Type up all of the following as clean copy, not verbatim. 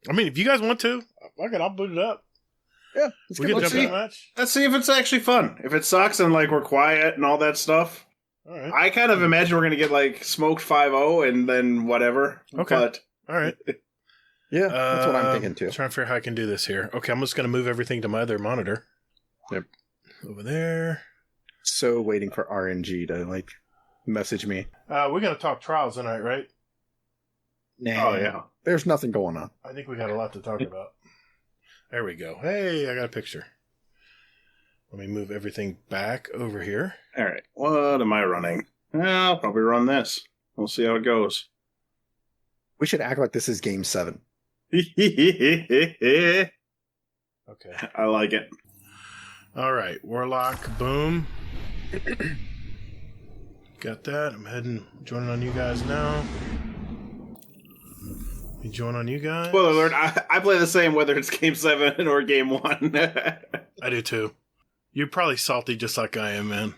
I mean, if you guys want to, I'll boot it up. Yeah, we can jump in a match. Let's see if it's actually fun. If it sucks and like we're quiet and all that stuff, all right. I kind of imagine we're gonna get like smoked 5-0 and then whatever. Okay. But all right. Yeah, that's what I'm thinking too. Trying to figure out how I can do this here. Okay, I'm just gonna move everything to my other monitor. Yep. Over there. So waiting for RNG to like message me. We're gonna talk trials tonight, right? Nah. oh yeah. There's nothing going on. I think we got a lot to talk about. There we go. Hey, I got a picture. Let me move everything back over here. All right. What am I running? I'll probably run this. We'll see how it goes. We should act like this is game 7. Okay. Okay. I like it. All right. Warlock, boom. Got that. I'm joining on you guys now. You join on you guys? Spoiler alert, I play the same whether it's game 7 or game 1. I do too. You're probably salty just like I am, man.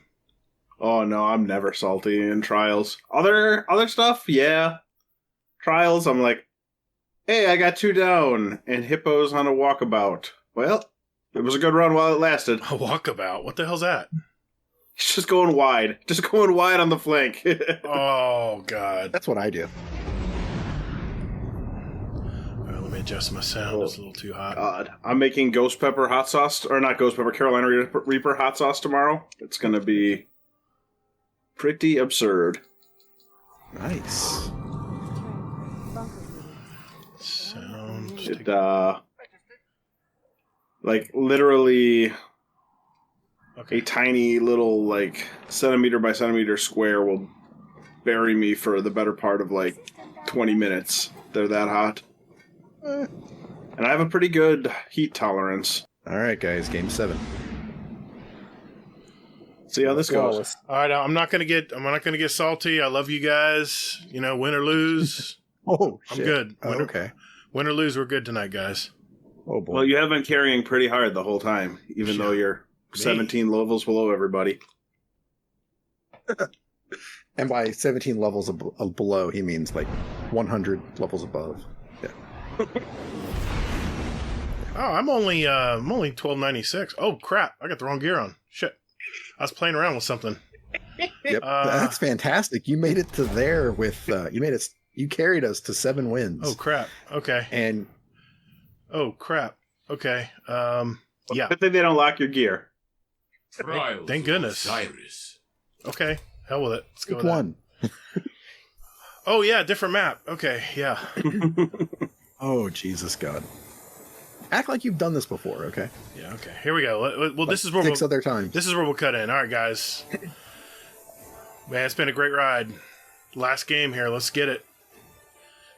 Oh no, I'm never salty in Trials. Other stuff, yeah. Trials, I'm like, hey, I got 2 down and hippos on a walkabout. Well, it was a good run while it lasted. A walkabout? What the hell's that? It's just going wide. Just going wide on the flank. Oh, God. That's what I do. All right, let me adjust my sound. It's a little too hot. God. I'm making ghost pepper hot sauce, or not ghost pepper, Carolina Reaper hot sauce tomorrow. It's going to be pretty absurd. Nice. Sound. It, like, literally... Okay. A tiny little, like, centimeter by centimeter square will bury me for the better part of, like, 20 minutes. They're that hot. And I have a pretty good heat tolerance. All right, guys, game 7. See how this goes. All right, I'm not gonna get salty. I love you guys. You know, win or lose. Oh, shit. I'm good. Win okay. Win or lose, we're good tonight, guys. Oh boy. Well, you have been carrying pretty hard the whole time, even though you're 17 levels below everybody. And by 17 levels below, he means like 100 levels above. Yeah. Oh, I'm only 1296. Oh crap! I got the wrong gear on. Shit. I was playing around with something. Yep. That's fantastic. You made it to there with you carried us to 7 wins. Oh crap. Okay. And oh crap. Okay. Yeah. Good thing they don't lock your gear. Trials Thank goodness. of Osiris. Okay. Hell with it. Let's go pick with one. Oh yeah, different map. Okay, yeah. Oh Jesus God. Act like you've done this before, okay? Yeah, okay. Here we go. Well, Like this is where 6 other times. This is where we'll cut in. All right, guys. Man, it's been a great ride. Last game here. Let's get it.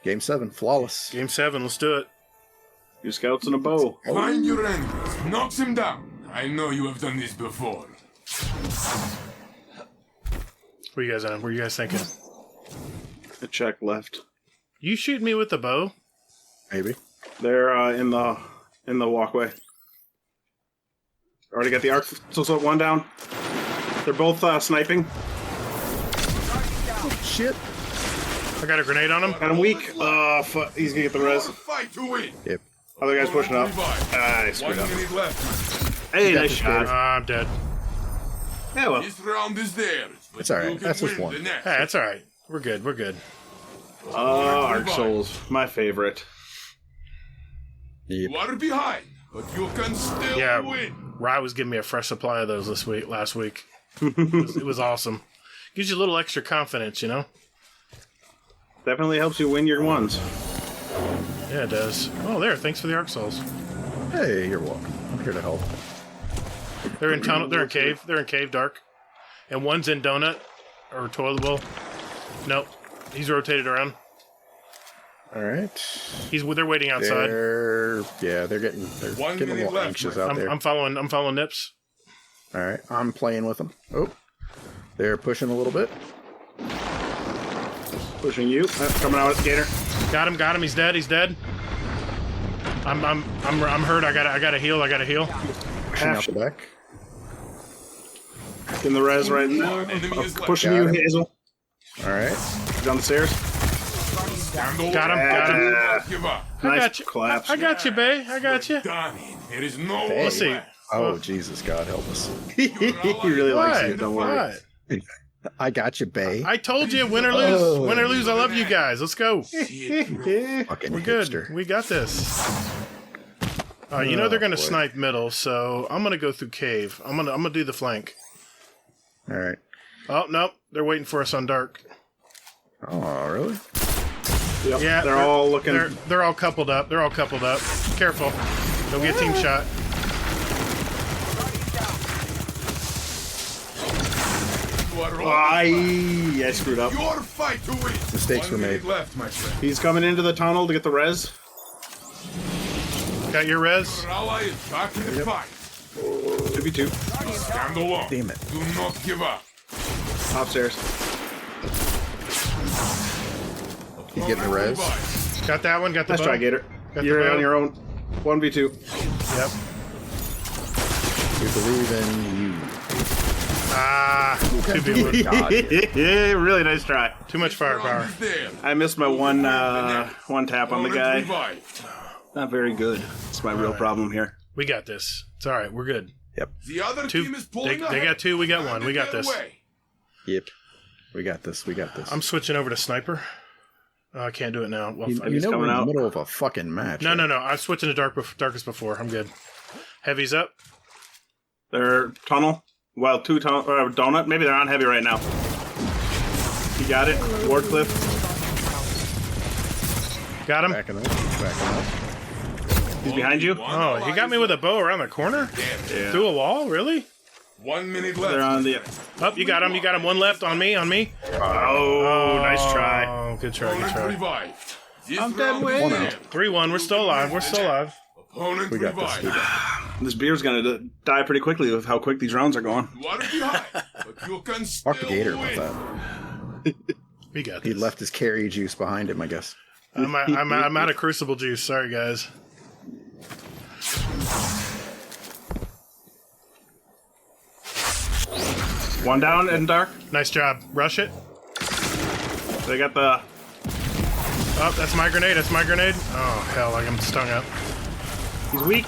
Game 7, flawless. Game 7. Let's do it. Your scouts and a bow. Find your enemy. Knocks him down. I know you have done this before. What are you guys on? What are you guys thinking? A check left. You shoot me with the bow? Maybe. They're in the walkway. Already got the arc. So one down. They're both sniping. Oh, shit. I got a grenade on him. Got him weak. Fuck. He's gonna get the res. Fight to win. Yep. Other guy's pushing up. I screwed 1 up. minute left. Hey, got nice this, shot. I'm dead. Yeah, well. This round is theirs. But It's all right. you can That's just win one. the next. Hey, that's all right. We're good. We're good. Oh, Arc Souls. My favorite. Yep. You are behind, but you can still win. Rye was giving me a fresh supply of those last week. It was awesome. Gives you a little extra confidence, you know? Definitely helps you win your ones. Yeah, it does. Oh, there. Thanks for the Arc Souls. Hey, you're welcome. I'm here to help. They're in tunnel. They're in cave. They're in cave dark. And one's in donut or toilet bowl. Nope. He's rotated around. All right. They're waiting outside. They're getting 1 a minute little left, anxious my out there. I'm following Nips. All right. I'm playing with them. Oh. They're pushing a little bit. Pushing you. Coming out with Gatr. Got him. He's dead. I'm hurt. I gotta heal. Pushing out the back. In the res right now. Enemy is left. Pushing Got you, him. Hazel. All right. Down the stairs. Stand over. Got him. Don't give up. I Nice got you. collapse. I got you, Bay. I got you. Done. There is no Hey. Let's see. Oh, Jesus, God help us. He really likes you. What? Don't worry. What? I got you, Bay. I told you, win or lose. Oh. Win or lose, I love you guys. Let's go. Fucking We're good. hipster. We got this. You know they're gonna boy. snipe middle, so I'm gonna go through cave. I'm gonna do the flank. All right. Oh nope, they're waiting for us on dark. Oh, really? Yep. Yeah, they're all looking. They're all coupled up. They're all coupled up. Careful, don't get team shot. I screwed up. Your fight to win. Mistakes were 1 minute made. left, my friend. He's coming into the tunnel to get the res. Got your res? Your ally is back in the fight. 2v2. Stand alone. Damn it. Do not give up. Upstairs. You getting the res? Got that one. Got the Nice bow. try, Gator. Got the You're bow. on your own. 1v2. Yep. We believe in you. Ah, too big. God. Really nice try. Too much firepower. There. I missed my one tap on the Opponent guy. revived. Not very good. That's my real problem here. We got this. It's all right. We're good. The other Two. team is They pulling ahead. got two. We got one. Time We to got get this. away. Yep. We got this. We got this. I'm switching over to sniper. I can't do it now. Well, you He's know we're coming in the out. middle of a fucking match. no. I'm switching to darkest before. I'm good. Heavy's up. They're tunnel. Well, two tunnel or donut. Maybe they're on heavy right now. You got it. Ward cliff. Got him. Backing up. Backing up. He's behind you. Oh, he got me with a bow around the corner? Yeah. Through a wall? Really? 1 minute They're left. on the. Oh, you got him. You got him. One left on me. Oh, nice try. Oh, good try. Good Opponent try. revived. This I'm dead round weight. is One in. out. 3-1. We're still alive. We're still alive. Opponent We got this. revived. We got This beer's gonna die pretty quickly with how quick these rounds are going. You are behind, but you can still Talk to Gator win. about that. We got He this. left his carry juice behind him, I guess. I'm out of crucible juice. Sorry, guys. One down in dark. Nice job. Rush it. They got the. Oh, that's my grenade. That's my grenade. Oh, hell. I'm stung up. He's weak.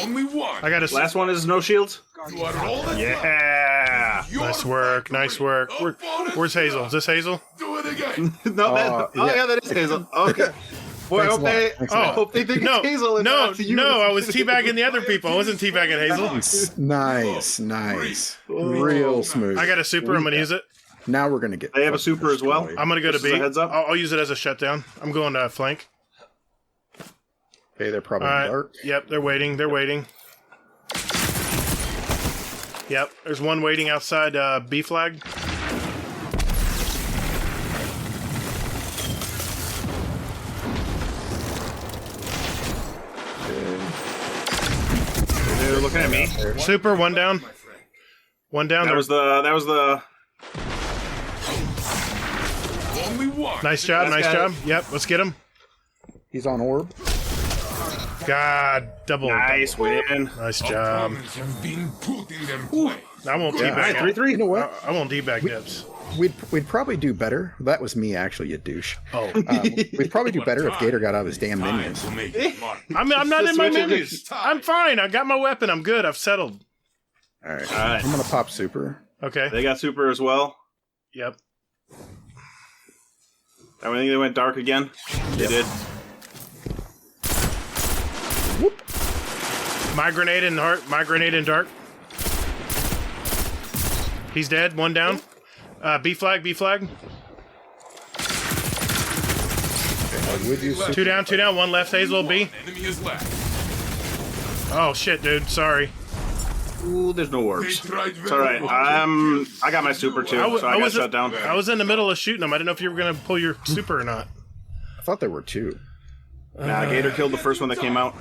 Only one. I got a... Last one is no shields. You are all the Yeah. Your Nice work. fight to Nice win. work. Opponent Where's Hazel? Is revived. this Hazel? Do it again. No, that, yeah. yeah, that is Hazel. Okay. Boy, I Thanks hope a lot. they, Thanks a I lot. hope they think No, it's Hazel and no, not you. no. I was teabagging the other people. I wasn't teabagging Hazel. Nice, nice. Real smooth. I got a super. I'm going to use it. Now we're going to get. They have a super as well? destroyed. I'm going to go to Just as B. a heads up. I'll use it as a shutdown. I'm going to flank. Okay, they're probably All right. dark. Yep, they're waiting. They're waiting. Yep, there's one waiting outside B flag. They're looking at me. Super, one down. One down. That was the. Only one. Nice job, Last nice guy. job. Yep, let's get him. He's on orb. God, double. Nice win. Nice job. Opponents have been put in their place. I won't Yeah, teabag. Alright, 3-3. You know what? I won't teabag Nips. We'd probably do better. That was me, actually, you douche. Oh, We'd probably do better if Gator got out of his damn Time minions. to make it mark. I'm not in my Switch it. menus. I'm fine. I got my weapon. I'm good. I've settled. All right. Alright. I'm going to pop super. Okay. They got super as well. Yep. I think they went dark again. They did. My grenade in heart. My grenade in dark. He's dead. One down. B flag. B flag. Would you Two down. Two down. One left. Hazel B. Enemy is left. Oh shit, dude. Sorry. Ooh, there's no They orbs. tried It's alright. I got my super too, so I got was shut down. I was in the middle of shooting them. I didn't know if you were gonna pull your super or not. I thought there were two. Nah, Gator killed the first one that came out.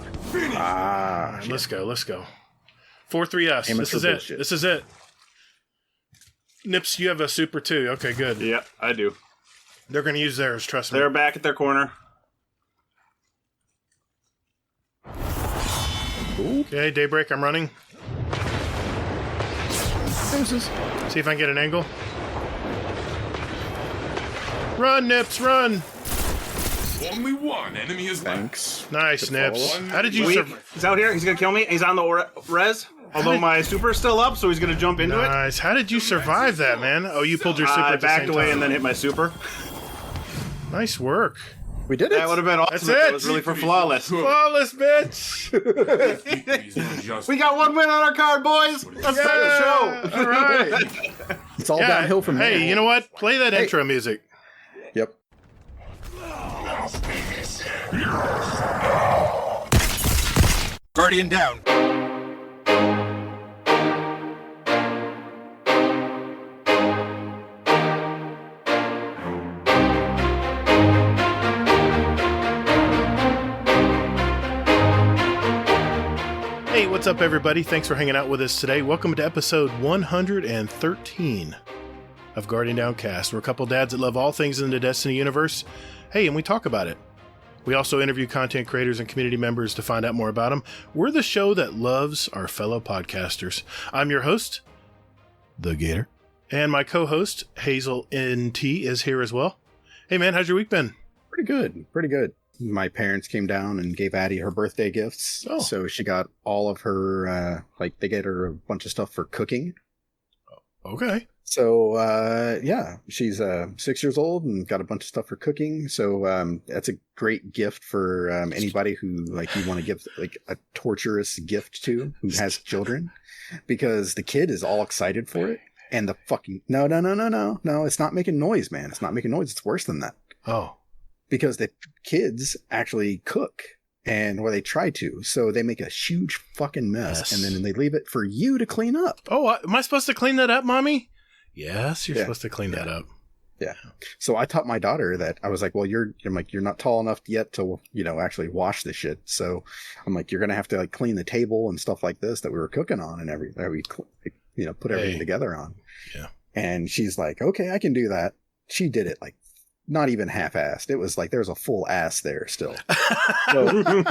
Ah. Let's go. Let's go. 4-3 us. This Amateur is it. bullshit. This is it. Nips, you have a super too. Okay, good. Yep, I do. They're gonna use theirs. Trust me. They're back at their corner. Okay, daybreak. I'm running. Deuces. See if I can get an angle. Run, Nips, run! Only one enemy is left. Thanks. Nice, Nips. How did you Wait, survive? he's out here. He's gonna kill me. He's on the res. Although my super's still up, so he's gonna jump into it. Nice. How did you survive that, man? Oh, you pulled your super I at the backed same away time. and then hit my super. Nice work. We did it. That would have been awesome. That's if it. It was really for flawless. Flawless, bitch. Victories are just We got one win on our card, boys. Let's start the show. All right. It's all downhill from Hey, here. you know what? Play that intro music. Yep. Guardian down. Hey, what's up, everybody? Thanks for hanging out with us today. Welcome to episode 113 of Guardian Downcast. We're a couple dads that love all things in the Destiny universe. Hey, and we talk about it. We also interview content creators and community members to find out more about them. We're the show that loves our fellow podcasters. I'm your host, the Gatr, and my co-host, Hazel NT, is here as well. Hey, man, how's your week been? Pretty good. Pretty good. My parents came down and gave Addie her birthday gifts. Oh. So she got all of her, they get her a bunch of stuff for cooking. Okay. So, yeah, she's 6 years old and got a bunch of stuff for cooking. So that's a great gift for anybody who, like, you want to give, like, a torturous gift to who has children. Because the kid is all excited for it. And the fucking... No, it's not making noise, man. It's not making noise. It's worse than that. Oh. Because the kids actually cook, and or they try to, so they make a huge fucking mess, Yes. and then they leave it for you to clean up. Oh, am I supposed to clean that up, Mommy? Yes, you're Yeah. supposed to clean that up. Yeah. So I taught my daughter that. I was like, well, you're not tall enough yet to, actually wash the shit. So I'm like, you're gonna have to, like, clean the table and stuff like this that we were cooking on and put everything Hey. together on. Yeah. And she's like, okay, I can do that. She did it, like, not even half-assed. It was like there was a full ass there still. So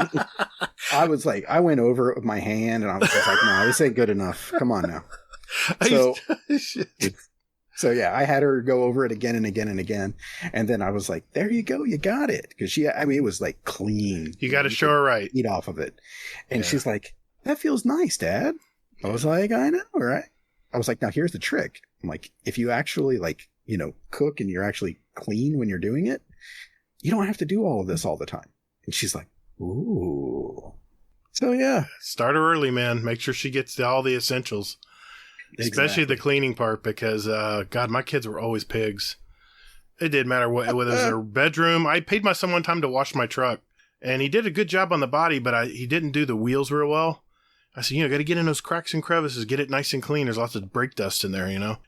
I was like, I went over it with my hand, and I was just like, no, this ain't good enough. Come on now. So, so yeah, I had her go over it again and again and again, and then I was like, there you go, you got it, because it was like clean. You got to show could her right. eat off of it, and Yeah. she's like, that feels nice, Dad. I was like, I know, right? I was like, now here's the trick. I'm like, if you actually, like, cook and you're actually clean when you're doing it, you don't have to do all of this all the time. And she's like, ooh. So yeah. Start her early, man. Make sure she gets all the essentials, especially Exactly. the cleaning part, because, God, my kids were always pigs. It didn't matter whether it was their bedroom. I paid my son one time to wash my truck, and he did a good job on the body, but he didn't do the wheels real well. I said, got to get in those cracks and crevices, get it nice and clean. There's lots of brake dust in there,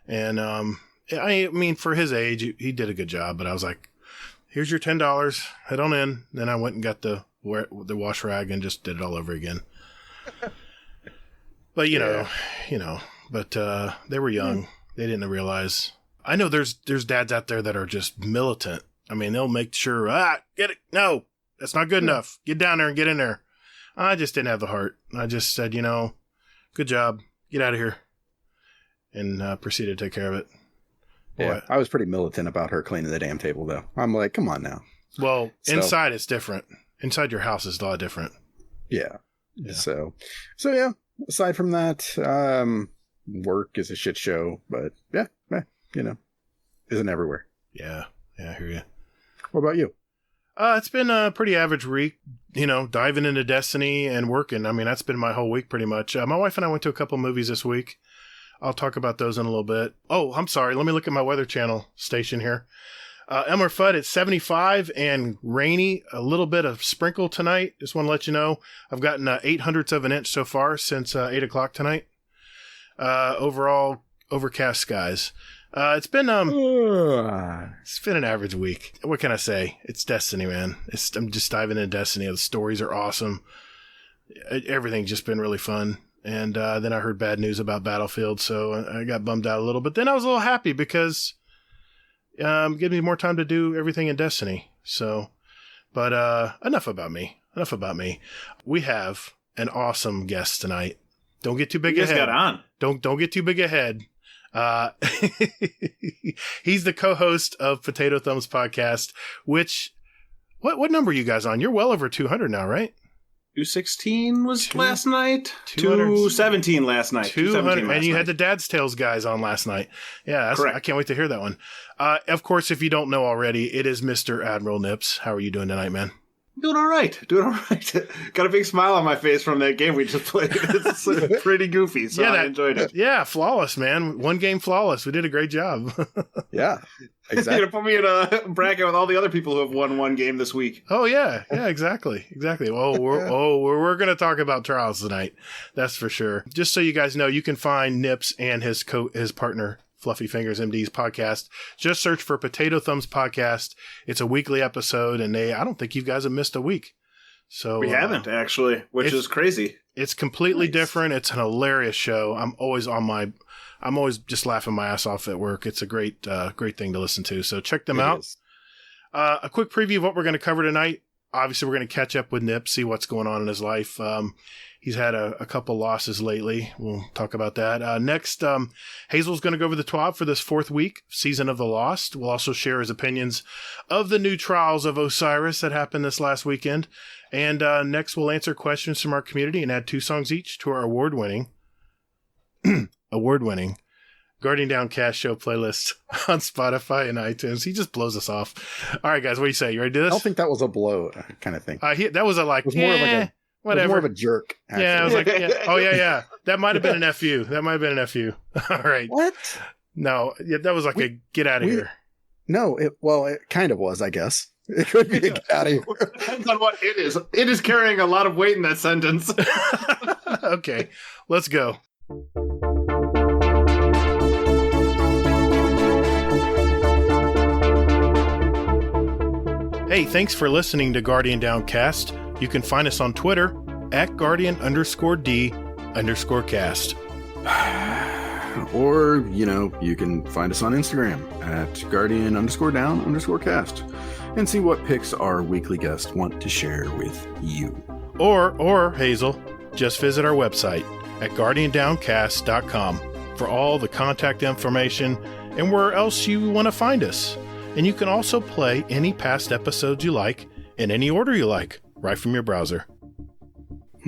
And, I mean, for his age, he did a good job, but I was like, here's your $10, head on in. Then I went and got the wash rag and just did it all over again. But, but they were young. They didn't realize. I know there's dads out there that are just militant. I mean, they'll make sure, get it. No, that's not good enough. Get down there and get in there. I just didn't have the heart. I just said, good job. Get out of here. And proceeded to take care of it. Yeah, I was pretty militant about her cleaning the damn table, though. I'm like, come on now. Well, So- inside it's different. Inside your house is a lot different. Yeah. Yeah. So yeah, aside from that, work is a shit show, but yeah, isn't everywhere. Yeah, I hear you. What about you? It's been a pretty average week, diving into Destiny and working. I mean, that's been my whole week pretty much. My wife and I went to a couple movies this week. I'll talk about those in a little bit. Oh, I'm sorry. Let me look at my Weather Channel station here. Elmer Fudd, it's 75 and rainy. A little bit of sprinkle tonight. Just want to let you know. I've gotten 0.08 of an inch so far since 8 o'clock tonight. Overall, overcast skies. It's been an average week. What can I say? It's Destiny, man. I'm just diving into Destiny. The stories are awesome. Everything's just been really fun. And then I heard bad news about Battlefield, so I got bummed out a little. But then I was a little happy because it gives me more time to do everything in Destiny. So, but enough about me. We have an awesome guest tonight. Don't get too big You just ahead. got on. Don't get too big ahead. He's the co-host of Potato Thumbs podcast, which What number are you guys on? You're well over 200 now, right? 216 was last night. 217 last night. 200, and you had the Dad's Tales guys on last night. Yeah, correct. I can't wait to hear that one. Of course, if you don't know already, it is Mr. Admiral Nips. How are you doing tonight, man? Doing all right. Got a big smile on my face from that game we just played. It's pretty goofy, so I enjoyed it. Yeah, flawless, man. One game flawless. We did a great job. Yeah, exactly. You're gonna put me in a bracket with all the other people who have won one game this week. Oh yeah, exactly. Well, we're gonna talk about Trials tonight. That's for sure. Just so you guys know, you can find Nips and his partner, Fluffy Fingers MD's podcast. Just search for Potato Thumbs Podcast. It's a weekly episode, and I don't think you guys have missed a week. So we haven't actually, which is crazy. It's completely different. It's an hilarious show. I'm always just laughing my ass off at work. It's a great thing to listen to. So check them out. A quick preview of what we're going to cover tonight. Obviously, we're going to catch up with Nip, see what's going on in his life. He's had a couple losses lately. We'll talk about that. Next, Hazel's going to go over the TWAB for this 4th week, Season of the Lost. We'll also share his opinions of the new Trials of Osiris that happened this last weekend. And next, we'll answer questions from our community and add 2 songs each to our award-winning Guardian Downcast show playlist on Spotify and iTunes. He just blows us off. All right, guys, what do you say? You ready to do this? I don't think that was a blow kind of thing. That was more of like a whatever. It was more of a jerk. Actually. Yeah, I was like, yeah. That might have been an FU. All right. What? No, that was like a get out of here. No, it kind of was, I guess. It could be a get out of here. Depends on what it is. It is carrying a lot of weight in that sentence. Okay, let's go. Hey, thanks for listening to Guardian Downcast. You can find us on Twitter at Guardian_D_cast. Or, you can find us on Instagram at Guardian_Down_cast and see what pics our weekly guests want to share with you. Or Hazel, just visit our website at GuardianDowncast.com for all the contact information and where else you want to find us. And you can also play any past episodes you like in any order you like, right from your browser.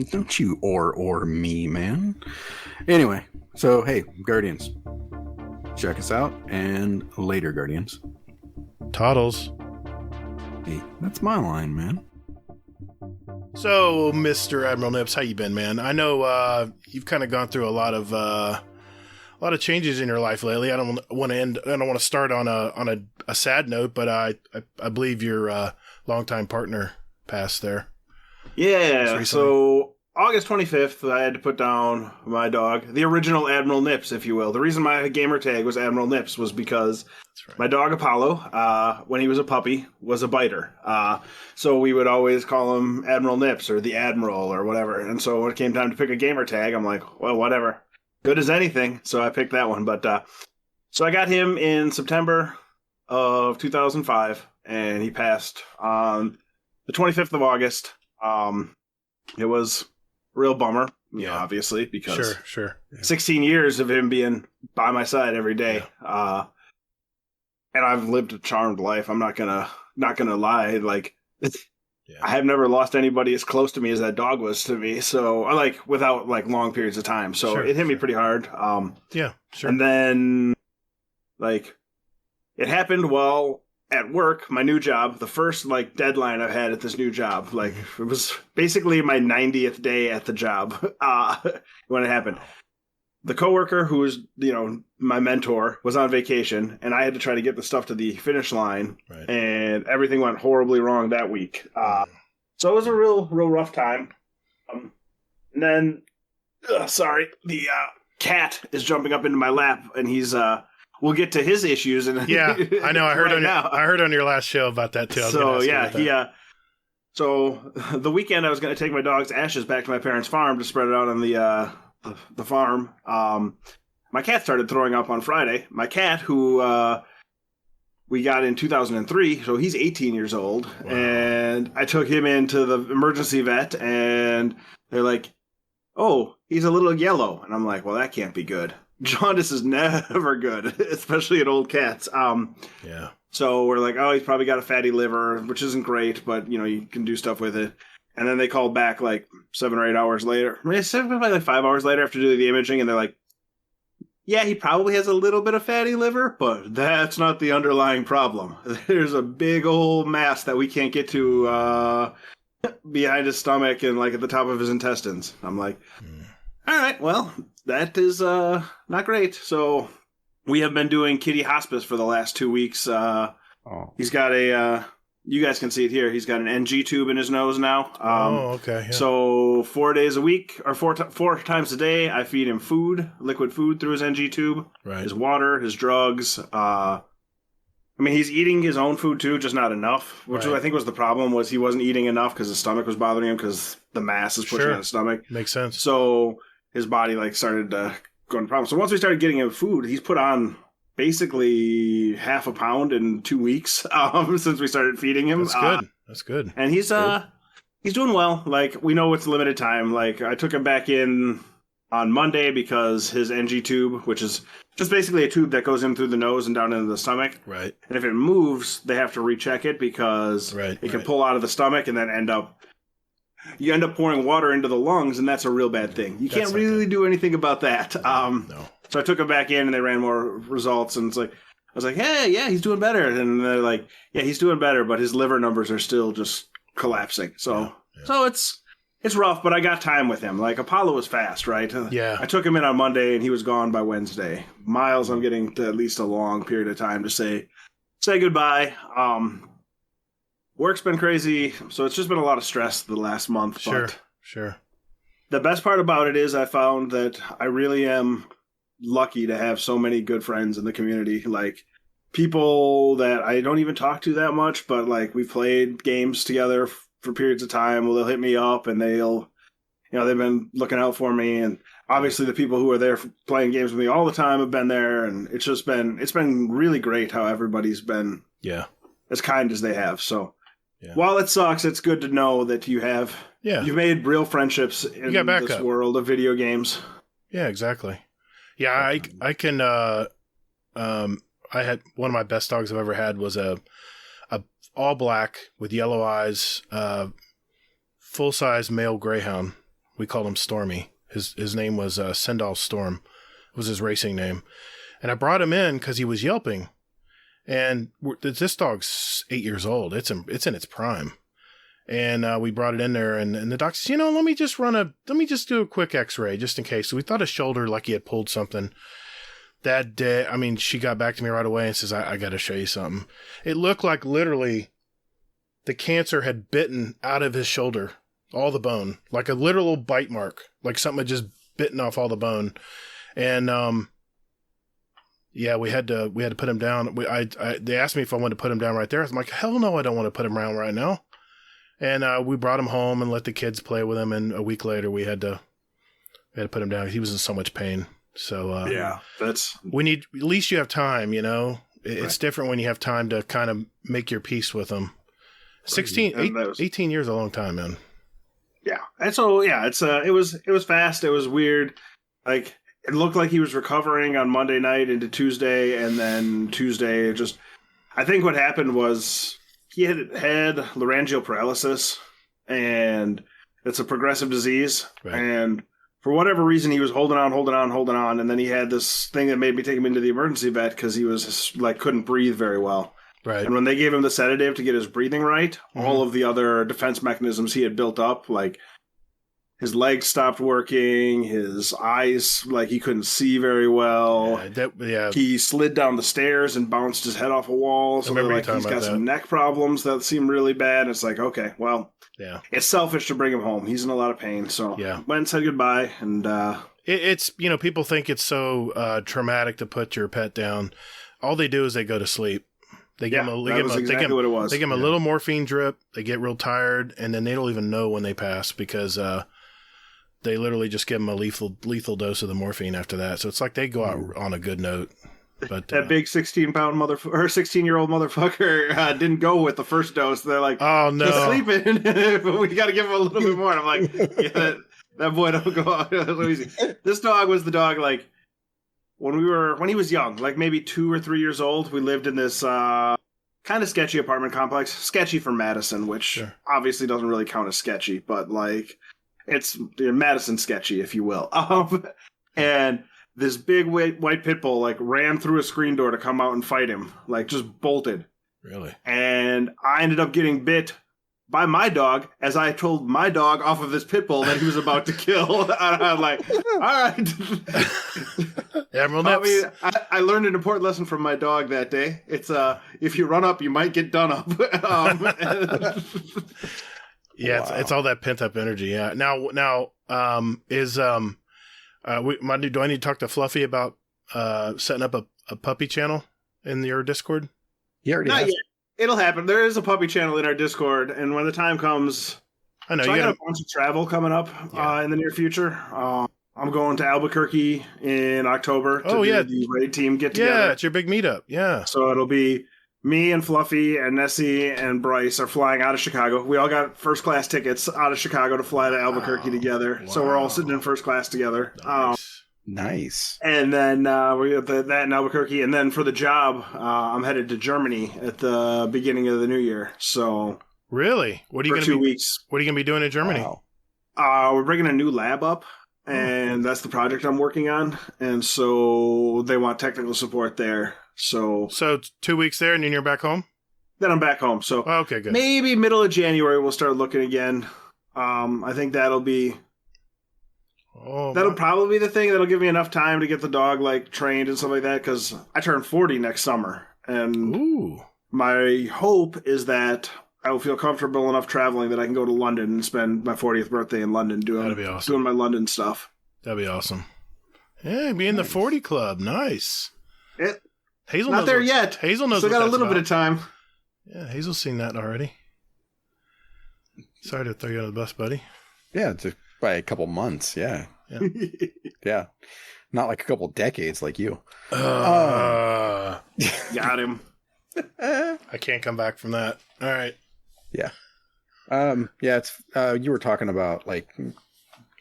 Don't you or me, man. Anyway, so hey, Guardians, check us out, and later, Guardians. Toddles. Hey, that's my line, man. So, Mr. Admiral Nips, how you been, man? I know you've kind of gone through a lot of changes in your life lately. I don't want to start on a sad note, but I believe your longtime partner passed there. Yeah. So August 25th, I had to put down my dog, the original Admiral Nips, if you will. The reason my gamer tag was Admiral Nips was because my dog Apollo, when he was a puppy, was a biter. So we would always call him Admiral Nips or the Admiral or whatever. And so when it came time to pick a gamer tag, I'm like, well, whatever. Good as anything. So I picked that one. But so I got him in September of 2005, and he passed on the 25th of August. It was a real bummer, obviously, because sure. 16 years of him being by my side every day. Yeah. And I've lived a charmed life. I'm not gonna lie. Like, I have never lost anybody as close to me as that dog was to me. So without long periods of time. So it hit me pretty hard. Yeah, sure. And then it happened while at work, my new job, the first deadline I've had at this new job. It was basically my 90th day at the job when it happened. The coworker who was, my mentor was on vacation, and I had to try to get the stuff to the finish line, and everything went horribly wrong that week. So it was a real rough time. And then, the cat is jumping up into my lap, and he's we'll get to his issues. And yeah, I know. I heard on your last show about that too. So the weekend I was going to take my dog's ashes back to my parents' farm to spread it out on the farm. My cat started throwing up on Friday. My cat, who we got in 2003, so he's 18 years old. Wow. And I took him into the emergency vet, and they're like, "Oh, he's a little yellow." And I'm like, "Well, that can't be good." jaundice is never good, especially in old cats. Yeah. So we're like, oh, he's probably got a fatty liver, which isn't great, but you can do stuff with it. And then they called back like 7 or 8 hours later. I mean, it's probably like 5 hours later after doing the imaging, and they're like, yeah, he probably has a little bit of fatty liver, but that's not the underlying problem. There's a big old mass that we can't get to behind his stomach and like at the top of his intestines. I'm like, all right, well, that is not great. So we have been doing kitty hospice for the last 2 weeks. He's got a, you guys can see it here. He's got an NG tube in his nose now. Okay. Yeah. So 4 days a week, or four times a day, I feed him food, liquid food through his NG tube. Right. His water, his drugs. I mean, he's eating his own food too, just not enough. Which I think was the problem, was he wasn't eating enough because his stomach was bothering him because the mass is pushing on his stomach. Makes sense. So his body started going to problems. So once we started getting him food, he's put on basically half a pound in 2 weeks since we started feeding him. That's good. That's good. And he's doing well. Like, we know it's limited time. Like, I took him back in on Monday because his NG tube, which is just basically a tube that goes in through the nose and down into the stomach. Right. And if it moves, they have to recheck it because it can pull out of the stomach and then you end up pouring water into the lungs, and that's a real bad thing. You can't really do anything about that. No. So I took him back in, and they ran more results, and I was like, hey, yeah, he's doing better. And they're like, yeah, he's doing better, but his liver numbers are still just collapsing. So it's rough, but I got time with him. Like, Apollo was fast, right? Yeah. I took him in on Monday, and he was gone by Wednesday. Miles, I'm getting to at least a long period of time to say goodbye. Work's been crazy, so it's just been a lot of stress the last month. Sure. The best part about it is I found that I really am lucky to have so many good friends in the community. Like, people that I don't even talk to that much, but like, we played games together for periods of time. Well, they'll hit me up and they've been looking out for me. And obviously the people who are there playing games with me all the time have been there. And it's been really great how everybody's been as kind as they have. So while it sucks, it's good to know that you've made real friendships in this world of video games. Yeah, exactly. Yeah, I can. I had one of my best dogs I've ever had was a all black with yellow eyes, full size male greyhound. We called him Stormy. His name was Sendal Storm. Was his racing name, and I brought him in because he was yelping. And this dog's 8 years old. It's in its prime. And we brought it in there, and the doc says, let me just do a quick x-ray just in case. So we thought his shoulder, like he had pulled something. That day, I mean, she got back to me right away and says, I got to show you something. It looked like literally the cancer had bitten out of his shoulder, all the bone, like a literal bite mark, like something had just bitten off all the bone. And, yeah, we had to put him down. They asked me if I wanted to put him down right there. I'm like, hell no, I don't want to put him down right now. And we brought him home and let the kids play with him. And a week later, we had to put him down. He was in so much pain. So we need, at least you have time. It's different when you have time to kind of make your peace with him. 18 years is a long time, man. Yeah, and so it was fast. It was weird. Like, it looked like he was recovering on Monday night into Tuesday, and then Tuesday I think what happened was he had laryngeal paralysis, and it's a progressive disease. Right. And for whatever reason, he was holding on, and then he had this thing that made me take him into the emergency vet because he was couldn't breathe very well. Right. And when they gave him the sedative to get his breathing right, all of the other defense mechanisms he had built up, like his legs stopped working, his eyes, he couldn't see very well. He slid down the stairs and bounced his head off a wall. So he's got some neck problems that seem really bad. It's like, okay, well, it's selfish to bring him home. He's in a lot of pain. So went and said goodbye. And it's, people think it's so traumatic to put your pet down. All they do is they go to sleep. They give him a little morphine drip. They get real tired, and then they don't even know when they pass because they literally just give them a lethal dose of the morphine after that. So it's like they go out on a good note. But that big 16-year-old motherfucker didn't go with the first dose. They're like, oh no, he's sleeping, but we got to give him a little bit more. And I'm like, that boy don't go out so easy. This dog was the dog when he was young, like maybe 2 or 3 years old, we lived in this kind of sketchy apartment complex. Sketchy for Madison, which obviously doesn't really count as sketchy, but like it's Madison sketchy, if you will. And this big white pit bull like ran through a screen door to come out and fight him, like just bolted. Really? And I ended up getting bit by my dog as I told my dog off of this pit bull that he was about to kill. And I'm like, all right. AdmiralNips. I learned an important lesson from my dog that day. It's if you run up, you might get done up. Yeah, wow. It's all that pent up energy. Yeah. Now, do I need to talk to Fluffy about setting up a puppy channel in your Discord? He already Not has. yet. It'll happen. There is a puppy channel in our Discord, and when the time comes, I know I got a bunch of travel coming up in the near future. I'm going to Albuquerque in October to do the raid team get together. Yeah, it's your big meetup. Yeah. So it'll be me and Fluffy and Nessie and Bryce are flying out of Chicago. We all got first class tickets out of Chicago to fly to Albuquerque together. Wow. So we're all sitting in first class together. Nice. And then we got that in Albuquerque. And then for the job, I'm headed to Germany at the beginning of the new year. So really, what are you going to 2 weeks? What are you going to be doing in Germany? Wow. We're bringing a new lab up, and that's the project I'm working on. And so they want technical support there. So 2 weeks there, and then you're back home. Then I'm back home. So okay, good. Maybe middle of January we'll start looking again. I think that'll be. That'll probably be the thing that'll give me enough time to get the dog like trained and stuff like that, because I turn 40 next summer, and my hope is that I will feel comfortable enough traveling that I can go to London and spend my 40th birthday in London doing my London stuff. That'd be awesome. Yeah, be in the 40 club. Nice. Hazel not there yet. Hazel knows. Still got a little bit of time. Yeah, Hazel's seen that already. Sorry to throw you under the bus, buddy. Yeah, by a couple months. Yeah. Yeah. Not like a couple decades like you. Got him. I can't come back from that. All right. Yeah. Yeah, it's you were talking about like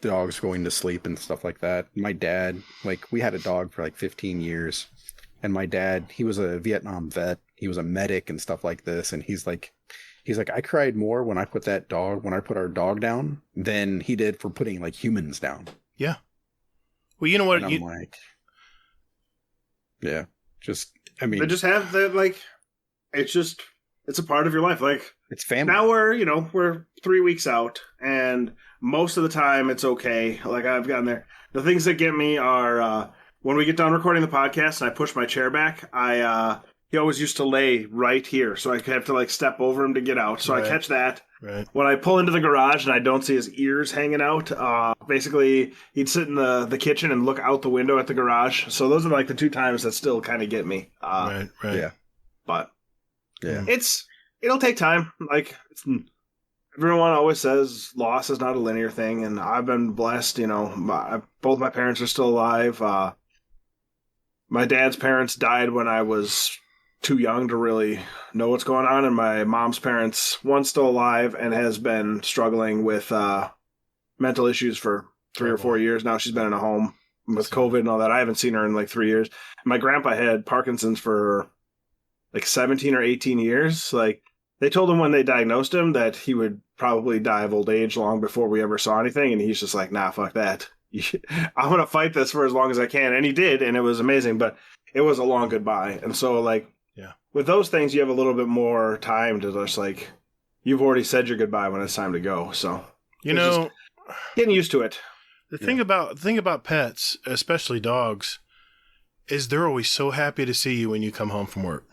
dogs going to sleep and stuff like that. My dad, like we had a dog for like 15 years, and my dad, he was a Vietnam vet. He was a medic and stuff like this, and he's like I cried more when I put our dog down than he did for putting like humans down. Yeah. Well, you know what? And I'm like, yeah, just, I mean, they just have that, like, it's a part of your life. Like, it's family. Now we're 3 weeks out, and most of the time it's okay. Like, I've gotten there. The things that get me are, when we get done recording the podcast and I push my chair back, he always used to lay right here, so I have to like step over him to get out. So I catch that. Right. When I pull into the garage and I don't see his ears hanging out, basically he'd sit in the kitchen and look out the window at the garage. So those are like the 2 times that still kind of get me. Right. Yeah. But yeah, it'll take time. Like everyone always says, loss is not a linear thing, and I've been blessed. Both my parents are still alive. My dad's parents died when I was too young to really know what's going on, and my mom's parents, one's still alive and has been struggling with mental issues for 3 or 4 years now. She's been in a home with COVID and all that. I haven't seen her in like 3 years. My grandpa had Parkinson's for like 17 or 18 years. Like, they told him when they diagnosed him that he would probably die of old age long before we ever saw anything, and he's just like, nah, fuck that. I'm going to fight this for as long as I can. And he did, and it was amazing, but it was a long goodbye. And so, like, with those things, you have a little bit more time to just, like, you've already said your goodbye when it's time to go. So, getting used to it. The thing about pets, especially dogs, is they're always so happy to see you when you come home from work.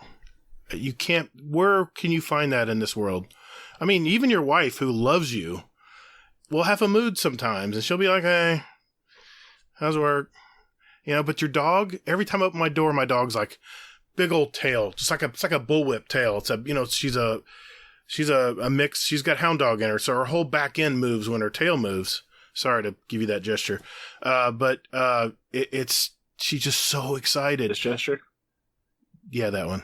Where can you find that in this world? I mean, even your wife, who loves you, will have a mood sometimes, and she'll be like, hey, how's work? But your dog, every time I open my door, my dog's like, big old tail, just like it's like a bullwhip tail. It's she's a mix. She's got hound dog in her, so her whole back end moves when her tail moves. Sorry to give you that gesture, but she's just so excited. This gesture? Yeah, that one.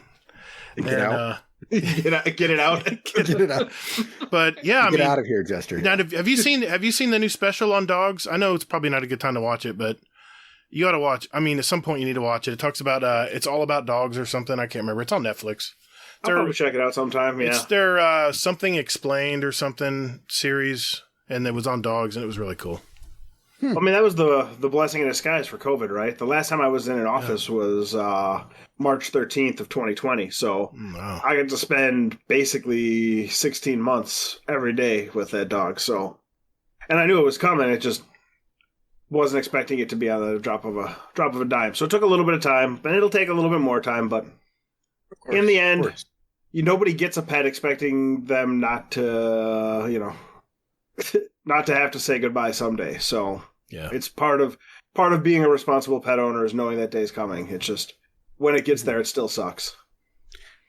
Get out. Get it out. Get it out. But yeah, get out of here, gesture. Now, have you seen the new special on dogs? I know it's probably not a good time to watch it, but You got to watch. I mean, at some point you need to watch it. It talks about it's all about dogs or something. I can't remember. It's on Netflix. I'll probably check it out sometime. Yeah, it's their Something Explained or something series, and it was on dogs, and it was really cool. I mean, that was the blessing in disguise for COVID, right? The last time I was in an office was March 13th of 2020. So I got to spend basically 16 months every day with that dog. So, and I knew it was coming. It just wasn't expecting it to be on the drop of a dime. So it took a little bit of time, and it'll take a little bit more time. But in the end, nobody gets a pet expecting them not to, not to have to say goodbye someday. So. Yeah. It's part of being a responsible pet owner is knowing that day's coming. It's just when it gets there, it still sucks.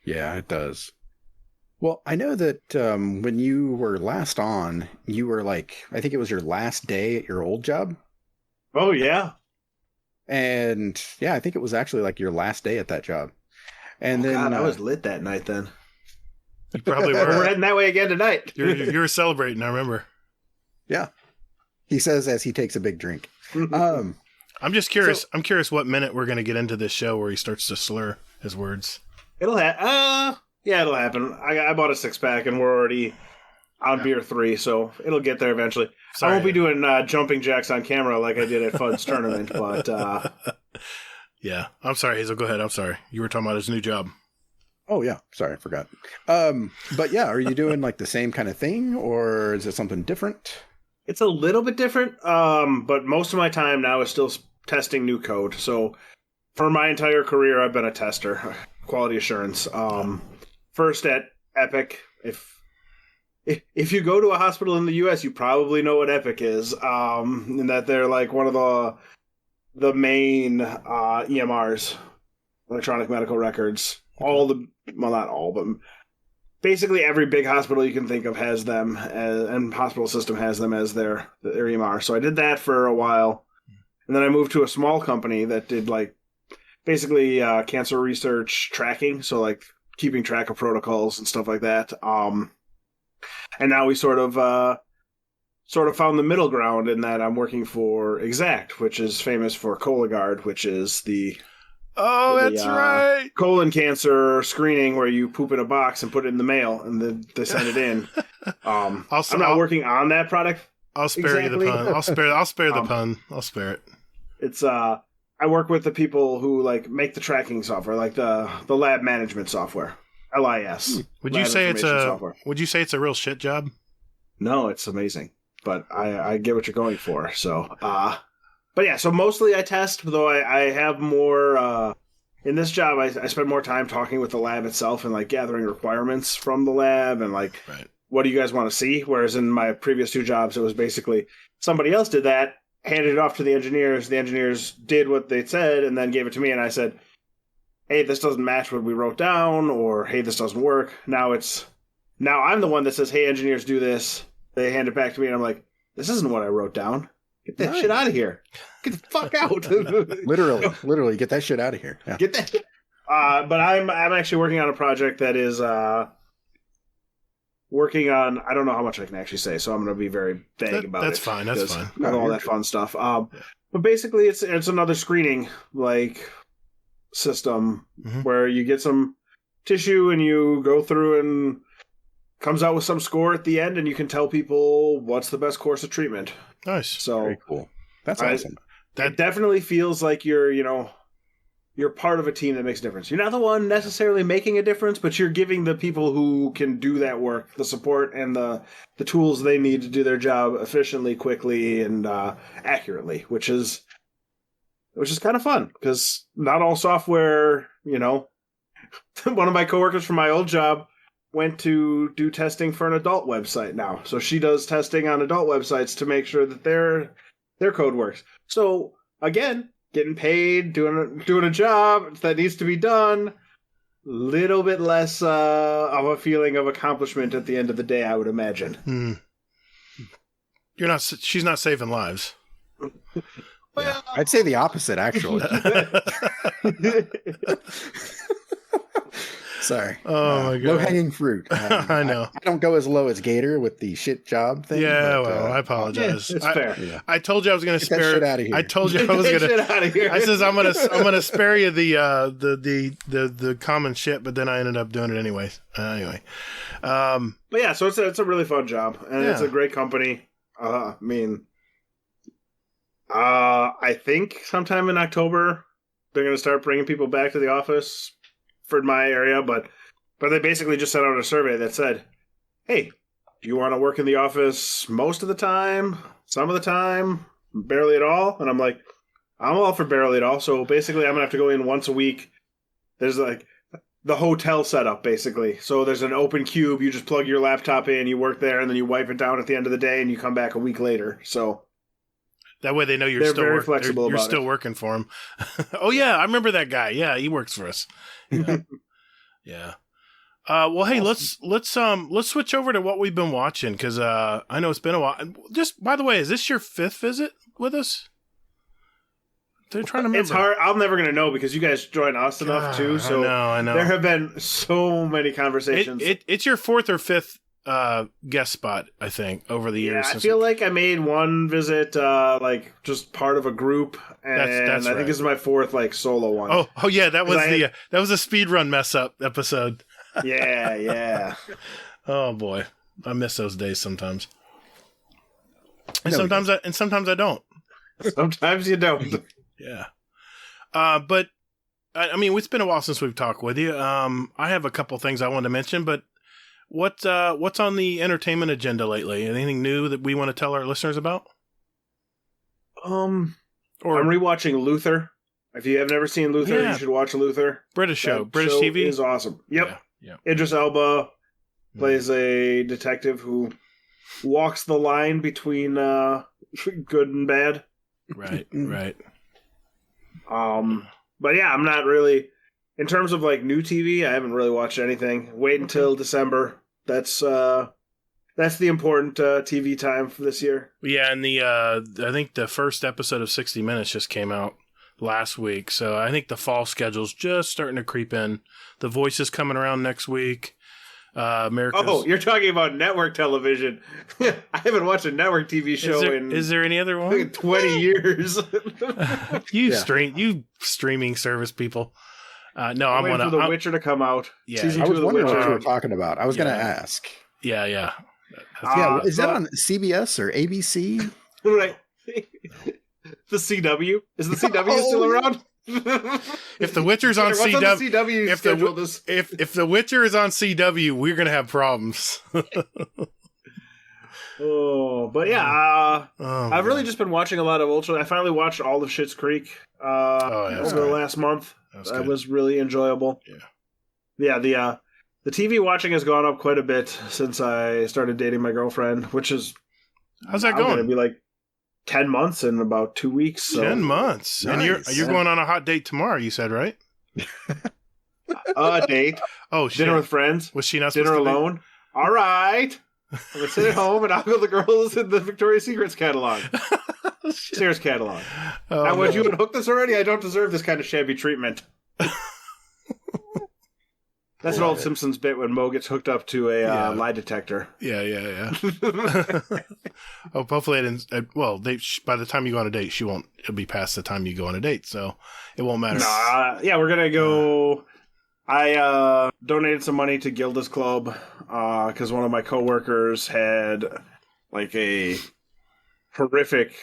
Yeah, it does. Well, I know that when you were last on, you were I think it was your last day at your old job. Oh, yeah. And yeah, I think it was actually your last day at that job. And then God, I was lit that night then. You probably were. We're heading that way again tonight. You were celebrating, I remember. Yeah. He says as he takes a big drink. I'm just curious. I'm curious what minute we're going to get into this show where he starts to slur his words. It'll happen. Yeah, it'll happen. I bought a 6-pack and we're already on beer 3, so it'll get there eventually. Sorry. I won't be doing jumping jacks on camera like I did at Fud's tournament, but... Yeah. I'm sorry, Hazel. Go ahead. I'm sorry. You were talking about his new job. Oh, yeah. Sorry, I forgot. But yeah, are you doing the same kind of thing, or is it something different? It's a little bit different, but most of my time now is still testing new code. So for my entire career, I've been a tester, quality assurance. First at Epic. If you go to a hospital in the U.S., you probably know what Epic is, and that they're one of the main EMRs, electronic medical records. Not all, but basically every big hospital you can think of has them, and hospital system has them as their EMR. So I did that for a while, and then I moved to a small company that did basically cancer research tracking, so keeping track of protocols and stuff like that. And now we sort of found the middle ground in that I'm working for Exact, which is famous for Cologuard, which is the that's right. colon cancer screening where you poop in a box and put it in the mail and then they send it in. I'm not working on that product. I'll spare you the pun. I'll spare the pun. I'll spare it. It's I work with the people who make the tracking software, the lab management software, LIS. Would you say it's a real shit job? No, it's amazing, but I get what you're going for. So, but yeah, so mostly I test, though I have more, in this job, I spend more time talking with the lab itself and gathering requirements from the lab and right. What do you guys want to see? Whereas in my previous 2 jobs, it was basically somebody else did that, handed it off to the engineers did what they said and then gave it to me and I said, hey, this doesn't match what we wrote down, or hey, this doesn't work. Now I'm the one that says, hey, engineers, do this. They hand it back to me and I'm like, this isn't what I wrote down. Get that shit out of here. Get the fuck out. Literally, get that shit out of here. Yeah. Get that. But I'm actually working on a project that is working on, I don't know how much I can actually say, so I'm going to be very vague about it. That's fine. That's fine. All that fun stuff. But basically, it's another screening system where you get some tissue and you go through and comes out with some score at the end, and you can tell people what's the best course of treatment. Nice. So very cool. That's awesome. That definitely feels like you're part of a team that makes a difference. You're not the one necessarily making a difference, but you're giving the people who can do that work the support and the tools they need to do their job efficiently, quickly, and accurately, which is kind of fun because not all software, one of my coworkers from my old job went to do testing for an adult website now. So she does testing on adult websites to make sure that their code works. So again, getting paid, doing a job that needs to be done, little bit less of a feeling of accomplishment at the end of the day, I would imagine. She's not saving lives. Yeah. I'd say the opposite, actually. Sorry. Oh my god. Low hanging fruit. I know. I don't go as low as Gator with the shit job thing. Yeah, but, well, I apologize. It's fair. yeah. I told you I was going to Get that spare. shit out of here. I told you I was Get going to. shit out of here. I says I'm gonna spare you the common shit, but then I ended up doing it anyways. Anyway, But yeah, so it's a really fun job, and it's a great company. I mean, I think sometime in October they're going to start bringing people back to the office for my area, but they basically just sent out a survey that said, "Hey, do you want to work in the office most of the time, some of the time, barely at all?" And I'm like, I'm all for barely at all. So basically, I'm gonna have to go in once a week. There's like the hotel setup, basically. So there's an open cube. You just plug your laptop in, you work there, and then you wipe it down at the end of the day, and you come back a week later. So that way they know They're still very flexible you're about still it. working for them. Oh yeah, I remember that guy. Yeah, he works for us. Yeah. Well, hey, let's switch over to what we've been watching because I know it's been a while. Just by the way, is this your 5th visit with us? They're trying to remember. it's hard. I'm never gonna know because you guys join us enough too. So I know. there have been so many conversations. It's your 4th or 5th guest spot, I think, over the years. I feel like I made one visit, like just part of a group, and That's I right. think this is my 4th like solo one. Oh yeah, that was I that was a speedrun mess up episode. yeah. Oh boy, I miss those days sometimes, and No, sometimes I don't. Sometimes you don't. Yeah, but I mean, it's been a while since we've talked with you. I have a couple things I wanted to mention, but what's on the entertainment agenda lately? Anything new that we want to tell our listeners about? Or I'm Or rewatching Luther. If you have never seen Luther, Yeah. you should watch Luther. British show, That British show TV is awesome. Yep. Yeah. Idris Elba plays a detective who walks the line between good and bad. Right. But yeah, I'm not really in terms of like new TV. I haven't really watched anything. Wait until December. That's the important TV time for this year. Yeah, and I think the first episode of 60 Minutes just came out last week, so I think the fall schedule's just starting to creep in. The Voice is coming around next week. America's... Oh, you're talking about network television. I haven't watched a network TV show is there any other one? 20 years. You streaming service people. No, I'm waiting gonna for The Witcher to come out. Yeah. Season I 2 was of The wondering what Witcher. you were talking about. I was going to ask. Yeah. Yeah, is that on CBS or ABC? Right. The CW? Is the CW still around? If The Witcher's on What's on the CW, CW if schedule this? if The Witcher is on CW, we're gonna have problems. Oh, but yeah, Oh, I've really just been watching a lot of Ultra. I finally watched all of Schitt's Creek that's over the good. last month. That's That good. was really enjoyable. Yeah, the TV watching has gone up quite a bit since I started dating my girlfriend, which is How's that going to going? be like 10 months in about 2 weeks. So. 10 months, and Nice. you're going on a hot date tomorrow. You said, right? A date, Oh, shit. dinner with friends, Was she not dinner supposed to be? alone. All right. I'm going to sit at home and I'll go the girls in the Victoria's Secrets catalog. Sears catalog. Oh, Now, would no. you unhook this already? I don't deserve this kind of shabby treatment. That's an old Simpsons bit when Mo gets hooked up to a lie detector. Yeah. Oh, hopefully I didn't. Well, by the time you go on a date, it'll be past the time you go on a date, so it won't matter. Yeah, we're gonna go. I donated some money to Gilda's Club because one of my coworkers had like a horrific,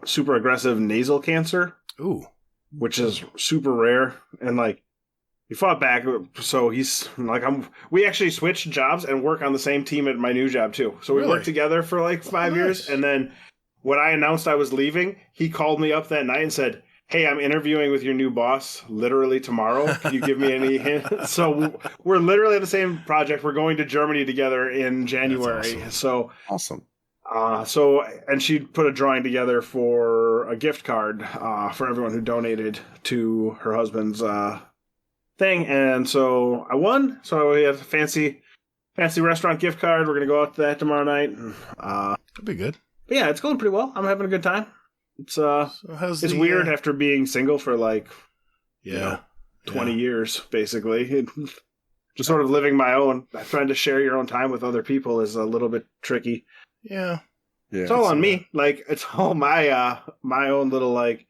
super aggressive nasal cancer, Ooh. which is super rare, and like he fought back. So he's like, we actually switched jobs and work on the same team at my new job too. So we Really? worked together for like 5 years, and then when I announced I was leaving, he called me up that night and said, "Hey, I'm interviewing with your new boss literally tomorrow. Can you give me any hint?" So we're literally on the same project. We're going to Germany together in January. That's awesome. Awesome. And she put a drawing together for a gift card for everyone who donated to her husband's thing. And so I won. So we have a fancy restaurant gift card. We're going to go out to that tomorrow night. That'd be good. But yeah, it's going pretty well. I'm having a good time. It's So how's it's the, weird after being single for like Yeah. 20 years, basically. Just sort of living my own. Trying to share your own time with other people is a little bit tricky. Yeah. It's all on me. Like, it's all my own little, like,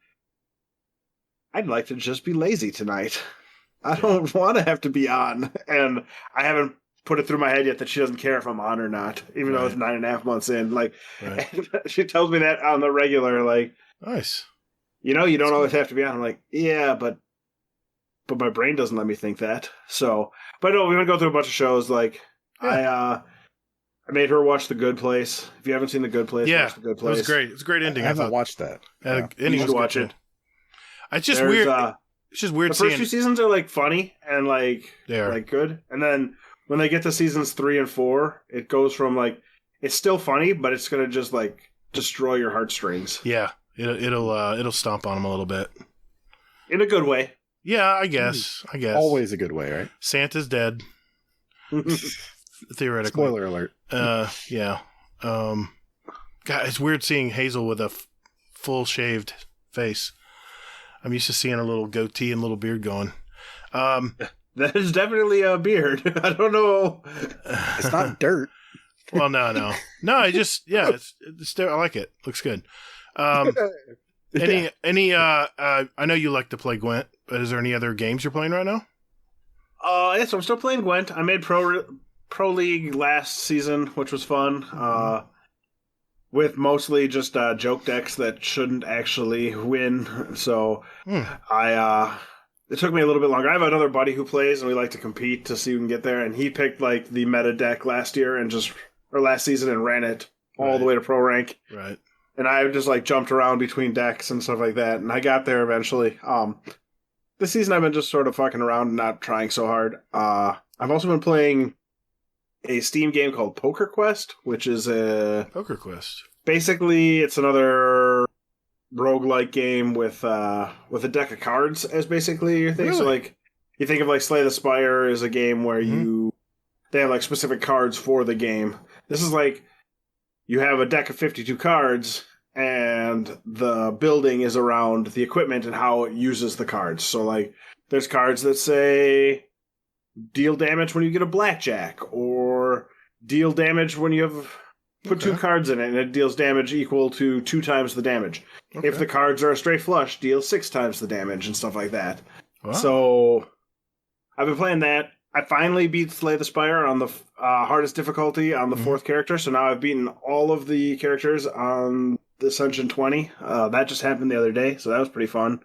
I'd like to just be lazy tonight. I don't want to have to be on. And I haven't put it through my head yet that she doesn't care if I'm on or not, even though it's 9.5 months in. Like, she tells me that on the regular, like, nice. You don't always have to be on. I'm like, yeah, but my brain doesn't let me think that. So, but no, we're going to go through a bunch of shows. Like, I made her watch The Good Place. If you haven't seen The Good Place, watch The Good Place. It was great. It's a great ending. I haven't watched that. You should watch it. It's just weird. It's just weird. The first 2 seasons are like funny and like good, and then when they get to seasons 3 and 4, it goes from like it's still funny, but it's gonna just like destroy your heartstrings. Yeah, it'll stomp on them a little bit in a good way. Yeah, I guess. Always a good way, right? Santa's dead. Theoretically. Spoiler alert. Yeah. God, it's weird seeing Hazel with a full shaved face. I'm used to seeing a little goatee and little beard going. That is definitely a beard. I don't know. It's not dirt. Well, no. I just, it's I like it. Looks good. I know you like to play Gwent, but is there any other games you're playing right now? Yeah, so I'm still playing Gwent. I made Pro League last season, which was fun. With mostly just joke decks that shouldn't actually win. So it took me a little bit longer. I have another buddy who plays, and we like to compete to see who can get there. And he picked like the meta deck last season and ran it all the way to pro rank. Right. And I just like jumped around between decks and stuff like that, and I got there eventually. This season I've been just sort of fucking around and not trying so hard. I've also been playing a Steam game called Poker Quest, which is Poker Quest. Basically, it's another roguelike game with a deck of cards as basically your thing. Really? So like you think of like Slay the Spire as a game where they have like specific cards for the game. This is like you have a deck of 52 cards and the building is around the equipment and how it uses the cards. So like there's cards that say deal damage when you get a blackjack, or deal damage when you have put 2 cards in it and it deals damage equal to 2 times the damage. Okay. If the cards are a straight flush, deal 6 times the damage and stuff like that. Wow. So I've been playing that. I finally beat Slay the Spire on the hardest difficulty on the 4th character. So now I've beaten all of the characters on the Ascension 20. That just happened the other day, so that was pretty fun.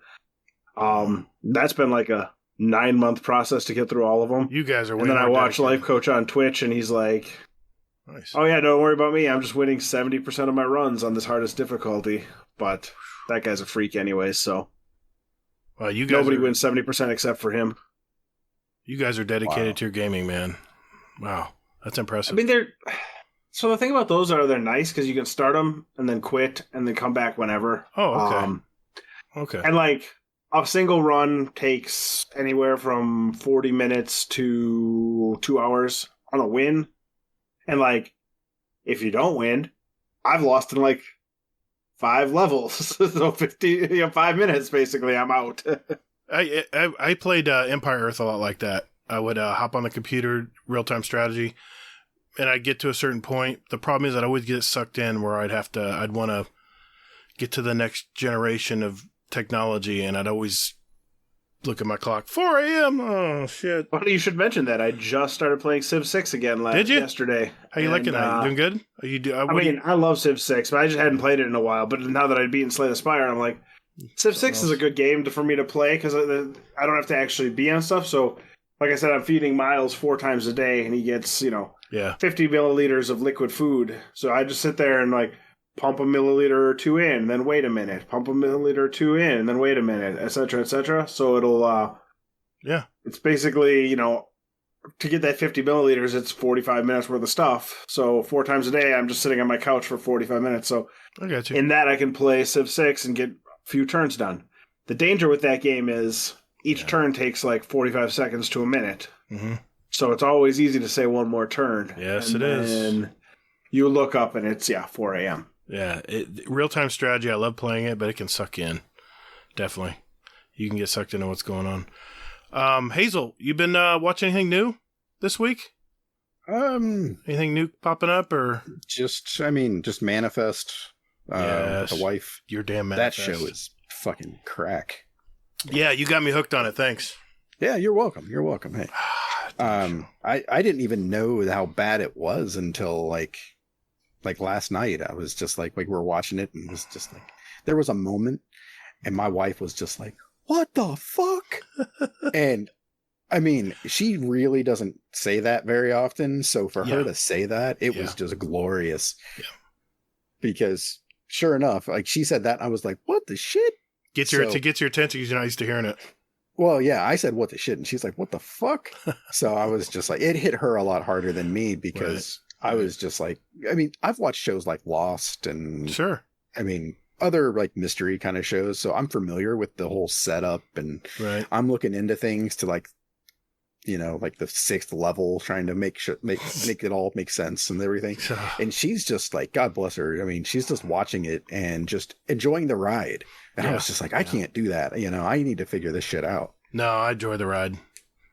That's been like a 9-month process to get through all of them. You guys are way And then I more watch dedicated. Life Coach on Twitch, and he's like, nice. "Oh yeah, don't worry about me. I'm just winning 70% of my runs on this hardest difficulty." But that guy's a freak anyway, so well, nobody wins 70% except for him. You guys are dedicated to your gaming, man. Wow, that's impressive. I mean, so the thing about those are they're nice because you can start them and then quit and then come back whenever. Oh, okay. Okay. And like a single run takes anywhere from 40 minutes to 2 hours on a win. And like, if you don't win, I've lost in like 5 levels. So 5 minutes, basically, I'm out. I played Empire Earth a lot like that. I would hop on the computer, real-time strategy, and I'd get to a certain point. The problem is I'd always get sucked in where I'd want to get to the next generation of technology, and I'd always look at my clock. 4 a.m. Oh, shit. Well, you should mention that. I just started playing Civ 6 again yesterday. How you liking that? You doing good? I love Civ 6, but I just hadn't played it in a while. But now that I'd beaten Slay the Spire, I'm like, Civ 6 is a good game for me to play because I don't have to actually be on stuff. So, like I said, I'm feeding Miles 4 times a day, and he gets, 50 milliliters of liquid food. So I just sit there and, like, pump a milliliter or 2 in, then wait a minute. Pump a milliliter or 2 in, then wait a minute, etc., etc. So it'll, it's basically, to get that 50 milliliters, it's 45 minutes worth of stuff. So 4 times a day, I'm just sitting on my couch for 45 minutes. So I got you. In that, I can play Civ 6 and get a few turns done. The danger with that game is each turn takes like 45 seconds to a minute. Mm-hmm. So it's always easy to say one more turn. Yes, it is. And you look up and it's, 4 a.m. Yeah, real-time strategy, I love playing it, but it can suck in. Definitely. You can get sucked into what's going on. Hazel, you been watching anything new this week? Anything new popping up or just Manifest. Yes, the wife. Your damn Manifest. That show is fucking crack. Yeah, you got me hooked on it. Thanks. Yeah, you're welcome. You're welcome. Hey, I didn't even know how bad it was until like last night. I was just like we were watching it and it was just like there was a moment, and my wife was just like, "What the fuck?" And I mean, she really doesn't say that very often. So for her to say that, it was just glorious. Yeah. Because sure enough, like she said that, I was like, "What the shit?" Gets your attention because you're not used to hearing it. Well, yeah, I said, "What the shit?" And she's like, "What the fuck?" So I was just like, it hit her a lot harder than me because I was just like, I mean, I've watched shows like Lost and sure. I mean, other like mystery kind of shows. So I'm familiar with the whole setup and I'm looking into things to like, you know, like the 6th level, trying to make it all make sense and everything. And she's just like, God bless her. I mean, she's just watching it and just enjoying the ride. And I was just like, I can't do that. You know, I need to figure this shit out. No, I enjoy the ride.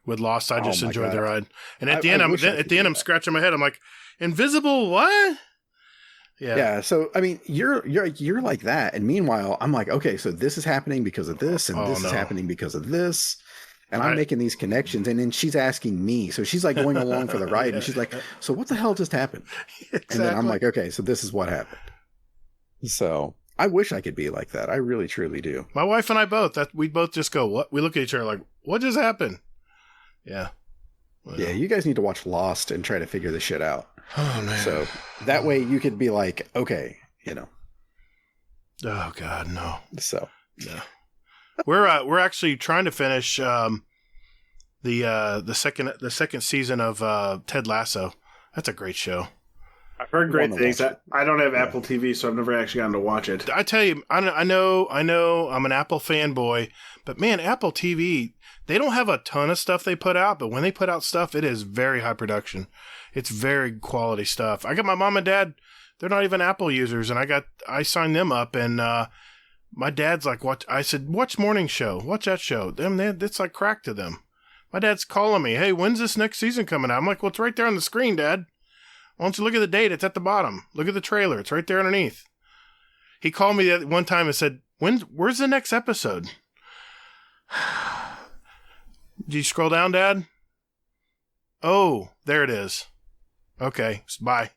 With Lost, I just enjoy the ride. And at the end, I'm scratching my head. I'm like, invisible what? Yeah. So I mean, you're like that, and meanwhile, I'm like, okay, so this is happening because of this, and this is happening because of this, and I'm making these connections, and then she's asking me, so she's like going along for the ride, and she's like, so what the hell just happened? Exactly. And then I'm like, okay, so this is what happened. So I wish I could be like that. I really, truly do. My wife and I both. We both just go, what? We look at each other like, what just happened? Yeah. Well, yeah, you guys need to watch Lost and try to figure this shit out. Oh, man. So that way you could be like, okay, you know. Oh, God, no. So. Yeah. We're actually trying to finish the second season of Ted Lasso. That's a great show. I've heard great things. I don't have Apple TV, so I've never actually gotten to watch it. I tell you, I know I'm an Apple fanboy, but man, Apple TV, they don't have a ton of stuff they put out, but when they put out stuff, it is very high production. It's very quality stuff. I got my mom and dad, they're not even Apple users, and I signed them up, and my dad's like, I said, watch Morning Show. Watch that show. It's like crack to them. My dad's calling me, hey, when's this next season coming out? I'm like, well, it's right there on the screen, Dad. Why don't you look at the date? It's at the bottom. Look at the trailer. It's right there underneath. He called me one time and said, where's the next episode? Did you scroll down, Dad? Oh, there it is. Okay, bye.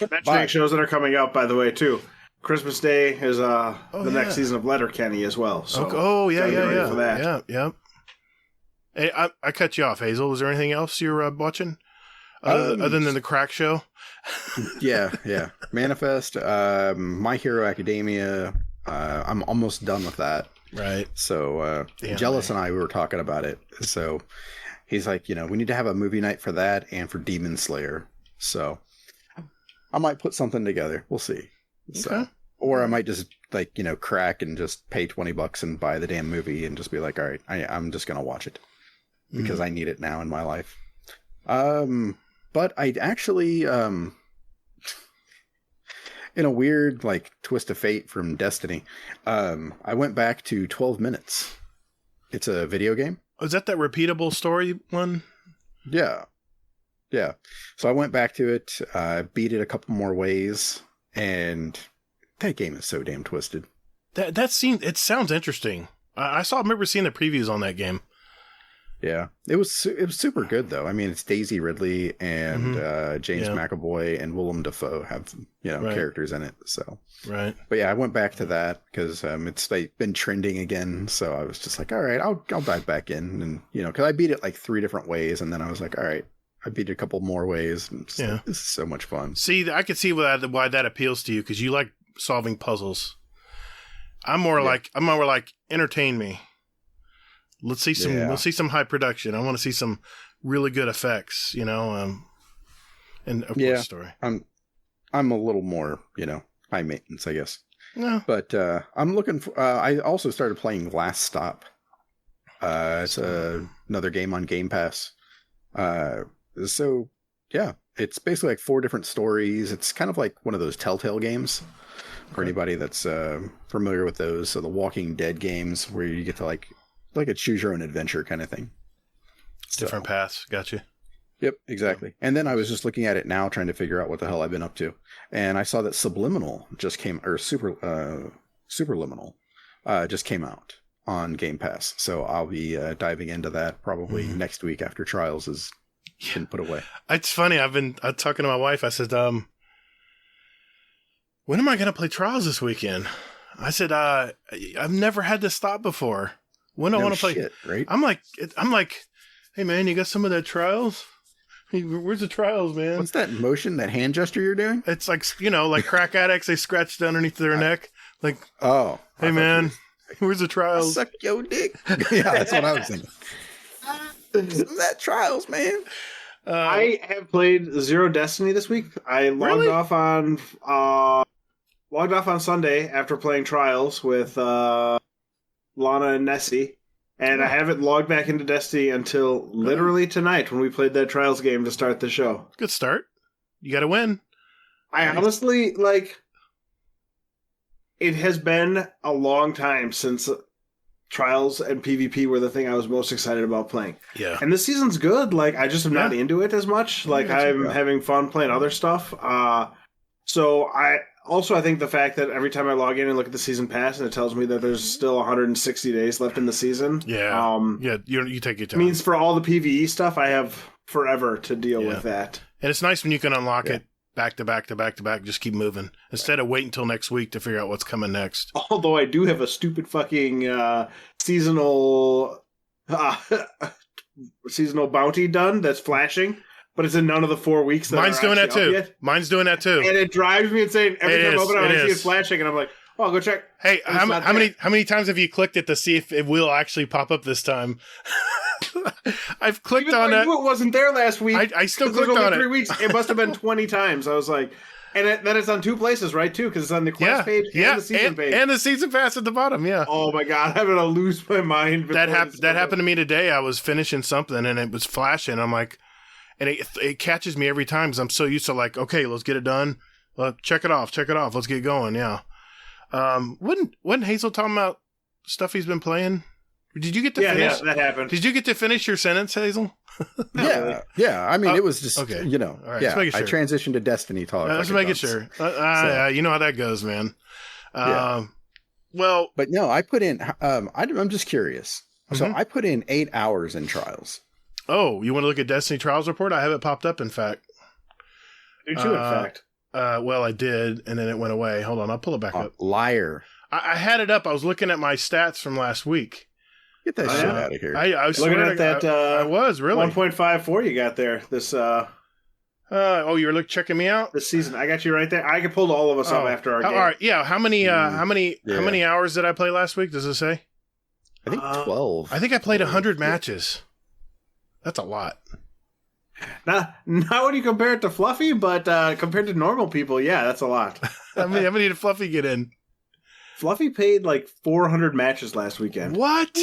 Mentioning shows that are coming out, by the way, too. Christmas Day is the next season of Letterkenny as well. So yeah. For that. Yeah. Hey, I cut you off, Hazel. Was there anything else you're watching? Other than the crack show? Yeah. Manifest, My Hero Academia. I'm almost done with that. Right. So Jealous and I, we were talking about it. So he's like, you know, we need to have a movie night for that and for Demon Slayer. So I might put something together. We'll see. So, or I might just like, you know, crack and just pay $20 and buy the damn movie and just be like, all right, I'm just going to watch it because I need it now in my life. But I actually, in a weird like twist of fate from Destiny, I went back to 12 Minutes. It's a video game. Oh, is that repeatable story one? Yeah. So I went back to it, beat it a couple more ways, and that game is so damn twisted. It sounds interesting. I remember seeing the previews on that game. Yeah, it was super good though. I mean, it's Daisy Ridley and James McAvoy and Willem Dafoe have characters in it. So right, but yeah, I went back to that because it's like been trending again. So I was just like, all right, I'll dive back in, and because I beat it like 3 different ways, and then I was like, all right, I beat it a couple more ways. And this is so much fun. See, I could see why that appeals to you because you like solving puzzles. I'm more like entertain me. Let's see some high production. I want to see some really good effects, and of course story. I'm a little more, high maintenance, I guess. Yeah. But I'm looking for. I also started playing Last Stop. It's another game on Game Pass. So yeah, it's basically like 4 different stories. It's kind of like one of those Telltale games. For anybody that's familiar with those, so the Walking Dead games where you get to like like a choose your own adventure kind of thing. Different paths. Gotcha. Yep, exactly. And then I was just looking at it now, trying to figure out what the hell I've been up to, and I saw that Subliminal just came, or Superliminal just came out on Game Pass. So I'll be diving into that probably next week after Trials has been put away. It's funny. I've been talking to my wife. I said, when am I going to play Trials this weekend? I said, I've never had this thought before. When do I want to play? Shit, right? I'm like, hey man, you got some of that Trials? Hey, where's the Trials, man? What's that motion, that hand gesture you're doing? It's like, like crack addicts, they scratch underneath their neck. Like, oh, hey man, where's the Trials? Suck your dick. Yeah, that's what I was thinking. Isn't that Trials, man? I have played Zero Destiny this week. I logged off on Sunday after playing Trials with Lana and Nessie, and I haven't logged back into Destiny until literally tonight when we played that Trials game to start the show. Good start. You got to win. I honestly, it has been a long time since Trials and PvP were the thing I was most excited about playing. Yeah. And this season's good. I just am not into it as much. I'm having fun playing other stuff. So I think the fact that every time I log in and look at the season pass and it tells me that there's still 160 days left in the season. Yeah. You take your time. Means for all the PvE stuff, I have forever to deal with that. And it's nice when you can unlock it back to back to back to back. Just keep moving instead of waiting until next week to figure out what's coming next. Although I do have a stupid fucking seasonal bounty done that's flashing. But it's in none of the 4 weeks that Mine's doing that too. Mine's doing that too. And it drives me insane. Every time I open it, I see it flashing, and I'm like, oh, I'll go check. Hey, how many times have you clicked it to see if it will actually pop up this time? I've clicked on it. It wasn't there last week. I still clicked on it. 3 weeks. It must have been 20 times. I was like, and then it's on two places, right, too? Because it's on the quest page and the season page. And the season pass at the bottom, yeah. Oh, my God. I'm going to lose my mind. That happened to me today. I was finishing something, and it was flashing. I'm like... And it catches me every time because I'm so used to okay, let's get it done. Check it off. Let's get going. Yeah. Wasn't Hazel talking about stuff he's been playing? Did you get to finish? Yeah, that happened. Did you get to finish your sentence, Hazel? Yeah. I mean, it was just, okay. All right, sure. I transitioned to Destiny talk. Let's make it sure. You know how that goes, man. Well, but no, I put in, I'm just curious. So I put in 8 hours in Trials. Oh, you want to look at Destiny Trials Report? I have it popped up, in fact. I do too, in fact. Well, I did, and then it went away. Hold on, I'll pull it back up. Liar. I had it up. I was looking at my stats from last week. Get that shit out of here. I was looking at that. I was, really. 1.54 you got there. This. You were checking me out? This season. I got you right there. I could pull all of us up after our game. All right, yeah. How many hours did I play last week? Does it say? I think 12. I think I played 100 matches. That's a lot. Not when you compare it to Fluffy, but compared to normal people, yeah, that's a lot. How many did Fluffy get in? Fluffy paid 400 matches last weekend. What?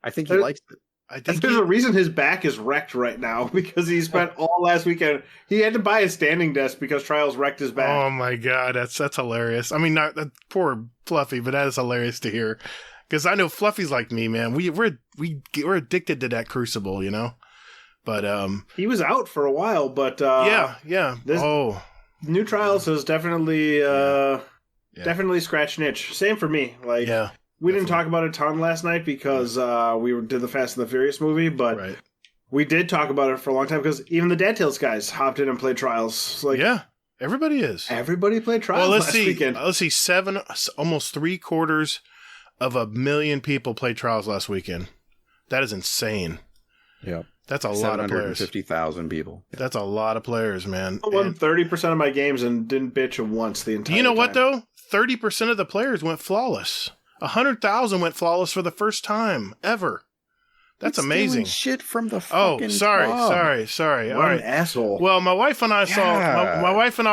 I think he likes it. I think there's a reason his back is wrecked right now because he spent all last weekend. He had to buy a standing desk because Trials wrecked his back. Oh my God, that's hilarious. I mean, not that poor Fluffy, but that is hilarious to hear. Because I know Fluffy's like me, man. We're addicted to that Crucible, you know. But he was out for a while, but yeah. New Trials has definitely definitely scratched an itch. Same for me. We didn't talk about it a ton last night because we did the Fast and the Furious movie, but we did talk about it for a long time because even the Dead Tales guys hopped in and played Trials. Everybody is. Everybody played Trials last weekend. Let's see, almost 3/4 of 1 million people played Trials last weekend. That is insane. Yeah. That's a lot of players. 750,000 people. Yeah. That's a lot of players, man. I won 30% of my games and didn't bitch once the entire time. Do you know what, though? 30% of the players went flawless. 100,000 went flawless for the first time ever. That's amazing. Shit from the fucking sorry. What an asshole. Well, my wife and I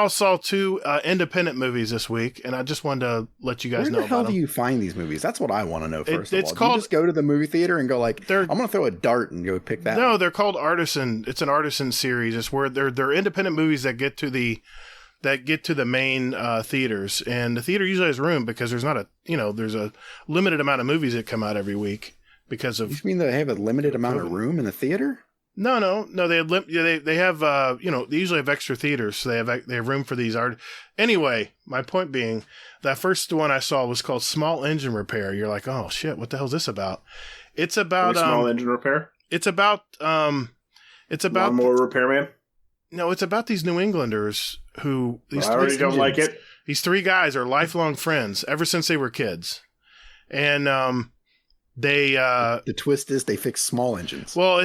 saw 2 independent movies this week, and I just wanted to let you guys know about them. Where the hell do you find these movies? That's what I want to know first of all. Called, do you just go to the movie theater and go I'm going to throw a dart and go pick that? No, they're called Artisan. It's an Artisan series. It's where they're independent movies that get to the main theaters, and the theater usually has room because there's not there's a limited amount of movies that come out every week. because of. You mean they have a limited amount of room in the theater? No. They had they have they usually have extra theaters, so they have room for these art. Anyway, my point being, that first one I saw was called Small Engine Repair. You're like, oh shit, what the hell's this about? It's about small engine repair. It's about Lawnmower Repairman. No, it's about these New Englanders who I already don't like it. These three guys are lifelong friends ever since they were kids, and the twist is they fix small engines. Well,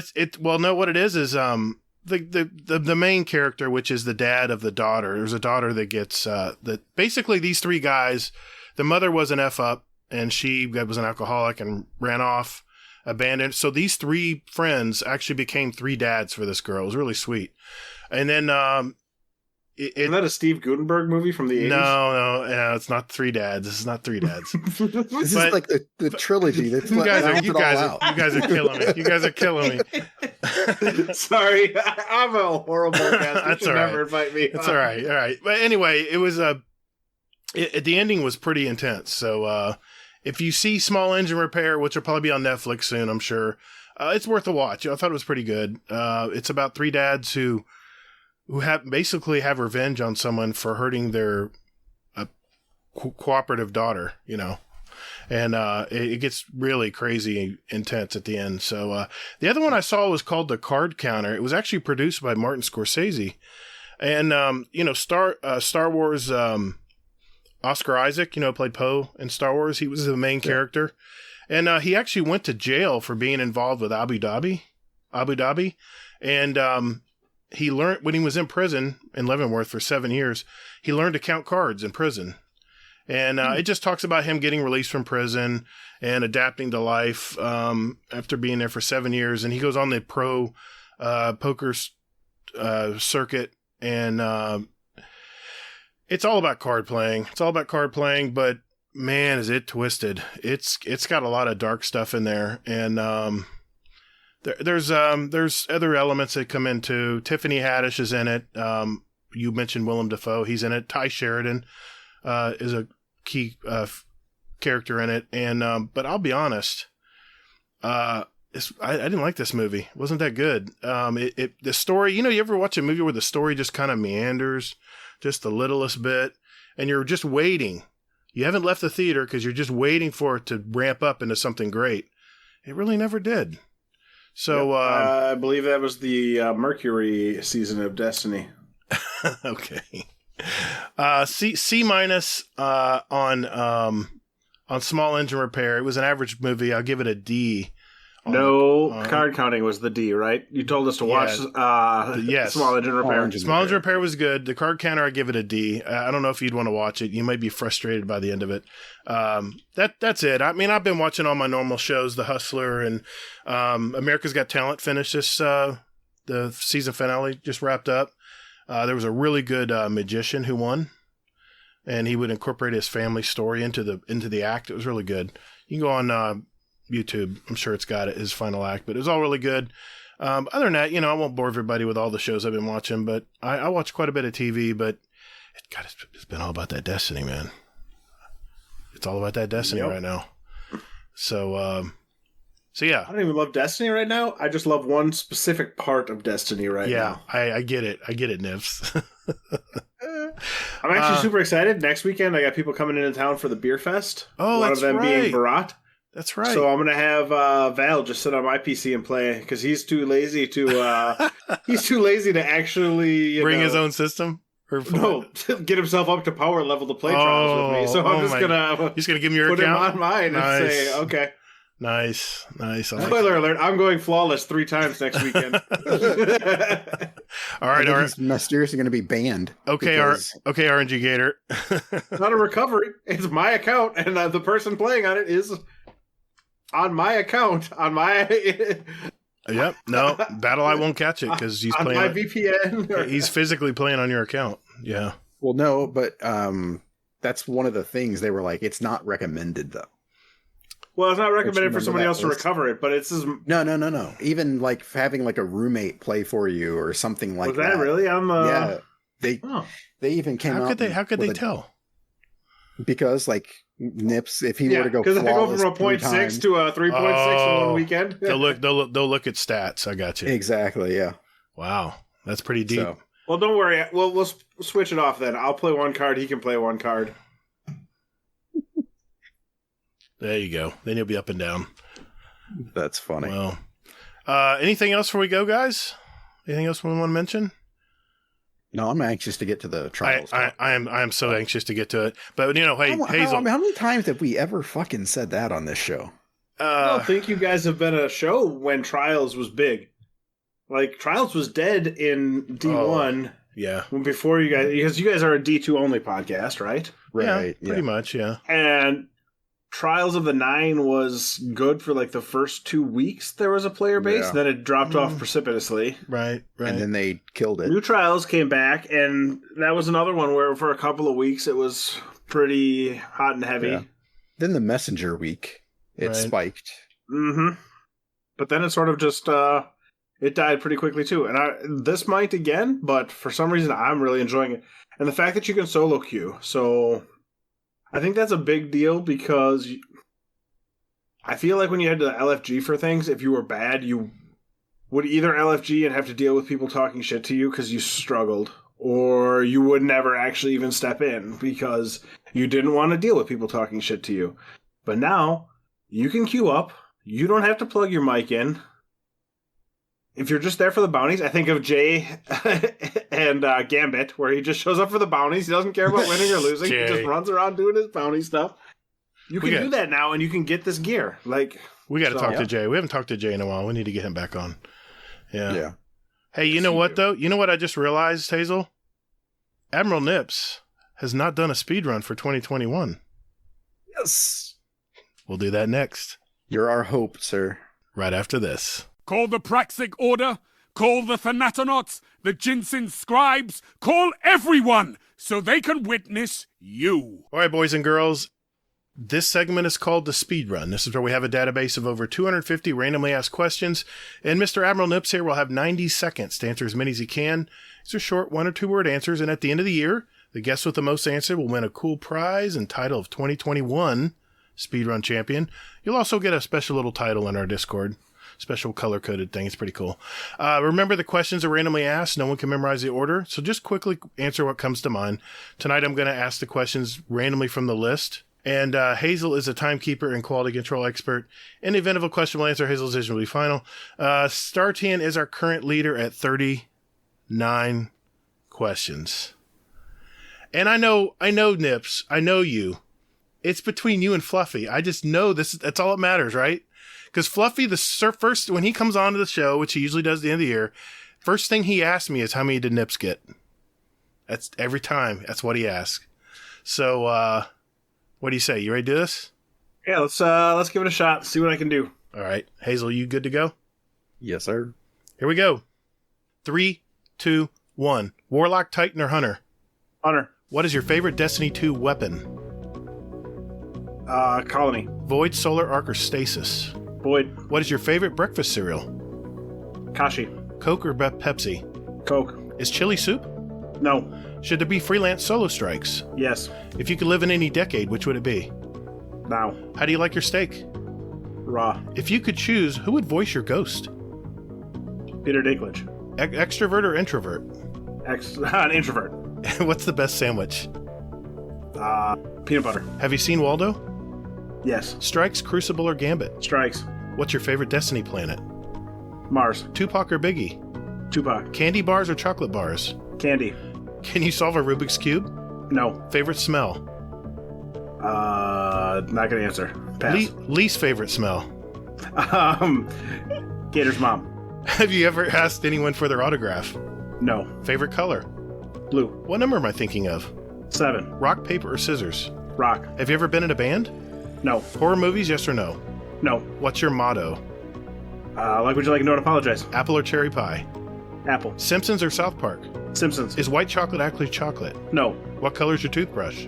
no, what it is the main character, which is the dad of the daughter. There's a daughter that gets that basically these three guys. The mother was an F up, and she was an alcoholic and ran off, abandoned. So these three friends actually became three dads for this girl. It was really sweet. And then isn't that a Steve Gutenberg movie from the 80s? No, it's not Three Dads. This is not Three Dads. This is like the trilogy. That's you guys are killing me. You guys are killing me. Sorry, I'm a horrible guest. That's all right. Never invite me. It's all right. All right. But anyway, it was the ending was pretty intense. So if you see Small Engine Repair, which will probably be on Netflix soon, I'm sure, it's worth a watch. I thought it was pretty good. It's about three dads who basically have revenge on someone for hurting their cooperative daughter, and it gets really crazy intense at the end. So the other one I saw was called The Card Counter. It was actually produced by Martin Scorsese, and Star Wars. Oscar Isaac, played Poe in Star Wars. He was the main character, and he actually went to jail for being involved with Abu Dhabi, and he learned when he was in prison in Leavenworth for 7 years, he learned to count cards in prison. And it just talks about him getting released from prison and adapting to life after being there for 7 years. And he goes on the pro poker circuit. And it's all about card playing. But man, is it twisted. It's got a lot of dark stuff in there. And there's other elements that come into. Tiffany Haddish is in it. You mentioned Willem Dafoe. He's in it. Ty Sheridan is a key character in it. And but I'll be honest, I didn't like this movie. It wasn't that good. The story. You ever watch a movie where the story just kind of meanders just the littlest bit, and you're just waiting. You haven't left the theater because you're just waiting for it to ramp up into something great. It really never did. So I believe that was the Mercury season of Destiny. Okay. C minus on Small Engine Repair. It was an average movie. I'll give it a D. Card counting was the D, right? You told us to watch yes. Small Engine Repair. Small Engine Repair was good. The Card Counter, I give it a D. I don't know if you'd want to watch it. You might be frustrated by the end of it. That's it. I mean, I've been watching all my normal shows, The Hustler and America's Got Talent finished this. The season finale just wrapped up. There was a really good magician who won, and he would incorporate his family story into the act. It was really good. You can go on YouTube. I'm sure it's got his final act, but it was all really good. Other than that, I won't bore everybody with all the shows I've been watching, but I watch quite a bit of TV, but it's been all about that Destiny, man. It's all about that Destiny right now. So yeah. I don't even love Destiny right now. I just love one specific part of Destiny now. Yeah, I get it. I get it, Nips. I'm actually super excited. Next weekend, I got people coming into town for the beer fest. Oh, one that's of them right. being Barat. That's right. So I'm gonna have Val just sit on my PC and play because he's too lazy to actually bring his own system. Get himself up to power level to play Trials with me. So I'm just gonna give him your put account? him on mine and say, okay. Nice. Spoiler alert! I'm going flawless 3 times next weekend. All right, he's mysteriously going to be banned. Okay, RNG Gatr. It's not a recovery. It's my account, and the person playing on it is on my account. On my. Yep. No, BattleEye won't catch it because he's playing on my VPN. He's physically playing on your account. Yeah. Well, no, but that's one of the things they were like. It's not recommended though. Well, it's not recommended for somebody else to recover it, but it's no. Even like having like a roommate play for you or something like that. Was that really? Yeah. They even came out. How could they tell? Because, like, Nips, if he were to go because if they go flawless from a 0.6 to a 3.6 in one weekend. They'll look at stats. I got you. Exactly, yeah. Wow. That's pretty deep. So, Well, don't worry. We'll switch it off then. I'll play one card. He can play one card. There you go. Then you'll be up and down. that's funny. Well, anything else before we go, guys? Anything else we want to mention? No, I'm anxious to get to the trials. I am so anxious to get to it. But, hey, Hazel. How many times have we ever fucking said that on this show? I don't think you guys have been a show when Trials was big. Like, Trials was dead in D1. Yeah. Before you guys, because you guys are a D2 only podcast, right? Right. Yeah, pretty much, yeah. And Trials of the 9 was good for like the first 2 weeks there was a player base, Yeah. then it dropped off precipitously. Right. And then they killed it. New Trials came back, and that was another one where for a couple of weeks it was pretty hot and heavy. Yeah. Then the Messenger week, it spiked. Mm-hmm. But then it sort of just it died pretty quickly too. And this might again, but for some reason I'm really enjoying it. And the fact that you can solo queue, so I think that's a big deal because I feel like when you had to LFG for things, if you were bad, you would either LFG and have to deal with people talking shit to you because you struggled, or you would never actually even step in because you didn't want to deal with people talking shit to you. But now, you can queue up. You don't have to plug your mic in. If you're just there for the bounties, I think of Jay and Gambit, where he just shows up for the bounties. He doesn't care about winning or losing. He just runs around doing his bounty stuff. You can do that now, and you can get this gear. Like, we got to talk to Jay. We haven't talked to Jay in a while. We need to get him back on. Yeah. Hey, you know what, though? You know what I just realized, Hazel? AdmiralNips has not done a speed run for 2021. Yes. We'll do that next. You're our hope, sir. Right after this. Call the Praxic Order, call the Thanatonauts, the Jinsen Scribes, call everyone so they can witness you. All right, boys and girls. This segment is called the Speed Run. This is where we have a database of over 250 randomly asked questions, and Mr. AdmiralNips here will have 90 seconds to answer as many as he can. These are short 1 or 2 word answers, and at the end of the year, the guest with the most answer will win a cool prize and title of 2021 Speedrun Champion. You'll also get a special little title in our Discord. Special color-coded thing. It's pretty cool. Remember, the questions are randomly asked. No one can memorize the order, so just quickly answer what comes to mind. Tonight, I'm going to ask the questions randomly from the list, and Hazel is a timekeeper and quality control expert. In the event of a questionable answer, Hazel's decision will be final. Startian is our current leader at 39 questions. And I know, Nips. I know you. It's between you and Fluffy. I just know this. That's all that matters, right? Because Fluffy, first, when he comes on to the show, which he usually does at the end of the year, first thing he asks me is, how many did Nips get? That's every time. That's what he asks. So, what do you say? You ready to do this? Yeah, let's give it a shot. See what I can do. All right. Hazel, you good to go? Yes, sir. Here we go. 3, 2, 1. Warlock, Titan, or Hunter? Hunter. What is your favorite Destiny 2 weapon? Colony. Void, Solar Arc, or Stasis? Void. What is your favorite breakfast cereal? Kashi. Coke or Pepsi? Coke. Is chili soup? No. Should there be freelance solo strikes? Yes. If you could live in any decade, which would it be? Now. How do you like your steak? Raw. If you could choose, who would voice your ghost? Peter Dinklage. Extrovert or introvert? An introvert. What's the best sandwich? Peanut butter. Have you seen Waldo? Yes. Strikes, Crucible, or Gambit? Strikes. What's your favorite Destiny planet? Mars. Tupac or Biggie? Tupac. Candy bars or chocolate bars? Candy. Can you solve a Rubik's Cube? No. Favorite smell? Not gonna answer. Pass. Least favorite smell? Gator's mom. Have you ever asked anyone for their autograph? No. Favorite color? Blue. What number am I thinking of? 7. Rock, paper, or scissors? Rock. Have you ever been in a band? No. Horror movies, yes or no? No. What's your motto? Would you like to know to apologize? Apple or cherry pie? Apple. Simpsons or South Park? Simpsons. Is white chocolate actually chocolate? No. What color is your toothbrush?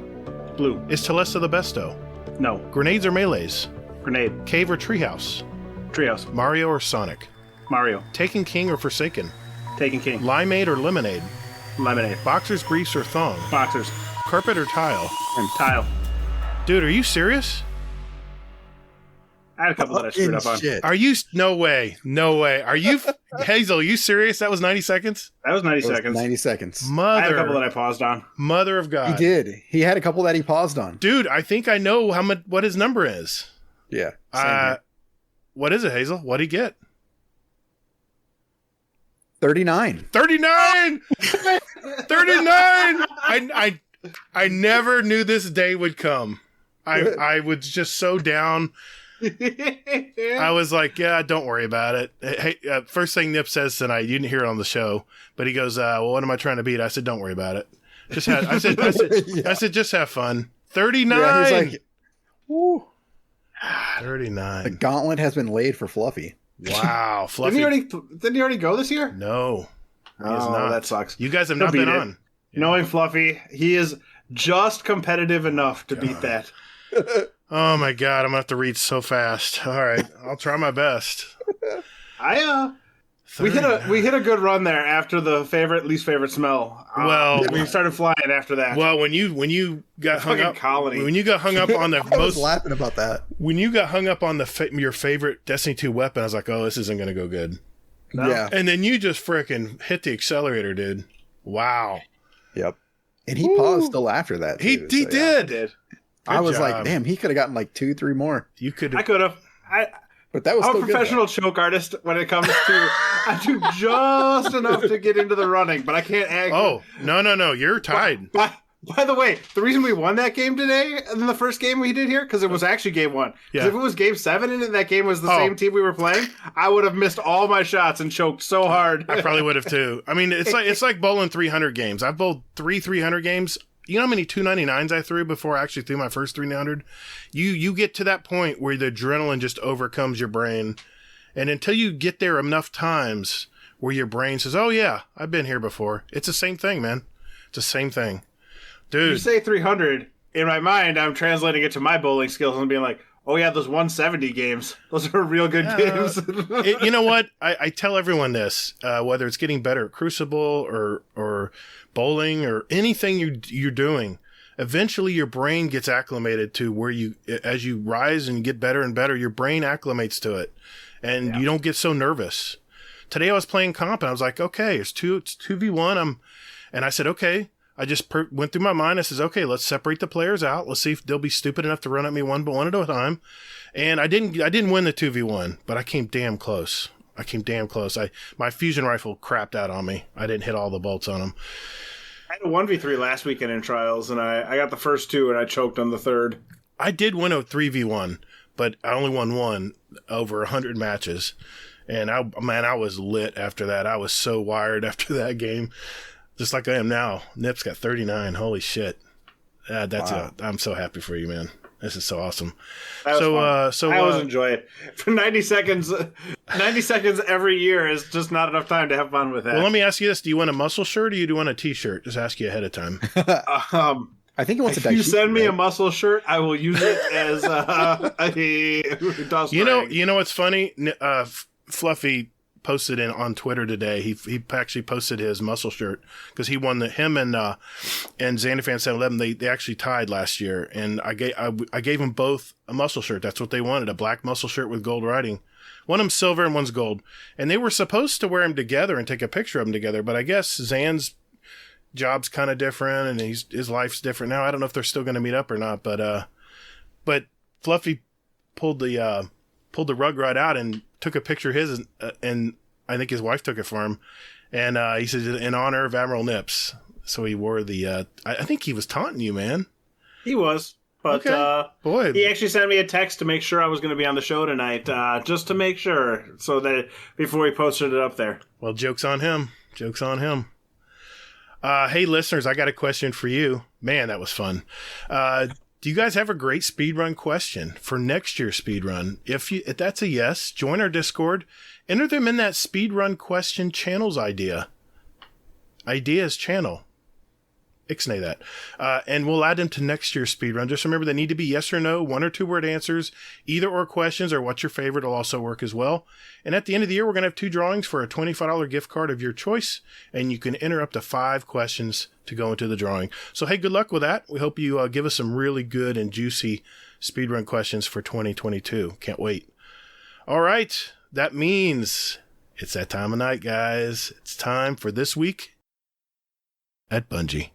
Blue. Is Telesta the besto? No. Grenades or melees? Grenade. Cave or treehouse? Treehouse. Mario or Sonic? Mario. Taken King or Forsaken? Taken King. Limeade or lemonade? Lemonade. Boxers, briefs, or thong? Boxers. Carpet or tile? And tile. Dude, are you serious? I had a couple that I screwed up on. Shit. Are you? No way. No way. Are you? Hazel, are you serious? That was 90 seconds? That was 90 It was seconds. 90 seconds. I had a couple that I paused on. Mother of He God. did. He had a couple that he paused on. Dude, I think I know what his number is. Yeah. Same here. What is it, Hazel? What'd he get? 39. 39! 39! I never knew this day would come. I was just so down. I was like, yeah, don't worry about it. Hey, first thing Nip says tonight, you didn't hear it on the show, but he goes, well, what am I trying to beat? I said, don't worry about it. I said, just have fun. 39! Yeah, he's like, woo. 39. The gauntlet has been laid for Fluffy. Wow. Fluffy. Didn't he already go this year? No. He is Oh, not. that sucks. You guys have He'll not been beat it. on. Knowing Fluffy, he is just competitive enough to beat that. Oh my God, I'm going to have to read so fast. All right. I'll try my best. We hit a good run there after the least favorite smell. Well, we started flying after that. Well, when you got hung fucking up, colony. when you got hung up on the I was most, laughing about that. when you got hung up on your favorite Destiny 2 weapon, I was like, oh, this isn't going to go good. No. Yeah. And then you just freaking hit the accelerator, dude. Wow. Yep. And he paused still after that. He too, so, yeah. did. I did. I was job. like, damn, he could have gotten like 2-3 more. You could. I could have. But that was I'm still a professional choke artist when it comes to. I do just enough to get into the running, but I can't act. Oh, no. You're tied. By the way, the reason we won that game today, in the first game we did here, because it was actually game 1. Because Yeah. if it was game 7 and that game was the Oh. same team we were playing, I would have missed all my shots and choked so hard. I probably would have too. I mean, it's like bowling 300 games. I've bowled 300 games. You know how many 299s I threw before I actually threw my first 300? You get to that point where the adrenaline just overcomes your brain. And until you get there enough times where your brain says, oh yeah, I've been here before. It's the same thing, man. It's the same thing. You Dude. say 300, in my mind, I'm translating it to my bowling skills and being like, oh yeah, those 170 games. Those are real good games. You know what? I tell everyone this, whether it's getting better at Crucible or bowling or anything you're doing, eventually your brain gets acclimated to where as you rise and get better and better, your brain acclimates to it and you don't get so nervous. Today I was playing comp and I was like, okay, it's 2v1. And I said, okay. I just went through my mind. I says, okay, let's separate the players out. Let's see if they'll be stupid enough to run at me one at a time. And I didn't win the 2v1, but I came damn close. My fusion rifle crapped out on me. I didn't hit all the bolts on them. I had a 1v3 last weekend in Trials, and I got the first 2, and I choked on the third. I did win a 3v1, but I only won one over 100 matches. And I was lit after that. I was so wired after that game. Just like I am now. Nip's got 39. Holy shit. Wow. I'm so happy for you, man. This is so awesome. That was fun. I always uh, enjoy it. For 90 seconds every year is just not enough time to have fun with that. well, let me ask you this. Do you want a muscle shirt or do you want a t-shirt? Just ask you ahead of time. I think he wants If a you dashiki, send me a right? muscle shirt, I will use it as a dust You rag. know what's funny? Fluffy posted on Twitter today. He actually posted his muscle shirt because he won him and Xanderfan 711. They actually tied last year, and I gave them both a muscle shirt. That's what they wanted, a black muscle shirt with gold writing. One of them's silver and one's gold, and they were supposed to wear them together and take a picture of them together. But I guess Zan's job's kind of different, and his life's different now. I don't know if they're still going to meet up or not. But Fluffy pulled the rug right out and took a picture of his, and I think his wife took it for him. And he said, in honor of AdmiralNips. So he wore the, I think he was taunting you, man. He was. But Boy. he actually sent me a text to make sure I was going to be on the show tonight, just to make sure, so that before he posted it up there. Well, joke's on him. Hey, listeners, I got a question for you. Man, that was fun. Do you guys have a great speedrun question for next year's speedrun? If that's a yes, join our Discord. Enter them in that speedrun question channels ideas channel. Ixnay that. And we'll add them to next year's speedrun. Just remember, they need to be yes or no, 1 or 2 word answers, either or questions, or what's your favorite will also work as well. And at the end of the year, we're going to have 2 drawings for a $25 gift card of your choice, and you can enter up to 5 questions to go into the drawing. So, hey, good luck with that. We hope you give us some really good and juicy speedrun questions for 2022. Can't wait. All right. That means it's that time of night, guys. It's time for This Week at Bungie.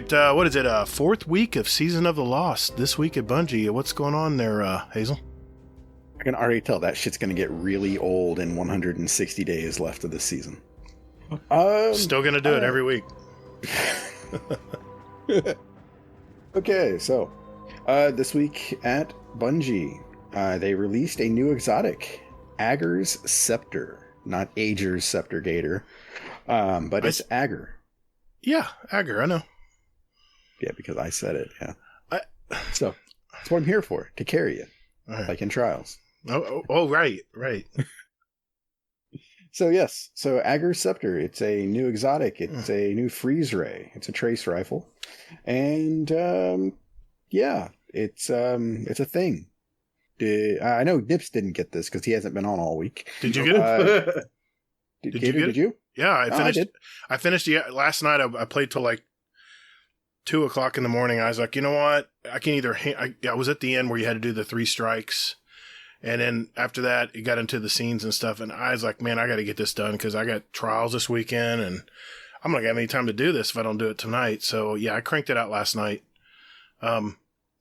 What is it? 4th week of Season of the Lost. This week at Bungie. What's going on there, Hazel? I can already tell that shit's going to get really old in 160 days left of this season. Still going to do it every week. Okay, so this week at Bungie, they released a new exotic, Agger's Scepter. Not Ager's Scepter Gator, but it's Agger. Yeah, Agger, I know. Yeah, because I said it, yeah. So, that's what I'm here for, to carry you, like in Trials. Oh, right. So, yes. So, Agger's Scepter, it's a new exotic. It's a new freeze ray. It's a trace rifle. And, yeah, it's a thing. I know Nips didn't get this because he hasn't been on all week. Did you get it? Did you? Yeah, I finished. I did. I finished last night. I played till like 2:00 in the morning. I was like, you know what? I can either. I was at the end where you had to do the 3 strikes, and then after that, it got into the scenes and stuff. And I was like, man, I got to get this done because I got trials this weekend, and I'm not gonna have any time to do this if I don't do it tonight. So yeah, I cranked it out last night.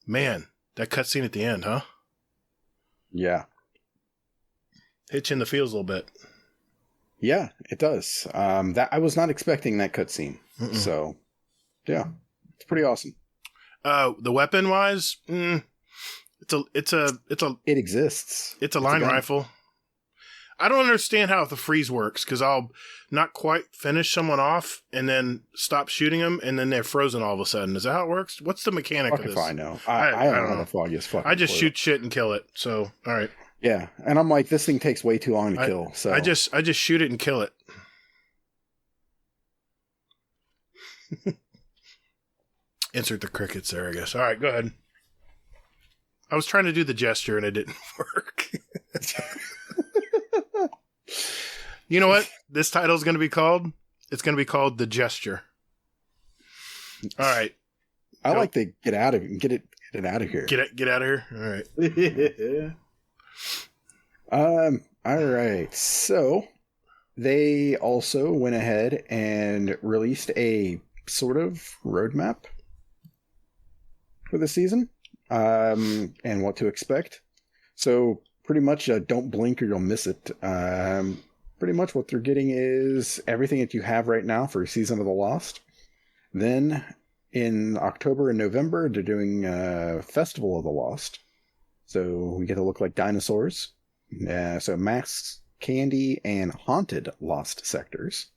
Man, that cutscene at the end, huh? Yeah. Hits you in the feels a little bit. Yeah, it does. That I was not expecting that cutscene. So, yeah, it's pretty awesome. The weapon wise, it exists. It's a line rifle. I don't understand how the freeze works because I'll not quite finish someone off and then stop shooting them and then they're frozen all of a sudden. Is that how it works? What's the mechanic of this? If I know. I don't know the foggiest fucking I just clue. shoot shit and kill it. So, all right. Yeah, and I'm like, this thing takes way too long to kill. So I just shoot it and kill it. Insert the crickets there, I guess. All right, go ahead. I was trying to do the gesture and it didn't work. You know what? This title is going to be called? It's going to be called The Gesture. All right. I like to get out of it and get it out of here. Get out of here. All right. All right. So they also went ahead and released a sort of roadmap for the season, and what to expect. So pretty much, don't blink or you'll miss it. Pretty much what they're getting is everything that you have right now for Season of the Lost. Then in October and November, they're doing Festival of the Lost. So we get to look like dinosaurs. So masks, candy, and haunted lost sectors.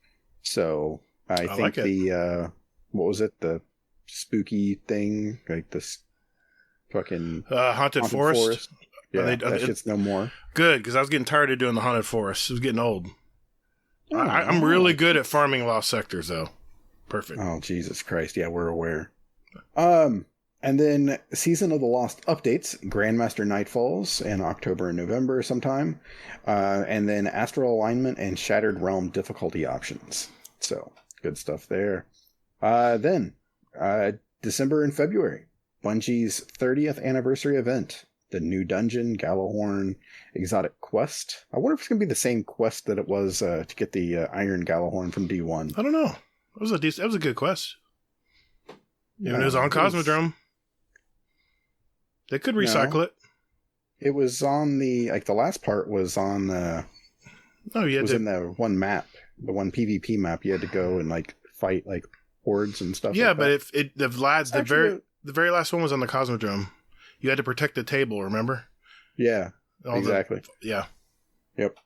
So I think like the what was it? The spooky thing, like this fucking haunted forest. Yeah, that shit's no more. Good, because I was getting tired of doing the haunted forest. It was getting old. I'm really good at farming lost sectors, though. Perfect. Oh, Jesus Christ. Yeah, we're aware. And then Season of the Lost updates, Grandmaster Nightfalls in October and November sometime. And then Astral Alignment and Shattered Realm difficulty options. So, good stuff there. Then, December and February, Bungie's 30th anniversary event. The new dungeon, Gallahorn Exotic Quest. I wonder if it's going to be the same quest that it was to get the Iron Gallahorn from D1. I don't know. It was a good quest. Yeah, and it was on Cosmodrome. They could recycle it. It was on the last part was on the. No, you had was in the one map, the one PvP map. You had to go and fight hordes and stuff. Yeah, like but that. the very last one was on the Cosmodrome. You had to protect the table, remember? Yeah, All exactly. Yeah. Yep.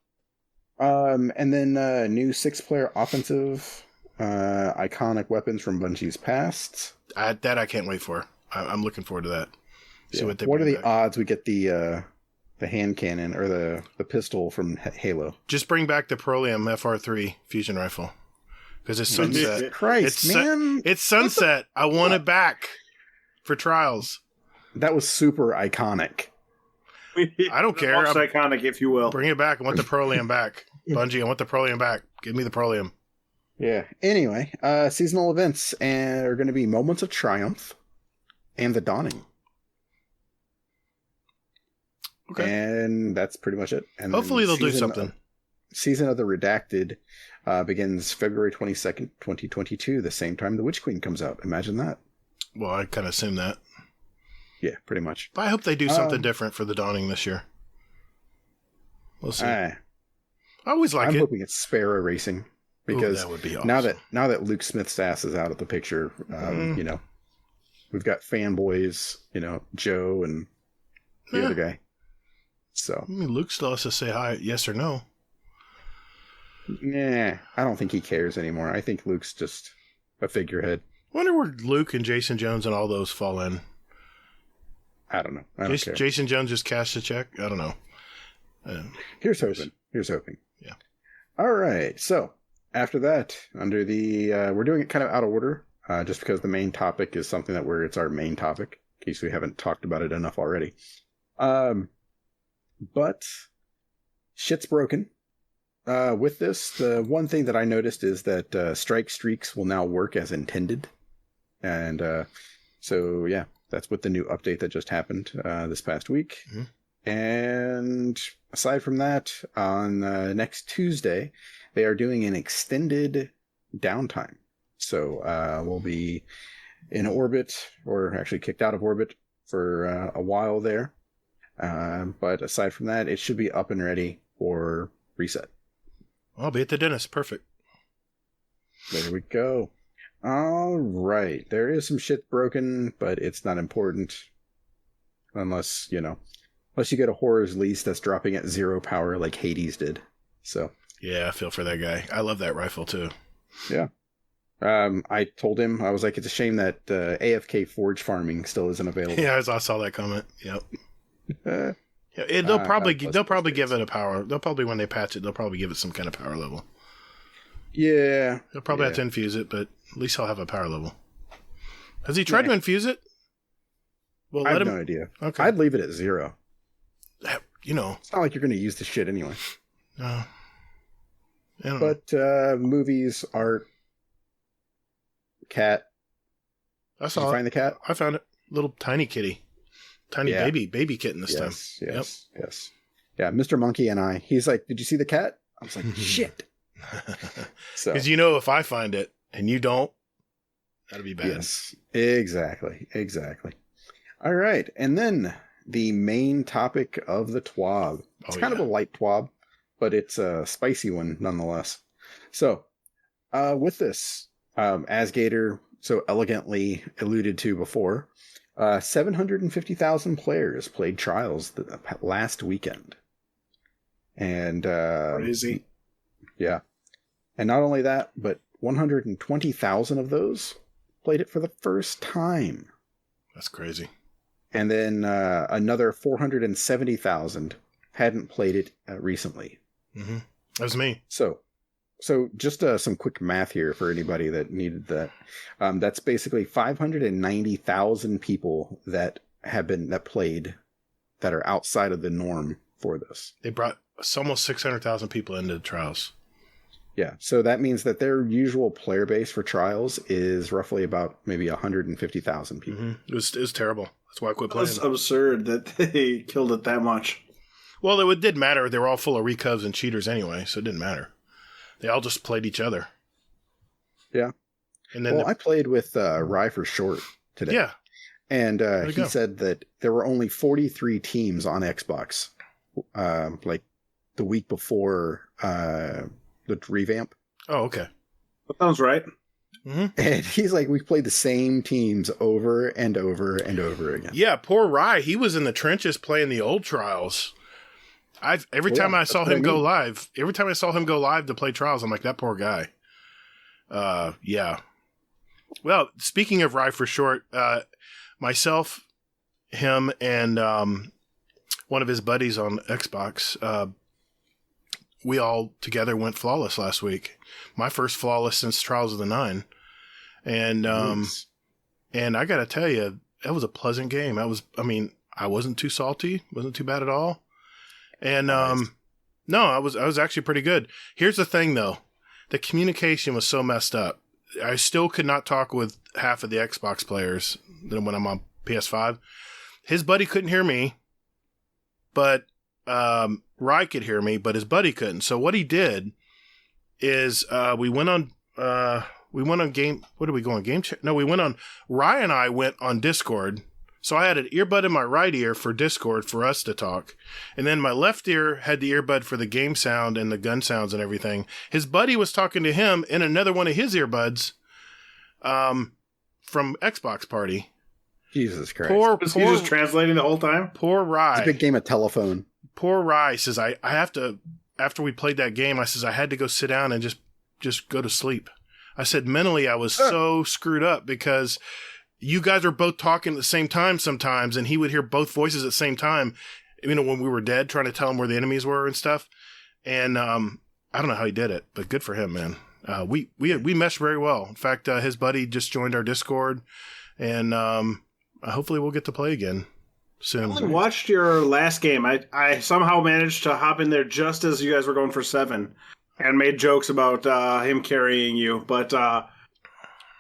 And then new 6-player offensive, iconic weapons from Bungie's past. That I can't wait for. I'm looking forward to that. See what they What are bring the back. odds we get the hand cannon or the pistol from Halo? Just bring back the Petroleum FR3 fusion rifle. Because it's sunset. Christ, man. It's sunset. I want it back for Trials. That was super iconic. I don't care. Most iconic, if you will. Bring it back. I want the Petroleum back. Bungie, I want the Petroleum back. Give me the Petroleum. Yeah. Anyway, seasonal events are going to be Moments of Triumph and The Dawning. Okay. And that's pretty much it. And hopefully they'll do something. Season of the Redacted begins February 22nd, 2022, the same time the Witch Queen comes out. Imagine that. Well, I kind of assume that. Yeah, pretty much. But I hope they do something different for the Dawning this year. We'll see. I always like I'm it. hoping it's Sparrow Racing because that would be awesome. now that Luke Smith's ass is out of the picture, you know, we've got fanboys, you know, Joe and the other guy. So I mean, Luke still has to say hi, yes or no. Nah, I don't think he cares anymore. I think Luke's just a figurehead. I wonder where Luke and Jason Jones and all those fall in. I don't know. I don't care. Jason Jones just cashed a check? I don't know. Here's hoping. Yeah. All right. So after that, under the we're doing it kind of out of order, just because the main topic is something it's our main topic, in case we haven't talked about it enough already. But shit's broken. With this, the one thing that I noticed is that strike streaks will now work as intended. And so, yeah, that's with the new update that just happened this past week. Mm-hmm. And aside from that, on next Tuesday, they are doing an extended downtime. So we'll be in orbit, or actually kicked out of orbit for a while there. But aside from that, it should be up and ready for reset. I'll be at the dentist. Perfect. There we go. All right. There is some shit broken, but it's not important. Unless you get a horror's lease that's dropping at 0 power like Hades did. So. Yeah, I feel for that guy. I love that rifle too. Yeah. I told him, I was like, it's a shame that AFK forge farming still isn't available. Yeah, I saw that comment. Yep. Yeah, they'll probably give it a power. They'll probably, when they patch it, they'll probably give it some kind of power level. Yeah. They'll probably have to infuse it, but at least he'll have a power level. Has he tried to infuse it? Well, I have no idea. Okay. I'd leave it at 0. It's not like you're going to use the shit anyway. No. But movies, art, cat. I saw Did you find the cat? I found it. Little tiny kitty. Tiny baby kitten this time. Yes. Yeah, Mr. Monkey and I. He's like, "Did you see the cat?" I was like, "Shit." So, because if I find it and you don't, that'd be bad. Yes, exactly. All right, and then the main topic of the TWAB. It's kind of a light TWAB, but it's a spicy one nonetheless. So, with this, as Gatr so elegantly alluded to before, 750,000 players played Trials last weekend. And crazy. Yeah. And not only that, but 120,000 of those played it for the first time. That's crazy. And then another 470,000 hadn't played it recently. Mm-hmm. That was me. So just some quick math here for anybody that needed that. That's basically 590,000 people that played that are outside of the norm for this. They brought almost 600,000 people into the Trials. Yeah, so that means that their usual player base for Trials is roughly about maybe 150,000 people. Mm-hmm. It was terrible. That's why I quit playing. It's absurd that they killed it that much. Well, it didn't matter. They were all full of recovs and cheaters anyway, so it didn't matter. They all just played each other. Yeah. And then I played with Rye for Short today. Yeah. And he said that there were only 43 teams on Xbox like the week before the revamp. Oh, okay. That sounds right. And he's like, we've played the same teams over and over and over again. Yeah, poor Rye. He was in the trenches playing the old Trials. Every time I saw him go live to play Trials, I'm like, that poor guy. Yeah. Well, speaking of Rye for short, myself, him, and one of his buddies on Xbox, we all together went flawless last week. My first flawless since Trials of the Nine. And and I got to tell you, that was a pleasant game. I wasn't too salty, wasn't too bad at all. And no, I was actually pretty good. Here's the thing though. The communication was so messed up. I still could not talk with half of the Xbox players when I'm on PS5. His buddy couldn't hear me, but Rye could hear me, but his buddy couldn't. So what he did is we went on game. What did we go on game chat? No, we went on. Rye and I went on Discord. So I had an earbud in my right ear for Discord for us to talk, and then my left ear had the earbud for the game sound and the gun sounds and everything. His buddy was talking to him in another one of his earbuds, from Xbox Party. Jesus Christ! Was he just translating the whole time? Poor Rye. It's a big game of telephone. Poor Rye says I have to. After we played that game, I says I had to go sit down and just go to sleep. I said mentally I was so screwed up because you guys are both talking at the same time sometimes, and he would hear both voices at the same time, when we were dead, trying to tell him where the enemies were and stuff. And I don't know how he did it, but good for him, man. We meshed very well. In fact, his buddy just joined our Discord, and hopefully we'll get to play again soon. I only watched your last game. I somehow managed to hop in there just as you guys were going for 7 and made jokes about him carrying you, but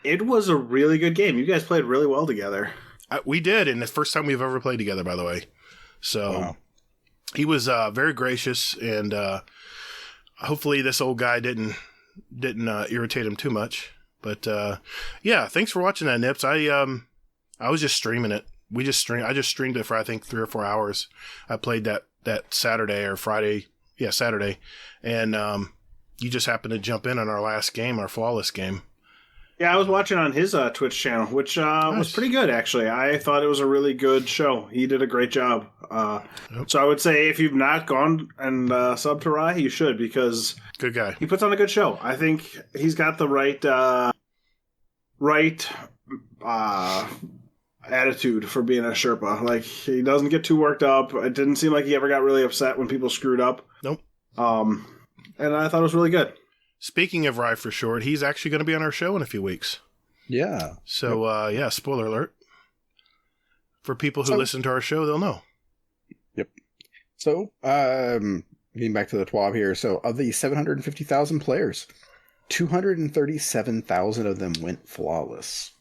it was a really good game. You guys played really well together. We did, and it's the first time we've ever played together, by the way. So He was very gracious, and hopefully this old guy didn't irritate him too much. But yeah, thanks for watching that, Nips. I was just streaming it. I just streamed it for I think 3 or 4 hours. I played that Saturday or Friday. Yeah, Saturday, and you just happened to jump in on our last game, our flawless game. Yeah, I was watching on his Twitch channel, which was pretty good, actually. I thought it was a really good show. He did a great job. So I would say if you've not gone and subbed to Rye, you should, because good guy. He puts on a good show. I think he's got the right attitude for being a Sherpa. Like, he doesn't get too worked up. It didn't seem like he ever got really upset when people screwed up. Nope. And I thought it was really good. Speaking of Rye for short, he's actually going to be on our show in a few weeks. Yeah. So, yeah, spoiler alert. For people who listen to our show, they'll know. Yep. So, getting back to the TWAB here. So, of the 750,000 players, 237,000 of them went flawless,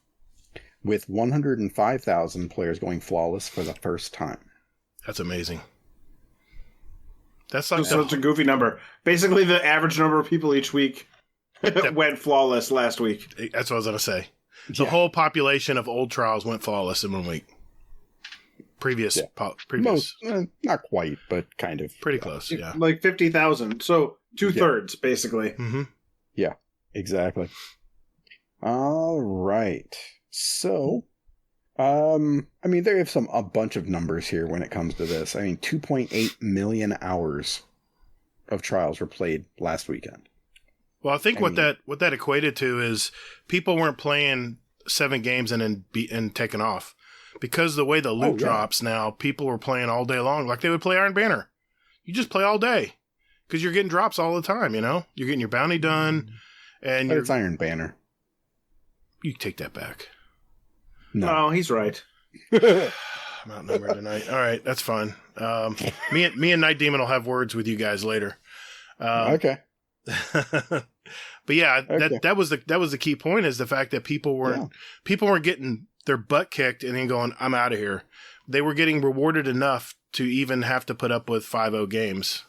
with 105,000 players going flawless for the first time. That's amazing. That's like so it's a goofy number. Basically, the average number of people each week went flawless last week. That's what I was going to say. The whole population of old Trials went flawless in 1 week. Previous. Most, not quite, but kind of. Pretty close, yeah. Like 50,000. So 2/3, basically. Mm-hmm. Yeah, exactly. All right. So, there is a bunch of numbers here when it comes to this. 2.8 million hours of Trials were played last weekend. Well, I think what that equated to is people weren't playing 7 games and taking off. Because the way the loot drops now, people were playing all day long. Like they would play Iron Banner. You just play all day. Because you're getting drops all the time, You're getting your bounty done. And it's Iron Banner. You take that back. No, he's right. I'm outnumbered tonight. All right, that's fine. Me and Night Demon will have words with you guys later. Okay. But yeah, okay. that was the key point, is the fact that people weren't getting their butt kicked and then going, I'm out of here. They were getting rewarded enough to even have to put up with 5-0 games.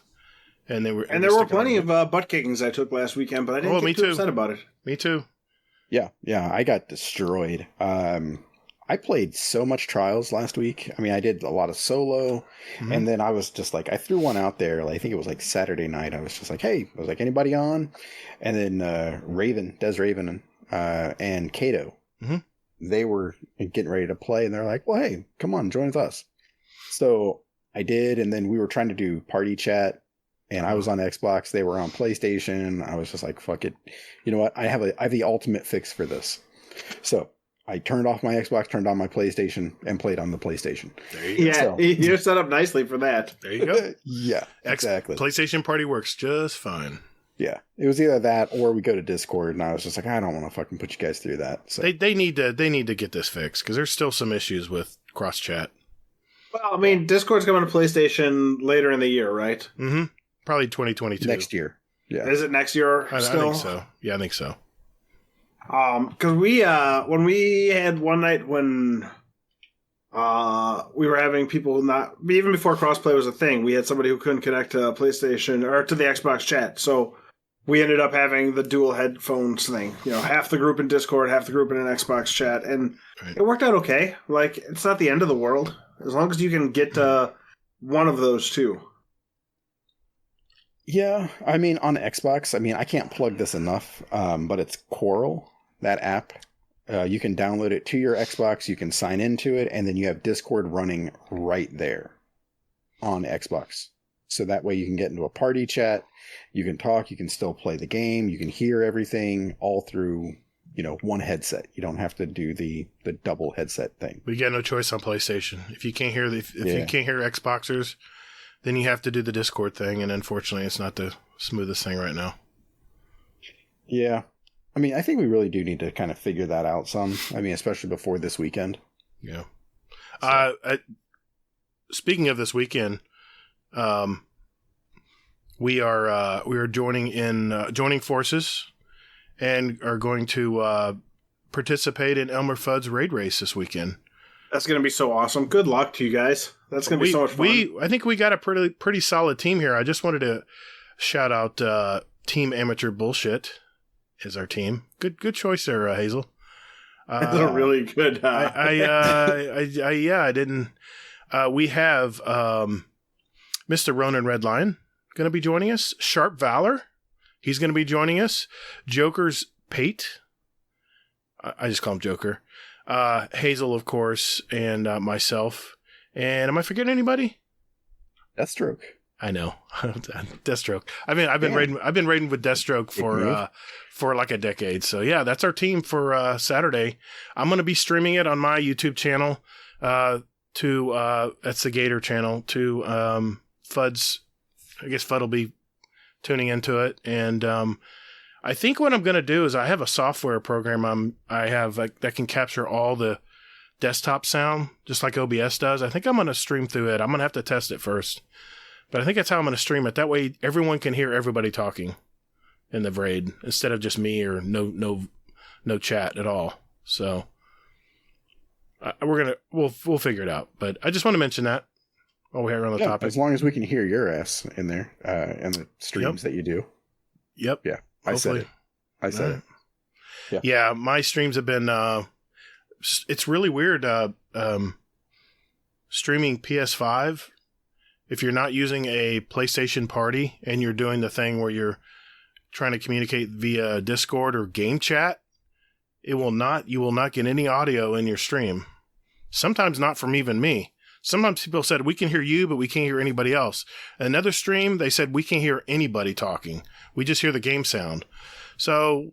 And there were plenty of butt kickings I took last weekend, but I didn't get too upset about it. Me too. Yeah, I got destroyed. I played so much Trials last week. I did a lot of solo, and then I was just like, I threw one out there. I think it was Saturday night. I was just like, hey, anybody on? And then Des Raven and Kato. Mm-hmm. They were getting ready to play, and they're like, well, hey, come on, join with us. So I did, and then we were trying to do party chat, and I was on Xbox. They were on PlayStation. I was just like, fuck it. You know what? I have the ultimate fix for this. So I turned off my Xbox, turned on my PlayStation, and played on the PlayStation. There you go. Yeah, So- you're set up nicely for that. There you go. Yeah, exactly. PlayStation Party works just fine. Yeah, it was either that or we go to Discord, and I was just like, I don't want to fucking put you guys through that. So They need to get this fixed because there's still some issues with cross chat. Well, I mean, Discord's coming to PlayStation later in the year, right? Mm-hmm. Probably 2022 next year. Yeah, Is it next year I still? think so. Yeah, I think so. Because when we had one night when we were having people not even before crossplay was a thing, we had somebody who couldn't connect to PlayStation or to the Xbox chat, so we ended up having the dual headphones thing. You know, half the group in Discord, half the group in an Xbox chat, and Right. it worked out okay. Like, it's not the end of the world as long as you can get one of those two. yeah. I mean, on Xbox, I mean, I can't plug this enough, but it's Coral, that app. You can download it to your Xbox. You can sign into it, and then you have Discord running right there on Xbox. So that way you can get into a party chat. You can talk. You can still play the game. You can hear everything all through, one headset. You don't have to do the double headset thing. We got no choice on PlayStation. If you can't hear you Yeah. can't hear Xboxers, then you have to do the Discord thing, and unfortunately, it's not the smoothest thing right now. Yeah. I mean, I think we really do need to kind of figure that out some. I mean, especially before this weekend. Yeah. Speaking of this weekend, we are joining forces and are going to participate in Elmer Fudd's raid race this weekend. That's going to be so awesome. Good luck to you guys. That's going to be so much fun. I think we got a pretty solid team here. I just wanted to shout out Team Amateur Bullshit is our team. Good choice there, Hazel. That's a really good. I didn't. We have Mr. Ronan Red Lion going to be joining us. Sharp Valor, he's going to be joining us. Joker's Pate, I just call him Joker. Hazel, of course, and myself. And am I forgetting anybody? Deathstroke. I know. Deathstroke. I've been raiding with Deathstroke for like a decade. So yeah, that's our team for Saturday. I'm going to be streaming it on my YouTube channel to that's the Gatr channel to Fudd's. I guess Fudd will be tuning into it, and I think what I'm going to do is I have a software program I have that can capture all the desktop sound just like OBS does. I think I'm going to stream through it. I'm going to have to test it first. But I think that's how I'm going to stream it. That way everyone can hear everybody talking in the raid instead of just me or no chat at all. So we'll figure it out. But I just want to mention that while we're on the topic. As long as we can hear your ass in there in the streams that you do. Yep. Yeah. I said it. Yeah, my streams have been it's really weird streaming PS5. If you're not using a PlayStation Party and you're doing the thing where you're trying to communicate via Discord or game chat, you will not get any audio in your stream. Sometimes not from even me. Sometimes people said, we can hear you, but we can't hear anybody else. Another stream, they said, we can't hear anybody talking. We just hear the game sound. So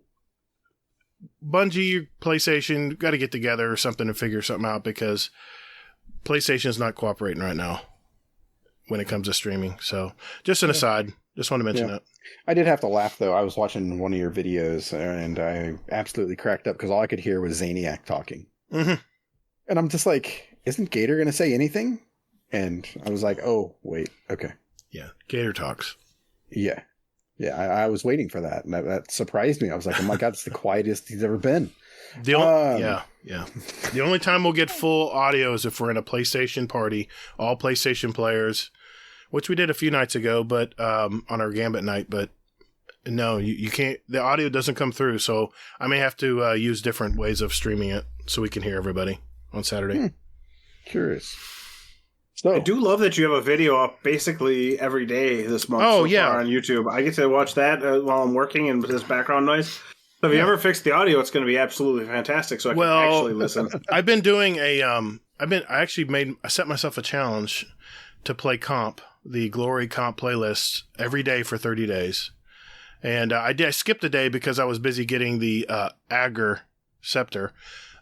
Bungie, PlayStation, got to get together or something to figure something out because PlayStation is not cooperating right now when it comes to streaming. So just an aside. Just want to mention that. I did have to laugh, though. I was watching one of your videos, and I absolutely cracked up because all I could hear was Zaniac talking. Mm-hmm. And I'm just like, isn't Gatr going to say anything? And I was like, oh, wait. Okay. Yeah. Gatr talks. Yeah. Yeah, I was waiting for that, and that surprised me. I was like, oh my God, it's the quietest he's ever been. Yeah. The only time we'll get full audio is if we're in a PlayStation party, all PlayStation players, which we did a few nights ago, but on our Gambit night. But no, you can't. The audio doesn't come through, so I may have to use different ways of streaming it so we can hear everybody on Saturday. Curious. So I do love that you have a video up basically every day this month. Oh, so yeah. far on YouTube. I get to watch that while I'm working and with this background noise. So if you ever fix the audio, it's going to be absolutely fantastic. So I can actually listen. I've been doing I set myself a challenge to play comp, the Glory comp playlist every day for 30 days. And I skipped a day because I was busy getting the Agar scepter.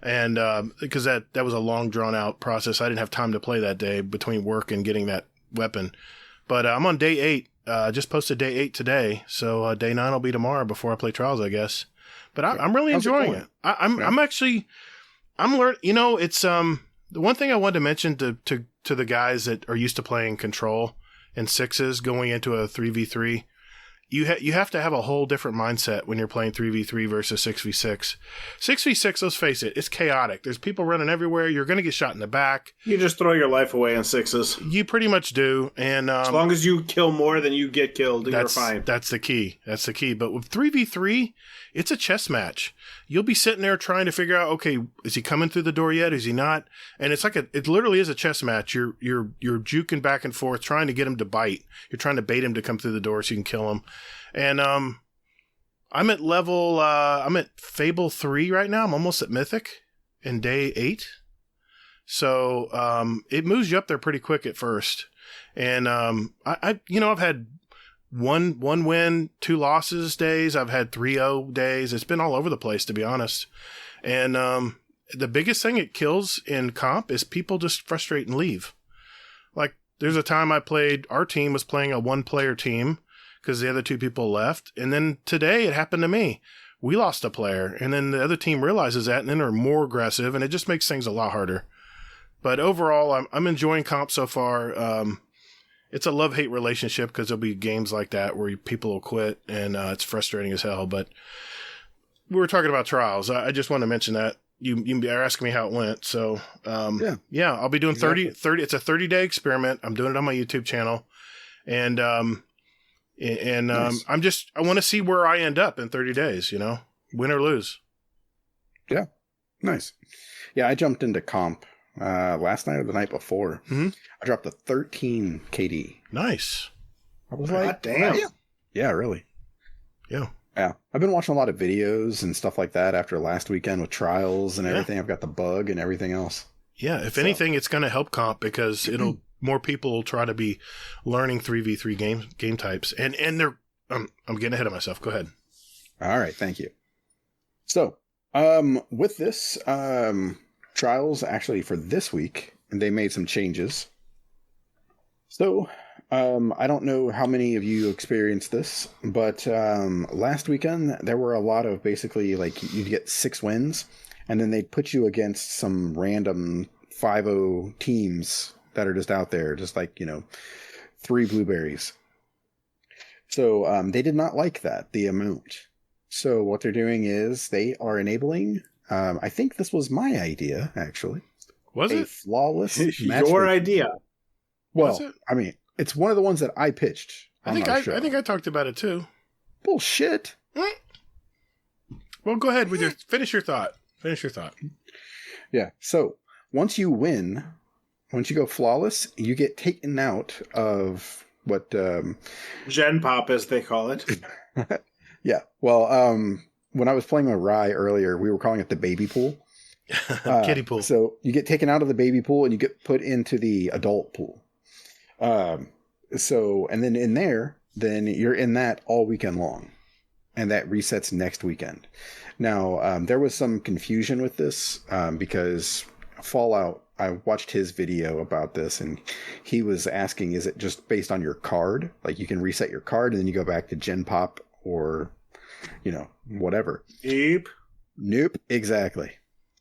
And because that was a long drawn out process. I didn't have time to play that day between work and getting that weapon. But I'm on day 8. Just posted day 8 today. So day 9 will be tomorrow before I play Trials, I guess. But I'm really enjoying it. I'm learning. You know, it's the one thing I wanted to mention to the guys that are used to playing Control and 6s going into a 3v3. You have to have a whole different mindset when you're playing 3v3 versus 6v6. 6v6, let's face it, it's chaotic. There's people running everywhere. You're going to get shot in the back. You just throw your life away in 6s. You pretty much do. And as long as you kill more than you get killed, you're fine. That's the key. But with 3v3, it's a chess match. You'll be sitting there trying to figure out, okay, is he coming through the door yet? Is he not? And it's like it literally is a chess match. You're juking back and forth, trying to get him to bite. You're trying to bait him to come through the door so you can kill him. And I'm at level I'm at Fable 3 right now. I'm almost at Mythic in day 8. So it moves you up there pretty quick at first. And I've had one win, 2 losses days. I've had 3-0 days. It's been all over the place, to be honest. And the biggest thing it kills in comp is people just frustrate and leave. Like, there's a time our team was playing a 1-player team because the other 2 people left. And then today it happened to me. We lost a player, and then the other team realizes that, and then they're more aggressive, and it just makes things a lot harder. But overall, I'm enjoying comp so far. It's a love-hate relationship because there'll be games like that where people will quit, and it's frustrating as hell. But we were talking about Trials. I just want to mention that. You are asking me how it went. So, yeah, I'll be doing 30. It's a 30-day experiment. I'm doing it on my YouTube channel. And nice. I want to see where I end up in 30 days, win or lose. Yeah. Nice. Yeah, I jumped into comp last night or the night before. Mm-hmm. I dropped a 13 KD. Nice. I was like, damn. Yeah, really. Yeah. Yeah. I've been watching a lot of videos and stuff like that after last weekend with Trials and everything. I've got the bug and everything else. Yeah. If anything, it's going to help comp because more people will try to be learning 3v3 game types. And they're, I'm getting ahead of myself. Go ahead. All right. Thank you. So, with this, Trials actually for this week, and they made some changes. So, I don't know how many of you experienced this, but last weekend there were a lot of basically like you'd get 6 wins, and then they'd put you against some random 5-0 teams that are just out there, just like 3 blueberries. So they did not like that, the amount. So what they're doing is they are enabling. I think this was my idea, actually. Was it Your flawless matchmaking. idea? Well, I mean, it's one of the ones that I pitched. I think I talked about it too. Bullshit. Well, go ahead with finish your thought. Yeah. So once you win, once you go flawless, you get taken out of what Gen Pop, as they call it. Yeah. Well, when I was playing with Rye earlier, we were calling it the baby pool. Kiddie pool. So you get taken out of the baby pool and you get put into the adult pool. And then in there, then you're in that all weekend long, and that resets next weekend. Now, there was some confusion with this, because Fallout, I watched his video about this, and he was asking, is it just based on your card? Like you can reset your card and then you go back to Gen Pop or, whatever. Nope. Exactly.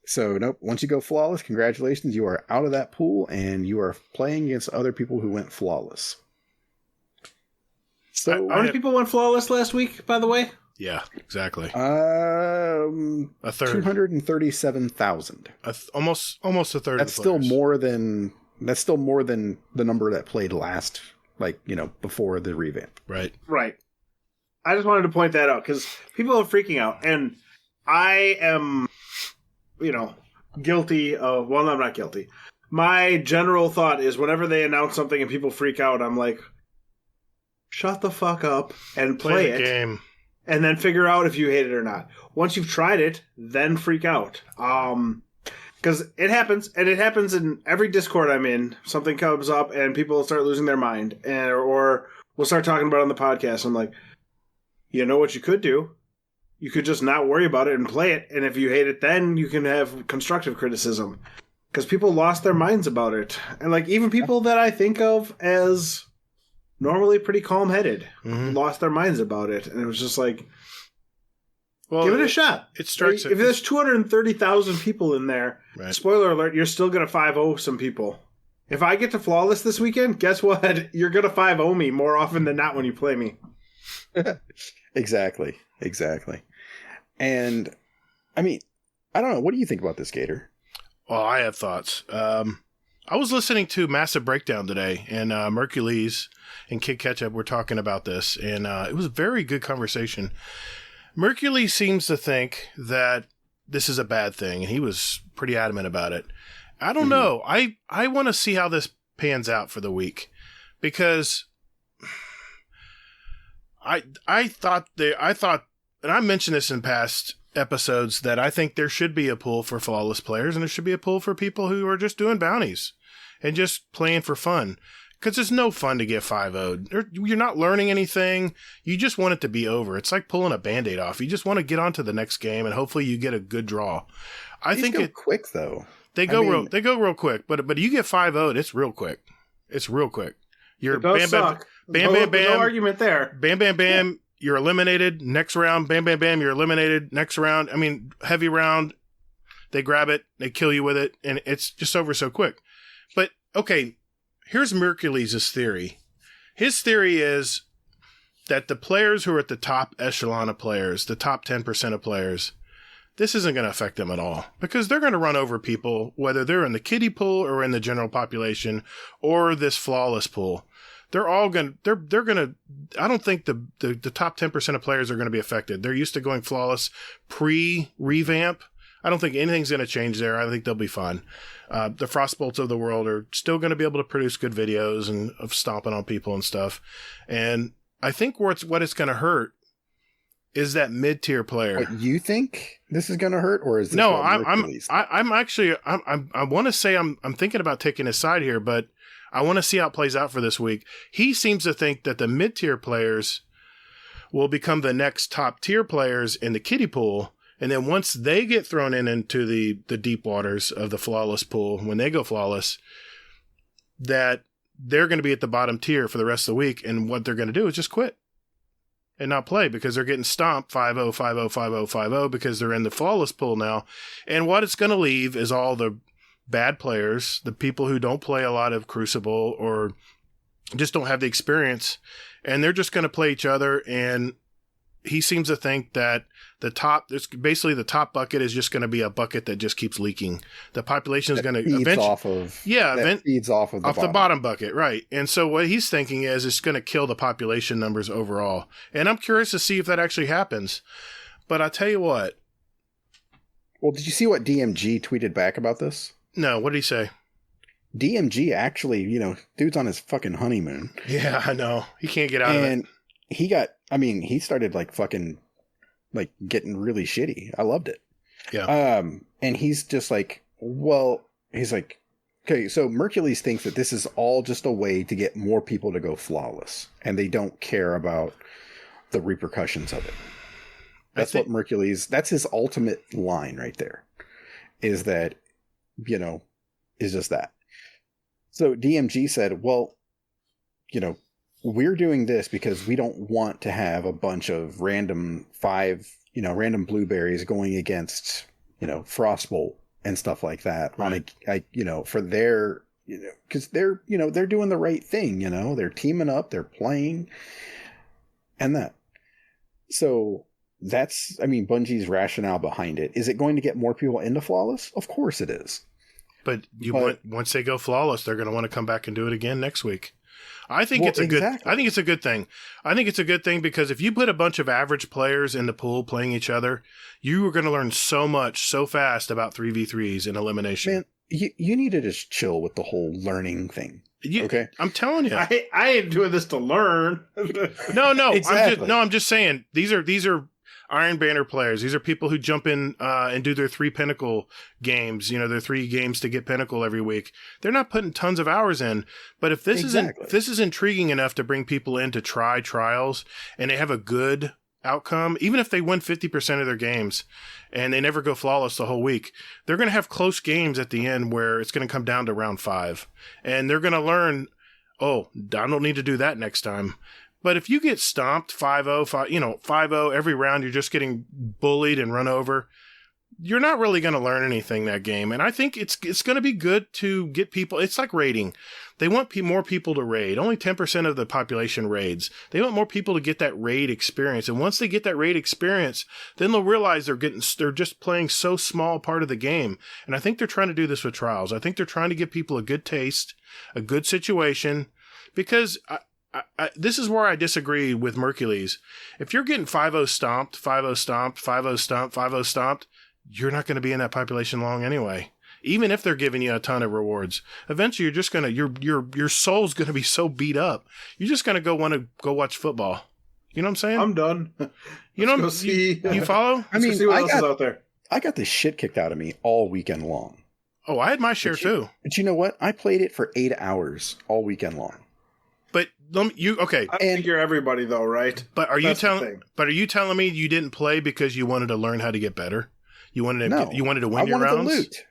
So, nope. Once you go flawless, congratulations. You are out of that pool, and you are playing against other people who went flawless. So, how many people went flawless last week, by the way? Yeah, exactly. A third. 237,000. Almost a third. That's still more than the number that played last, before the revamp. Right. I just wanted to point that out because people are freaking out, and I am. Guilty of... Well, I'm not guilty. My general thought is whenever they announce something and people freak out, I'm like, shut the fuck up and play the it. game. and then figure out if you hate it or not. Once you've tried it, then freak out. Because it happens, and it happens in every Discord I'm in. Something comes up, and people start losing their mind, or we'll start talking about it on the podcast. I'm like, you know what you could do? You could just not worry about it and play it, and if you hate it, then you can have constructive criticism. Because people lost their minds about it. And like even people that I think of as normally pretty calm-headed lost their minds about it. And it was just like, well, give it a shot. It strikes if there's 230,000 people in there, right. Spoiler alert, you're still going to 5-0 some people. If I get to Flawless this weekend, guess what? You're going to 5-0 me more often than not when you play me. Exactly. And, I mean, I don't know. What do you think about this, Gatr? Well, I have thoughts. I was listening to Massive Breakdown today, and Mercules and Kid Ketchup were talking about this, and it was a very good conversation. Mercules seems to think that this is a bad thing, and he was pretty adamant about it. I don't know. I want to see how this pans out for the week, because I thought, and I mentioned this in past episodes, that I think there should be a pool for flawless players, and there should be a pool for people who are just doing bounties and just playing for fun. Because it's no fun to get 5-0'd. You're not learning anything. You just want it to be over. It's like pulling a Band-Aid off. You just want to get on to the next game, and hopefully you get a good draw. I think it's quick though. They go real quick, but you get 5-0'd, it's real quick. It's real quick. You're bam, bam, no argument there. Bam, bam, bam. You're eliminated. Next round, bam, bam, bam. You're eliminated. Next round. I mean, heavy round. They grab it. They kill you with it, and it's just over so quick. But okay, here's Mercules' theory. His theory is that the players who are at the top echelon of players, the top 10% of players, this isn't going to affect them at all, because they're going to run over people, whether they're in the kiddie pool or in the general population or this flawless pool. They're all going to, they're going to, I don't think the top 10% of players are going to be affected. They're used to going flawless pre-revamp. I don't think anything's going to change there. I think they'll be fine. The Frostbolts of the world are still going to be able to produce good videos and of stomping on people and stuff. And I think what it's going to hurt is that mid-tier player. What, you think this is going to hurt, or is this no? I'm actually I want to say I'm thinking about taking his side here, but I want to see how it plays out for this week. He seems to think that the mid-tier players will become the next top-tier players in the kiddie pool, and then once they get thrown into the deep waters of the flawless pool, when they go flawless, that they're going to be at the bottom tier for the rest of the week, and what they're going to do is just quit and not play, because they're getting stomped 5-0, 5-0, 5-0, 5-0, because they're in the flawless pool now. And what it's going to leave is all the bad players, the people who don't play a lot of Crucible or just don't have the experience, and they're just going to play each other. And he seems to think that the top bucket is just going to be a bucket that just keeps leaking. The population is going to eventually feeds off of the bottom bucket, right? And so what he's thinking is it's going to kill the population numbers overall. And I'm curious to see if that actually happens. But I tell you what. Well, did you see what DMG tweeted back about this? No, what did he say? DMG actually, dude's on his fucking honeymoon. Yeah, I know. He can't get out of it. And he started getting really shitty. I loved it. Yeah. And he's just like, okay, so Mercules thinks that this is all just a way to get more people to go flawless, and they don't care about the repercussions of it. That's what Mercules, that's his ultimate line right there, is that, is just that. So DMG said, well, we're doing this because we don't want to have a bunch of random blueberries going against, Frostbolt and stuff like that. Right. For their, because they're doing the right thing, they're teaming up, they're playing, and that. So that's, Bungie's rationale behind it. Is it going to get more people into Flawless? Of course it is. But once they go flawless, they're going to want to come back and do it again next week. I think it's a good thing. I think it's a good thing because if you put a bunch of average players in the pool playing each other, you are going to learn so much so fast about 3v3s and elimination. Man, you need to just chill with the whole learning thing. Okay, I'm telling you, I ain't doing this to learn. No, Exactly. I'm just saying these are Iron Banner players. These are people who jump in and do their 3 Pinnacle games. Their 3 games to get Pinnacle every week. They're not putting tons of hours in. But if this is intriguing enough to bring people in to try Trials, and they have a good outcome, even if they win 50% of their games and they never go flawless the whole week, they're going to have close games at the end where it's going to come down to round 5, and they're going to learn, oh, I don't need to do that next time. But if you get stomped 5-0, 5-0 every round, you're just getting bullied and run over, you're not really going to learn anything that game. And I think it's going to be good to get people. It's like raiding. They want more people to raid. Only 10% of the population raids. They want more people to get that raid experience. And once they get that raid experience, then they'll realize they're just playing so small part of the game. And I think they're trying to do this with Trials. I think they're trying to give people a good taste, a good situation, because this is where I disagree with Mercules. If you're getting 5-0 stomped, 5-0 stomped, 5-0 stomped, 5-0 stomped, you're not going to be in that population long anyway. Even if they're giving you a ton of rewards, eventually you're just gonna your soul's gonna be so beat up, you're just gonna want to go watch football. You know what I'm saying? I'm done. You follow? I mean, see what else is out there. I got the shit kicked out of me all weekend long. Oh, I had my share too. But you know what? I played it for 8 hours all weekend long. But okay. I think you're everybody though, right? But are you telling me you didn't play because you wanted to learn how to get better? You wanted to win your rounds? I wanted the loot.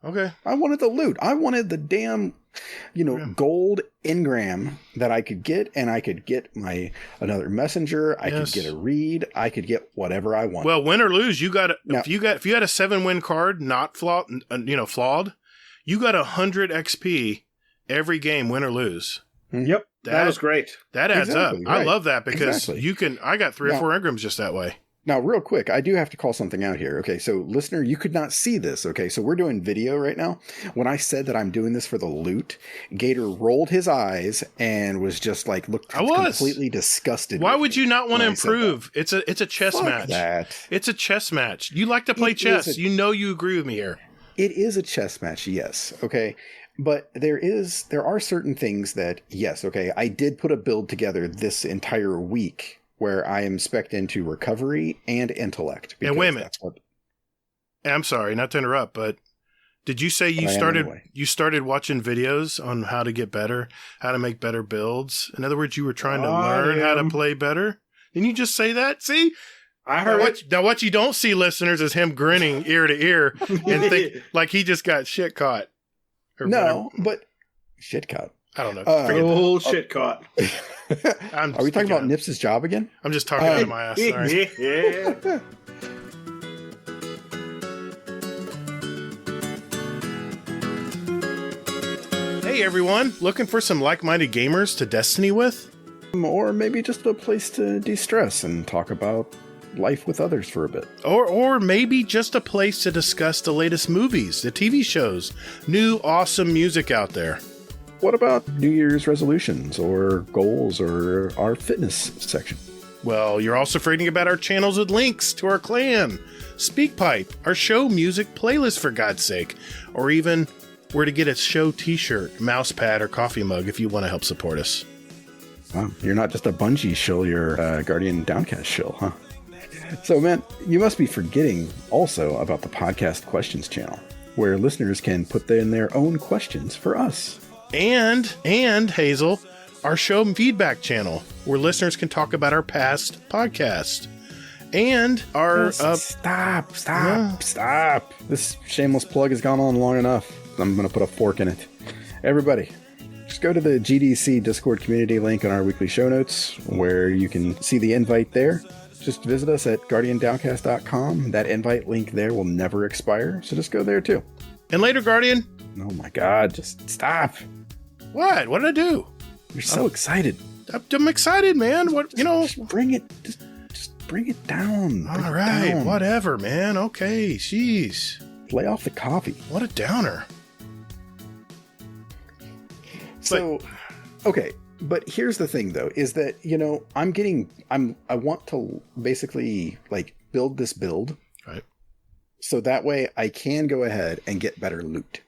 Okay. I wanted the loot. I wanted the damn, gold engram that I could get, and I could get another messenger. I could get a read. I could get whatever I want. Well, win or lose, if you had a 7-win card, not flawed, you got 100 XP every game, win or lose. Yep. That was great. That adds up. Right. I love that because I got 3 or 4 engrams just that way. Now, real quick, I do have to call something out here. Okay, so listener, you could not see this. Okay, so we're doing video right now. When I said that I'm doing this for the loot, Gatr rolled his eyes and was just like, completely disgusted. Why would you not want to improve? It's a chess match. It's a chess match. You like to play chess. You agree with me here. It is a chess match, yes. Okay. But there are certain things that, yes, okay, I did put a build together this entire week where I am spec'd into recovery and intellect. And wait a minute. I'm sorry, not to interrupt, but did you say you started watching videos on how to get better, how to make better builds? In other words, you were trying to learn how to play better? Didn't you just say that? See? I heard Now what you don't see, listeners, is him grinning ear to ear and think like he just got shit caught. No, but shit caught. I don't know. Shit caught. Are we talking about Nips' job again? I'm just talking out of my ass. Sorry. Yeah. Hey everyone, looking for some like-minded gamers to Destiny with? Or maybe just a place to de-stress and talk about life with others for a bit. Or maybe just a place to discuss the latest movies, the TV shows, new awesome music out there. What about New Year's resolutions or goals or our fitness section? Well, you're also reading about our channels with links to our clan, Speakpipe, our show music playlist for God's sake, or even where to get a show t-shirt, mouse pad, or coffee mug if you want to help support us. Wow, you're not just a Bungie shill, you're a Guardian Downcast shill, huh? So, man, you must be forgetting also about the Podcast Questions channel, where listeners can put in their own questions for us. And Hazel, our show feedback channel, where listeners can talk about our past podcast. And our... Stop. This shameless plug has gone on long enough. I'm going to put a fork in it. Everybody, just go to the GDC Discord community link on our weekly show notes, where you can see the invite there. Just visit us at guardiandowncast.com. That invite link there will never expire, so just go there too. And later, Guardian. Oh my God, just stop. What? What did I do? You're so excited. I'm excited, man. Just bring it. Just bring it down. All right, whatever, man. Okay, jeez. Lay off the coffee. What a downer. So, okay. But here's the thing, though, is that, I want to basically build this build. Right. So that way I can go ahead and get better loot.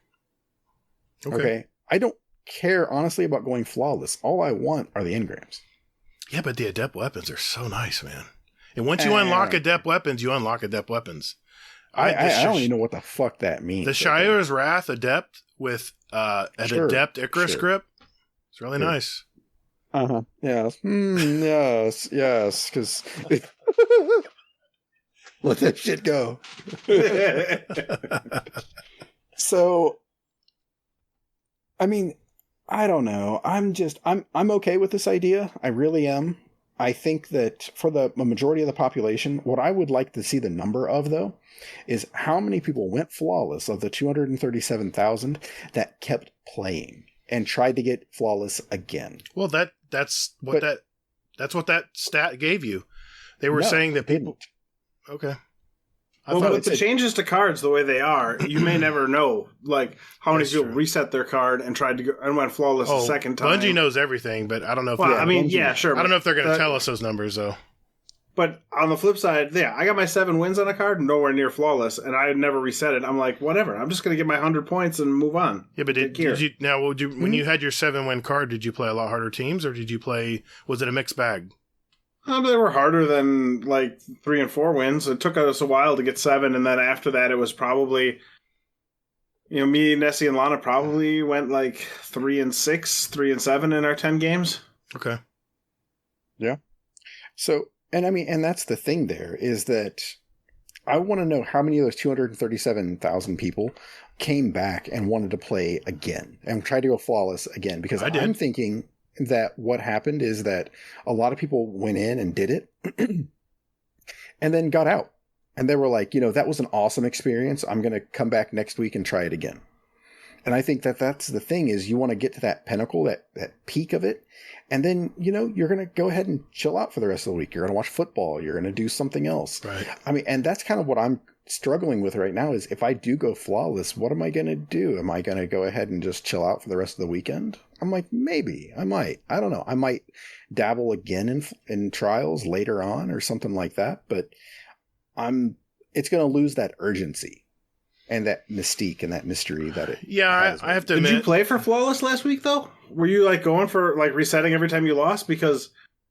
Okay. I don't care, honestly, about going flawless. All I want are the engrams. Yeah, but the adept weapons are so nice, man. And once you unlock adept weapons, you unlock adept weapons. I don't even know what the fuck that means. The Shire's Wrath adept with an adept Icarus grip. It's really nice. Uh-huh. Yes. Yes. Because let that shit go. So, I mean, I don't know. I'm okay with this idea. I really am. I think that for the majority of the population, what I would like to see the number of, though, is how many people went flawless of the 237,000 that kept playing and tried to get flawless again. Well, that's what that stat gave you. They were saying that people. Okay. Well, with the changes to cards the way they are, you may never know, like, how many people reset their card and tried to go and went flawless a second time. Bungie knows everything, but I don't know if sure. I don't know if they're going to tell us those numbers, though. But on the flip side, I got my 7 wins on a card, nowhere near flawless, and I had never reset it. I'm like, whatever. I'm just going to get my 100 points and move on. Yeah, but did you now? When you had your 7-win card, did you play a lot harder teams, or did you play? Was it a mixed bag? They were harder than like 3 and 4 wins. It took us a while to get 7, and then after that, it was probably, me, Nessie, and Lana probably went like 3 and 6, 3 and 7 in our 10 games. Okay. Yeah. So, and that's the thing there is that I want to know how many of those 237,000 people came back and wanted to play again and try to go flawless again, because I'm thinking that what happened is that a lot of people went in and did it and then got out. And they were like, that was an awesome experience. I'm going to come back next week and try it again. And I think that that's the thing is you want to get to that pinnacle, that peak of it. And then, you're going to go ahead and chill out for the rest of the week. You're going to watch football. You're going to do something else. Right. And that's kind of what I'm struggling with right now is if I do go flawless, what am I going to do? Am I going to go ahead and just chill out for the rest of the weekend? I'm like, maybe I might. I don't know. I might dabble again in trials later on or something like that. But it's going to lose that urgency and that mystique and that mystery that it. Yeah, I have to admit. Did you play for flawless last week though? Were you like going for like resetting every time you lost? Because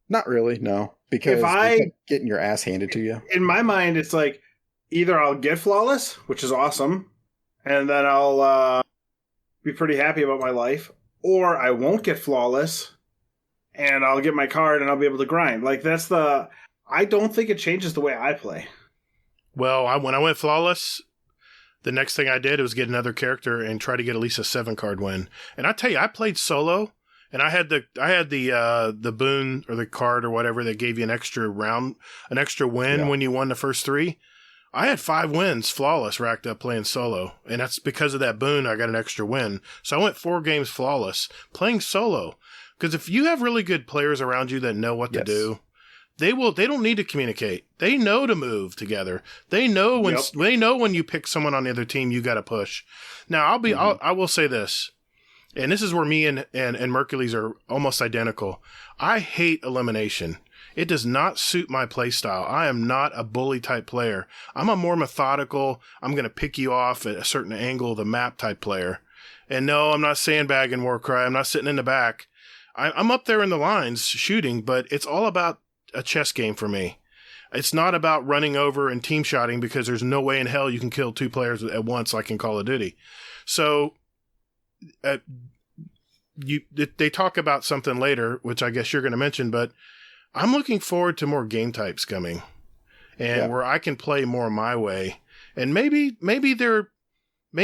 not really, no. Because you kept getting your ass handed to you. In my mind, it's like either I'll get flawless, which is awesome, and then I'll be pretty happy about my life, or I won't get flawless, and I'll get my card and I'll be able to grind. Like I don't think it changes the way I play. Well, when I went flawless, the next thing I did was get another character and try to get at least a 7-card win. And I tell you, I played solo, and I had the boon or the card or whatever that gave you an extra win when you won the first 3. I had 5 wins flawless racked up playing solo, and that's because of that boon. I got an extra win, so I went 4 games flawless playing solo. Because if you have really good players around you that know what to do, they don't need to communicate. They know to move together. They know when you pick someone on the other team, you got to push. Now I will say this, and this is where me and Mercules are almost identical. I hate elimination. It does not suit my play style. I am not a bully type player. I'm a more methodical, I'm going to pick you off at a certain angle of the map type player. And no, I'm not sandbagging Warcry. I'm not sitting in the back. I'm up there in the lines shooting, but it's all about a chess game for me. It's not about running over and team shotting because there's no way in hell you can kill 2 players at once like in Call of Duty. So they talk about something later, which I guess you're going to mention, but I'm looking forward to more game types coming and where I can play more my way. And maybe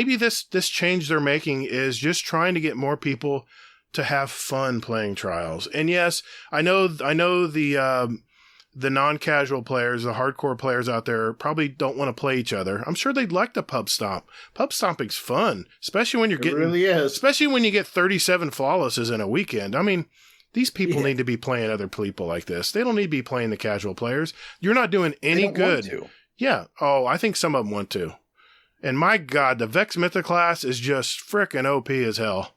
this change they're making is just trying to get more people to have fun playing Trials. And yes, I know the non-casual players, the hardcore players out there probably don't want to play each other. I'm sure they'd like the pub stomp. Pub stomping's fun, especially when especially when you get 37 flawlesses in a weekend. I mean, these people need to be playing other people like this. They don't need to be playing the casual players. You're not doing any good. Yeah. Oh, I think some of them want to. And my God, the Vex Mythoclast is just frickin' OP as hell.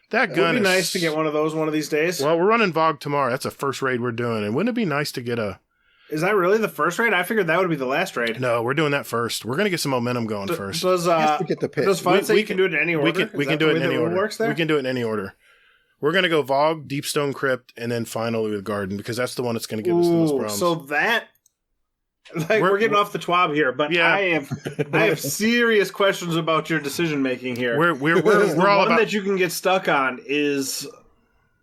That gun would be nice to get one of those one of these days. Well, we're running VOG tomorrow. That's the first raid we're doing. And wouldn't it be nice to get a Is that really the first raid? I figured that would be the last raid. No, we're doing that first. We're gonna get some momentum going first. Does get the pitch. Does Fun say you can do it in any order? We can do it in any order. We can do it in any order. We're gonna go Vogue, Deepstone Crypt, and then finally with Garden because that's the one that's gonna give us the most problems. So that. We're getting off the twab here, but yeah. I have serious questions about your decision making here. We're all one about that you can get stuck on is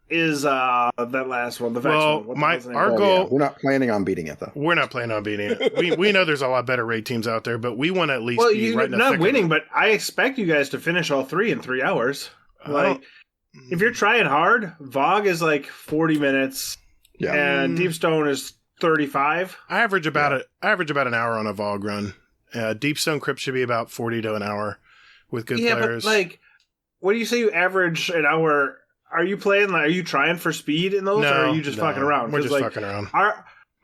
that last one, the Vex one. Our goal. Yeah. We're not planning on beating it though. We're not planning on beating it. We know there's a lot better raid teams out there, but we want to at least be right in the not thick winning, of it. but I expect you guys to finish all 3 in 3 hours. If you're trying hard, Vogue is like 40 minutes, and Deepstone is 35. I average about an hour on a Vogue run. Deepstone Crypt should be about 40 to an hour with good players. But what do you say you average an hour? Are you playing? Are you trying for speed in those, or are you just fucking around? We're just fucking around.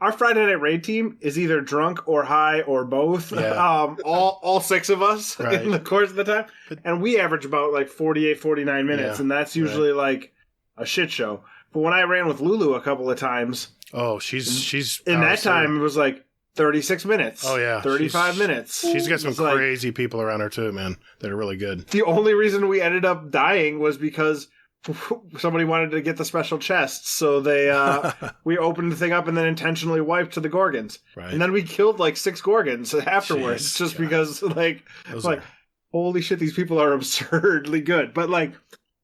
Our Friday night raid team is either drunk or high or both. Yeah. All 6 of us in the course of the time, and we average about like 48, 49 minutes, and that's usually like a shit show. But when I ran with Lulu a couple of times, she's in that time it was like 36 minutes. Oh yeah, 35 minutes. She's got some crazy people around her too, man, that are really good. The only reason we ended up dying was because somebody wanted to get the special chests, so they we opened the thing up and then intentionally wiped to the Gorgons, and then we killed like 6 Gorgons afterwards, because holy shit, these people are absurdly good. But like,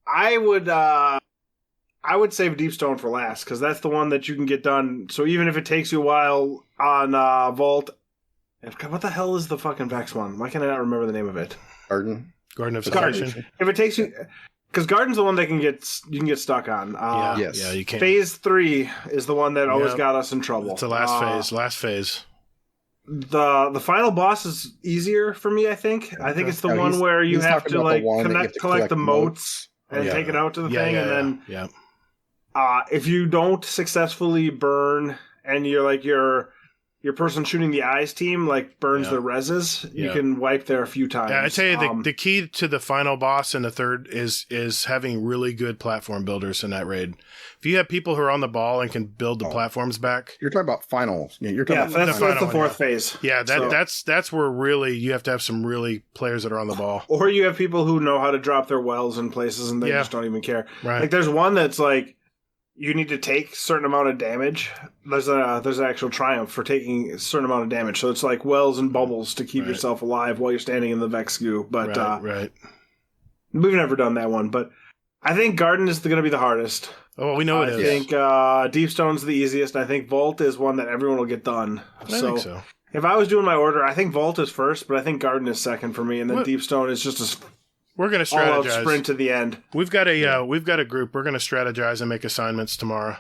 I would save Deepstone for last because that's the one that you can get done. So even if it takes you a while on Vault, what the hell is the fucking Vex one? Why can't I not remember the name of it? Garden of Salvation. If it takes you. Because Garden's the one that you can get stuck on. Yeah, you can. Phase 3 is the one that always got us in trouble. It's the last phase. The final boss is easier for me, I think. I think it's the one where you have to like collect the motes and take it out to the thing, and then if you don't successfully burn and you're like your person shooting the eyes team like burns the reses, you can wipe there a few times. Yeah, I tell you, the key to the final boss in the third is having really good platform builders in that raid. If you have people who are on the ball and can build the platforms back, you're talking about finals. Yeah, you're talking about that's the fourth phase. Yeah, that's where really you have to have some really players that are on the ball, or you have people who know how to drop their wells in places and they just don't even care. Right? Like there's one that's like, you need to take a certain amount of damage. There's an actual triumph for taking a certain amount of damage. So it's like wells and bubbles to keep yourself alive while you're standing in the Vex goo. But we've never done that one. But I think Garden is going to be the hardest. Oh, we know it is. I think Deepstone's the easiest. I think Vault is one that everyone will get done. I think so. If I was doing my order, I think Vault is first, but I think Garden is second for me, and then Deepstone is just we're going to strategize. All-out sprint to the end. We've got a group. We're going to strategize and make assignments tomorrow.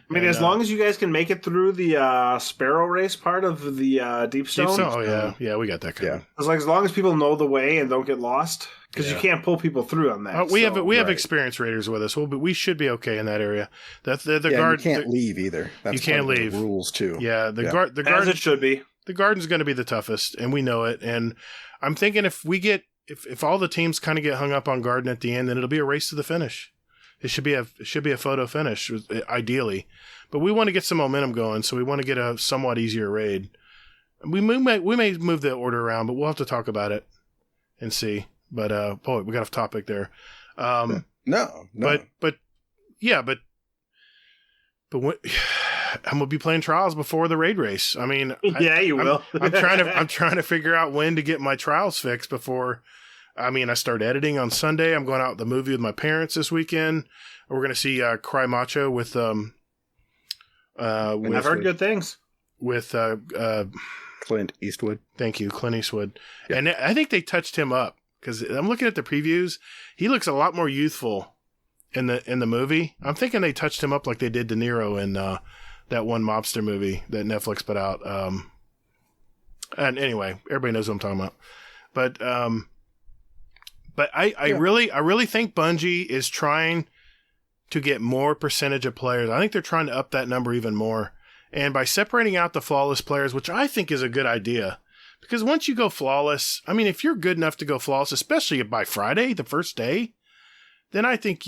I mean, as long as you guys can make it through the Sparrow race part of the Deepstone. Oh, yeah, we got that covered. Yeah. As long as people know the way and don't get lost, because you can't pull people through on that. We have experienced raiders with us. We should be okay in that area. The guard. You can't leave either. That's you can't leave. The rules too. Yeah, the guard. As it should be. The Garden's going to be the toughest, and we know it. And I'm thinking if all the teams kind of get hung up on Garden at the end, then it'll be a race to the finish. It should be a photo finish, ideally. But we want to get some momentum going, so we want to get a somewhat easier raid. We may move the order around, but we'll have to talk about it and see. But boy, we got off topic there. No. But what, I'm gonna be playing Trials before the raid race. I mean, you will. I'm trying to figure out when to get my Trials fixed before. I mean, I start editing on Sunday. I'm going out to the movie with my parents this weekend. We're gonna see Cry Macho with I've heard good things with Clint Eastwood. Thank you, Clint Eastwood. Yeah. And I think they touched him up because I'm looking at the previews. He looks a lot more youthful in the movie. I'm thinking they touched him up like they did De Niro in that one mobster movie that Netflix put out. And anyway, everybody knows what I'm talking about. But I really think Bungie is trying to get more percentage of players. I think they're trying to up that number even more. And by separating out the flawless players, which I think is a good idea, because once you go flawless, I mean, if you're good enough to go flawless, especially by Friday, the first day, then I think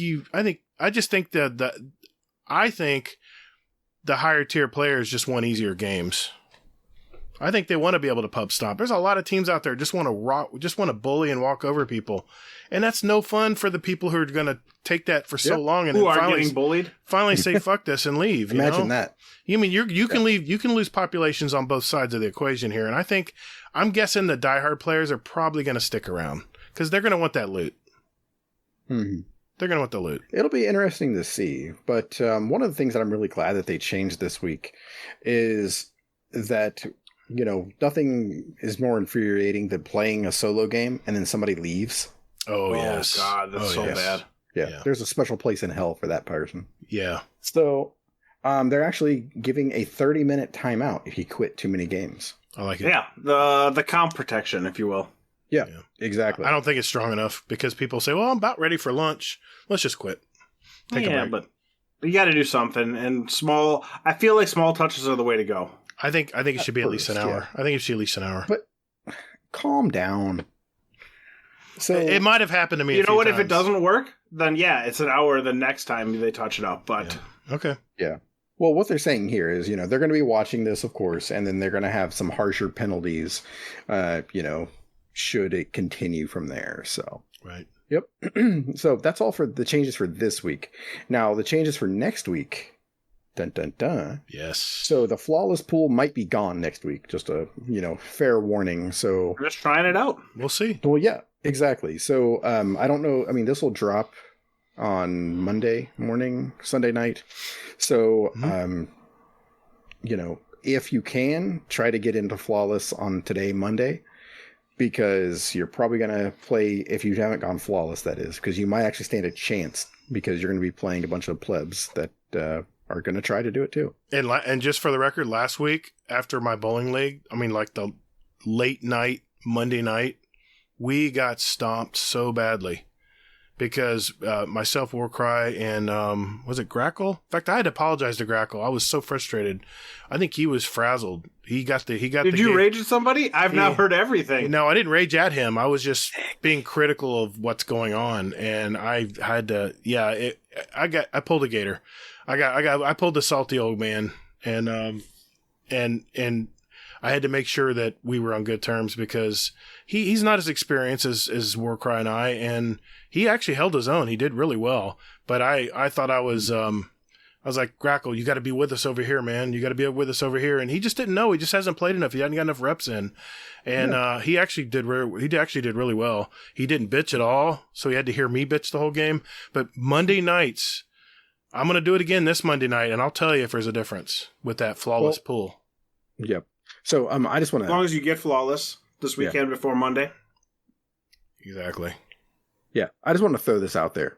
the higher tier players just want easier games. I think they want to be able to pub stomp. There's a lot of teams out there just want to bully and walk over people, and that's no fun for the people who are going to take that for so long and who then are getting bullied. Finally say fuck this and leave. Imagine that. You mean you can leave? You can lose populations on both sides of the equation here, and I'm guessing the diehard players are probably going to stick around because they're going to want that loot. Mm-hmm. They're going to want the loot. It'll be interesting to see. But one of the things that I'm really glad that they changed this week is that, nothing is more infuriating than playing a solo game and then somebody leaves. Oh, yes. God, that's so bad. Yeah, there's a special place in hell for that person. Yeah. So they're actually giving a 30-minute timeout if you quit too many games. I like it. Yeah, the comp protection, if you will. Yeah, exactly. I don't think it's strong enough because people say, well, I'm about ready for lunch. Let's just quit. Take a break. But you got to do something. And I feel like small touches are the way to go. I think it should be at least an hour. Yeah. I think it should be at least an hour. But calm down. So it might have happened to me. You know what? If it doesn't work, then it's an hour the next time they touch it up. But okay. Yeah. Well, what they're saying here is, they're going to be watching this, of course, and then they're going to have some harsher penalties, should it continue from there. So, right. Yep. So that's all for the changes for this week. Now, the changes for next week. Dun, dun, dun. Yes. So the flawless pool might be gone next week. Just a, fair warning. So we're just trying it out. We'll see. Well, yeah, exactly. So I don't know. I mean, this will drop on Monday morning, Sunday night. So, if you can, try to get into flawless on today, Monday. Because you're probably going to play, if you haven't gone flawless, that is, because you might actually stand a chance because you're going to be playing a bunch of plebs that are going to try to do it too. And just for the record, last week after my bowling league, like the late night, Monday night, we got stomped so badly because myself, Warcry, and was it Grackle? In fact, I had to apologize to Grackle. I was so frustrated. I think he was frazzled. Did you rage at somebody? I've now heard everything. No, I didn't rage at him. I was just being critical of what's going on, and I had to. Yeah, I pulled a gator. I pulled the salty old man, and I had to make sure that we were on good terms because he's not as experienced as Warcry and I, and he actually held his own. He did really well, but I thought I was like, Grackle, you got to be with us over here, man. You got to be with us over here. And he just didn't know. He just hasn't played enough. He hadn't got enough reps in. And he actually did really well. He didn't bitch at all, so he had to hear me bitch the whole game. But Monday nights, I'm going to do it again this Monday night, and I'll tell you if there's a difference with that flawless pool. Yep. So I just want to... As long as you get flawless this weekend before Monday. Exactly. Yeah, I just want to throw this out there.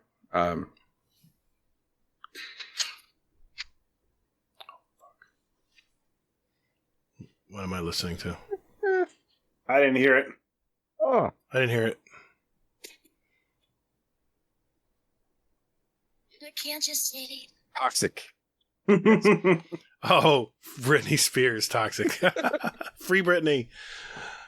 What am I listening to? I didn't hear it. Oh. I didn't hear it. I can't just say Toxic. Oh, Britney Spears, toxic. Free Britney.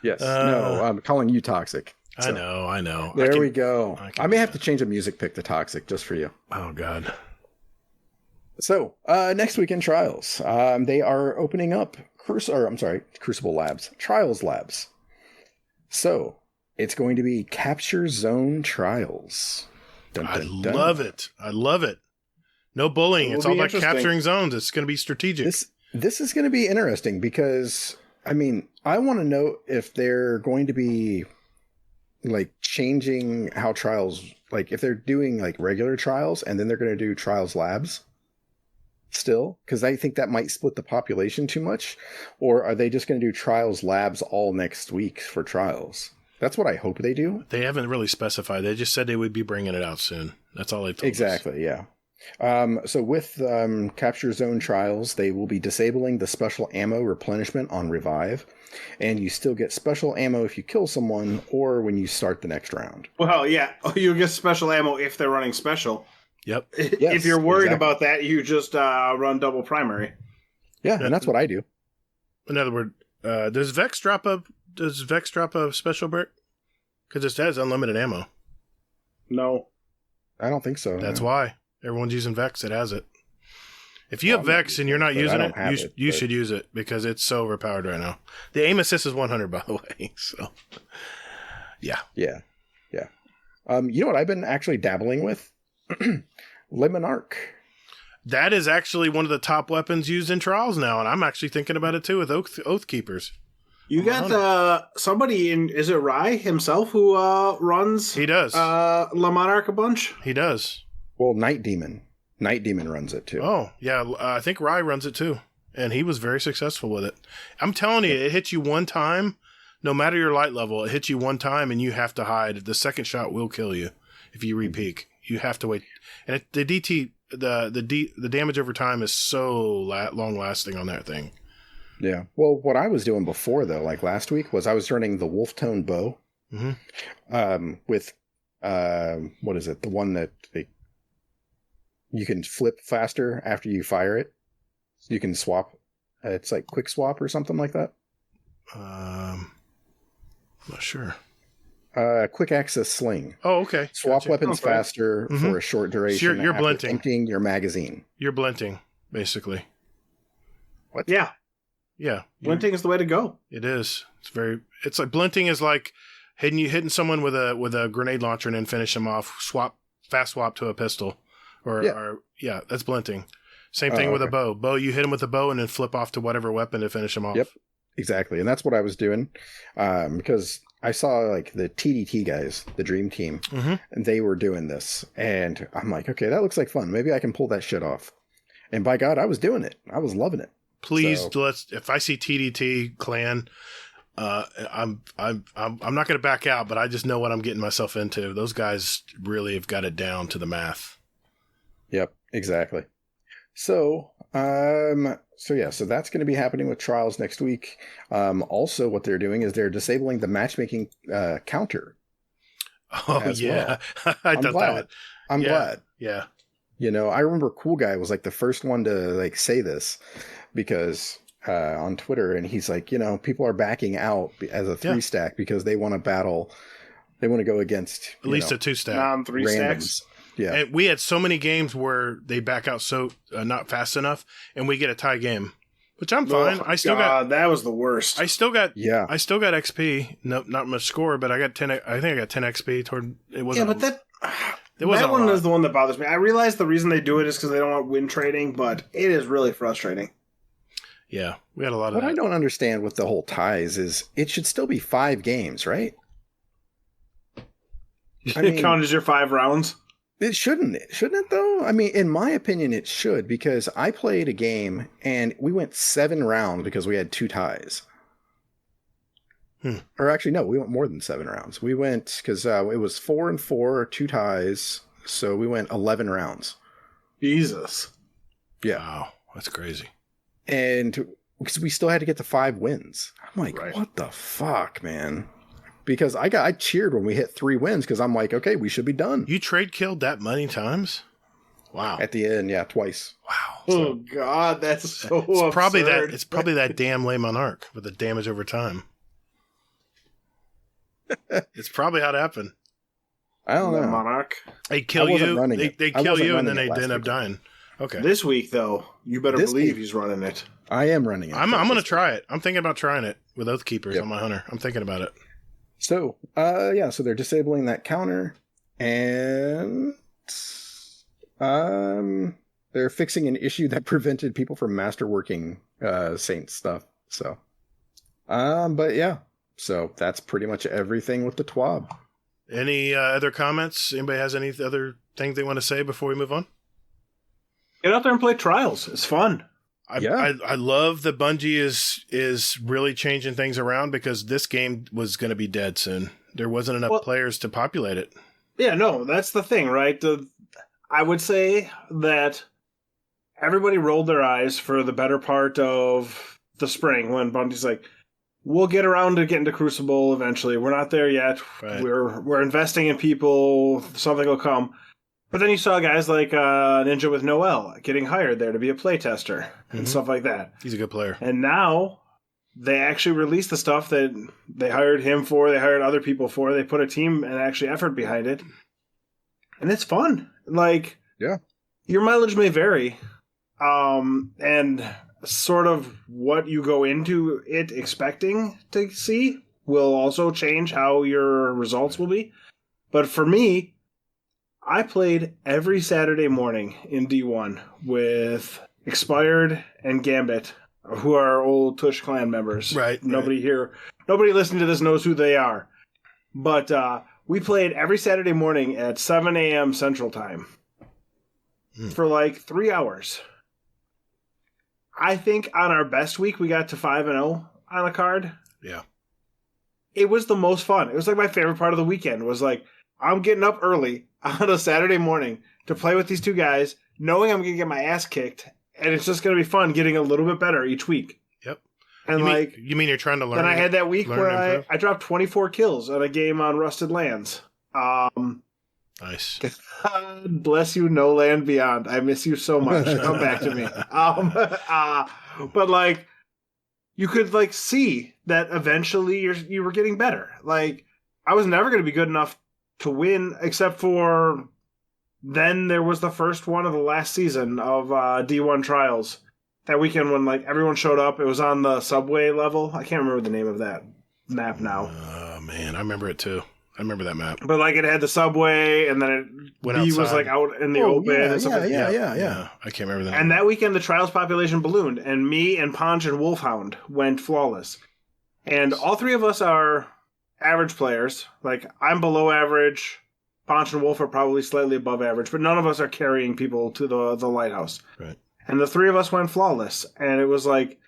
Yes. No, I'm calling you toxic. So. I know. There we go. I may have to change a music pick to toxic just for you. Oh, God. So, next week in Trials, they are opening up Crucible Labs, Trials Labs. So, it's going to be Capture Zone Trials. Dun, dun, dun. I love it. No bullying. It's all about capturing zones. It's going to be strategic. This is going to be interesting because, I want to know if they're going to be changing how trials, if they're doing regular trials and then they're going to do Trials Labs still, because I think that might split the population too much. Or are they just going to do Trials Labs all next week for trials? That's what I hope they do. They haven't really specified. They just said they would be bringing it out soon. That's all they've told us. Exactly, yeah. So with Capture Zone Trials, they will be disabling the special ammo replenishment on Revive, and you still get special ammo if you kill someone or when you start the next round. Well, yeah, you'll get special ammo if they're running special. Yep. Yes, if you're worried about that, you just run double primary. Yeah, and that's what I do. In other words, does Vex drop a special brick? Because it has unlimited ammo. No. I don't think so. That's why. Everyone's using Vex. It has it. If you have Vex and you're not using it, you but... should use it because it's so overpowered right now. The aim assist is 100, by the way. So, yeah. Yeah. You know what I've been actually dabbling with? Lemon Arc. That is actually one of the top weapons used in Trials now, and I'm actually thinking about it too with Oath Keepers. You got somebody in, is it Rye himself who runs? He does. Le Monarch a bunch? He does. Well, Night Demon. Night Demon runs it too. Oh, yeah. I think Rye runs it too, and he was very successful with it. I'm telling you, it hits you one time. No matter your light level, it hits you one time and you have to hide. The second shot will kill you if you re-peek. You have to wait. And the damage over time is so long lasting on that thing. Yeah. Well, what I was doing before though, like last week, was I was running the Wolf Tone Bow with what is it? The one that you can flip faster after you fire it. You can swap. It's like quick swap or something like that. Not sure. Quick access sling. Oh, okay. Swap weapons faster for a short duration. So you're blinting. Emptying your magazine. You're blinting, basically. What? Yeah. Yeah. Blinting is the way to go. It is. It's like blinting is like hitting someone with a grenade launcher and then finish them off. Fast swap to a pistol. Or that's blinting. Same thing with a bow. Bow, you hit them with a bow and then flip off to whatever weapon to finish them off. Yep. Exactly. And that's what I was doing. Because I saw like the TDT guys, the Dream Team, and they were doing this. And I'm like, okay, that looks like fun. Maybe I can pull that shit off. And by God, I was doing it. I was loving it. Please, if I see TDT clan, I'm not going to back out, but I just know what I'm getting myself into. Those guys really have got it down to the math. Yep, exactly. So that's going to be happening with Trials next week. Also, what they're doing is they're disabling the matchmaking counter. Oh, yeah. Well. I'm glad. Yeah. You know, I remember Cool Guy was like the first one to like say this because on Twitter, and he's like, you know, people are backing out as a 3-stack because they want to battle. They want to go against at least a 2-stack. Non-3 stacks. Yeah. And we had so many games where they back out so not fast enough, and we get a tie game, which I'm fine. I still got that was the worst. I still got XP. No, not much score, but I got 10. I think I got 10 XP toward it. Wasn't but that one is the one that bothers me. I realize the reason they do it is because they don't want win trading, but it is really frustrating. Yeah, we had a lot of. What that. I don't understand with the whole ties is it should still be 5 games, right? It count as your 5 rounds. It shouldn't it though? I mean, in my opinion, it should, because I played a game and we went 7 rounds because we had 2 ties. Or actually, no, we went more than 7 rounds. We went, because it was 4 and 4, 2 ties, so we went 11 rounds. Jesus. Yeah. Wow, that's crazy. And because we still had to get to 5 wins. I'm like, what the fuck, man? Because I cheered when we hit 3 wins because I'm like, okay, we should be done. You trade killed that many times? Wow. At the end, yeah, twice. Wow. Oh God, that's so absurd. It's probably that damn Le Monarch with the damage over time. It's probably how it happened. I don't know. Monarch. They kill you. They kill you, and then they end up dying. Okay. This week, though, you better believe he's running it. I am running it. I'm going to try it. I'm thinking about trying it with Oath Keepers on my Hunter. I'm thinking about it. So, so they're disabling that counter, and they're fixing an issue that prevented people from masterworking Saint stuff. So, but yeah, so that's pretty much everything with the TWAB. Any other comments? Anybody has any other things they want to say before we move on? Get out there and play Trials. It's fun. I love that Bungie is really changing things around, because this game was going to be dead soon. There wasn't enough players to populate it. Yeah, no, that's the thing, right? I would say that everybody rolled their eyes for the better part of the spring when Bungie's like, we'll get around to getting to Crucible eventually. We're not there yet. Right. We're investing in people. Something will come. But then you saw guys like Ninja with Noel getting hired there to be a playtester and stuff like that. He's a good player. And now they actually released the stuff that they hired him for, they hired other people for. They put a team and actually effort behind it. And it's fun. Like, yeah, your mileage may vary, and sort of what you go into it expecting to see will also change how your results will be. But for me, I played every Saturday morning in D1 with Expired and Gambit, who are old Tush Clan members. Right. Nobody listening to this knows who they are. But we played every Saturday morning at 7 a.m. Central Time for like 3 hours. I think on our best week, we got to 5-0 on a card. Yeah. It was the most fun. It was like my favorite part of the weekend was like, I'm getting up early on a Saturday morning to play with these two guys, knowing I'm going to get my ass kicked, and it's just going to be fun getting a little bit better each week. Yep. And you mean you're trying to learn? Then I had that week where I dropped 24 kills on a game on Rusted Lands. Nice. God bless you, No Land Beyond. I miss you so much. Come back to me. But like, you could like see that eventually you were getting better. Like, I was never going to be good enough to win, except for then there was the first one of the last season of D1 Trials. That weekend when like everyone showed up, it was on the subway level. I can't remember the name of that map now. Oh man, I remember it too. I remember that map. But like it had the subway, and then he was like out in the open. And stuff Yeah. I can't remember that. And that weekend, the Trials population ballooned, and me and Ponch and Wolfhound went flawless. And all three of us are average players. Like, I'm below average. Ponch and Wolf are probably slightly above average, but none of us are carrying people to the lighthouse. Right. And the three of us went flawless. And it was like,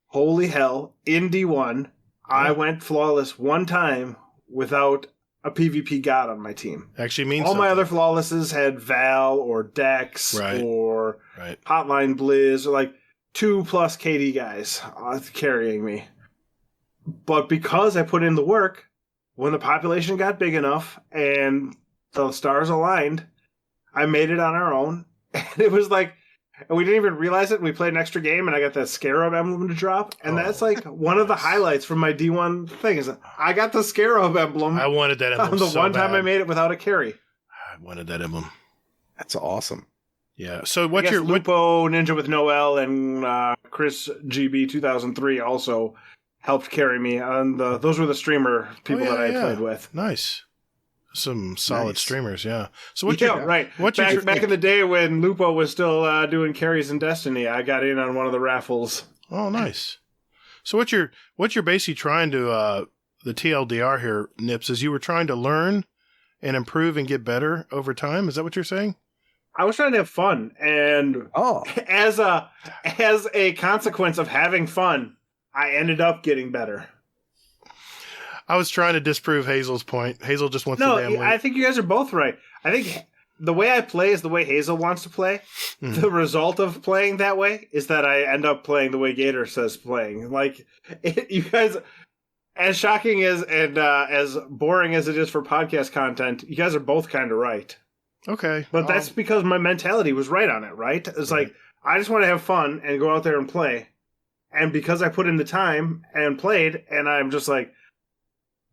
holy hell, in D1, I went flawless one time without a PvP god on my team. Actually means all something. my other flawlesses had Val or Dex or Hotline Blizz or like 2+ KD guys carrying me. But because I put in the work, when the population got big enough and the stars aligned, I made it on our own. And it was like, and we didn't even realize it. We played an extra game, and I got that Scarab emblem to drop. And that's like one of the highlights from my D1 thing is I got the Scarab emblem. I wanted that emblem the one time I made it without a carry. I wanted that emblem. That's awesome. Yeah. So what's your Lupo Ninja with Noel and Chris GB 2003 also helped carry me. And those were the streamer people that I played with. Nice. Some solid streamers, yeah. So Back in the day when Lupo was still doing carries in Destiny, I got in on one of the raffles. Oh, nice. So what you're basically trying to the TLDR here, Nips, is you were trying to learn and improve and get better over time. Is that what you're saying? I was trying to have fun, and as a consequence of having fun, I ended up getting better. I was trying to disprove Hazel's point. Hazel just wants to damn win. I think you guys are both right. I think the way I play is the way Hazel wants to play. Mm-hmm. The result of playing that way is that I end up playing the way Gatr says playing. Like, you guys, as shocking as and as boring as it is for podcast content, you guys are both kind of right. Okay. But that's because my mentality was right on it, right? It's like, I just want to have fun and go out there and play. And because I put in the time and played, and I'm just like,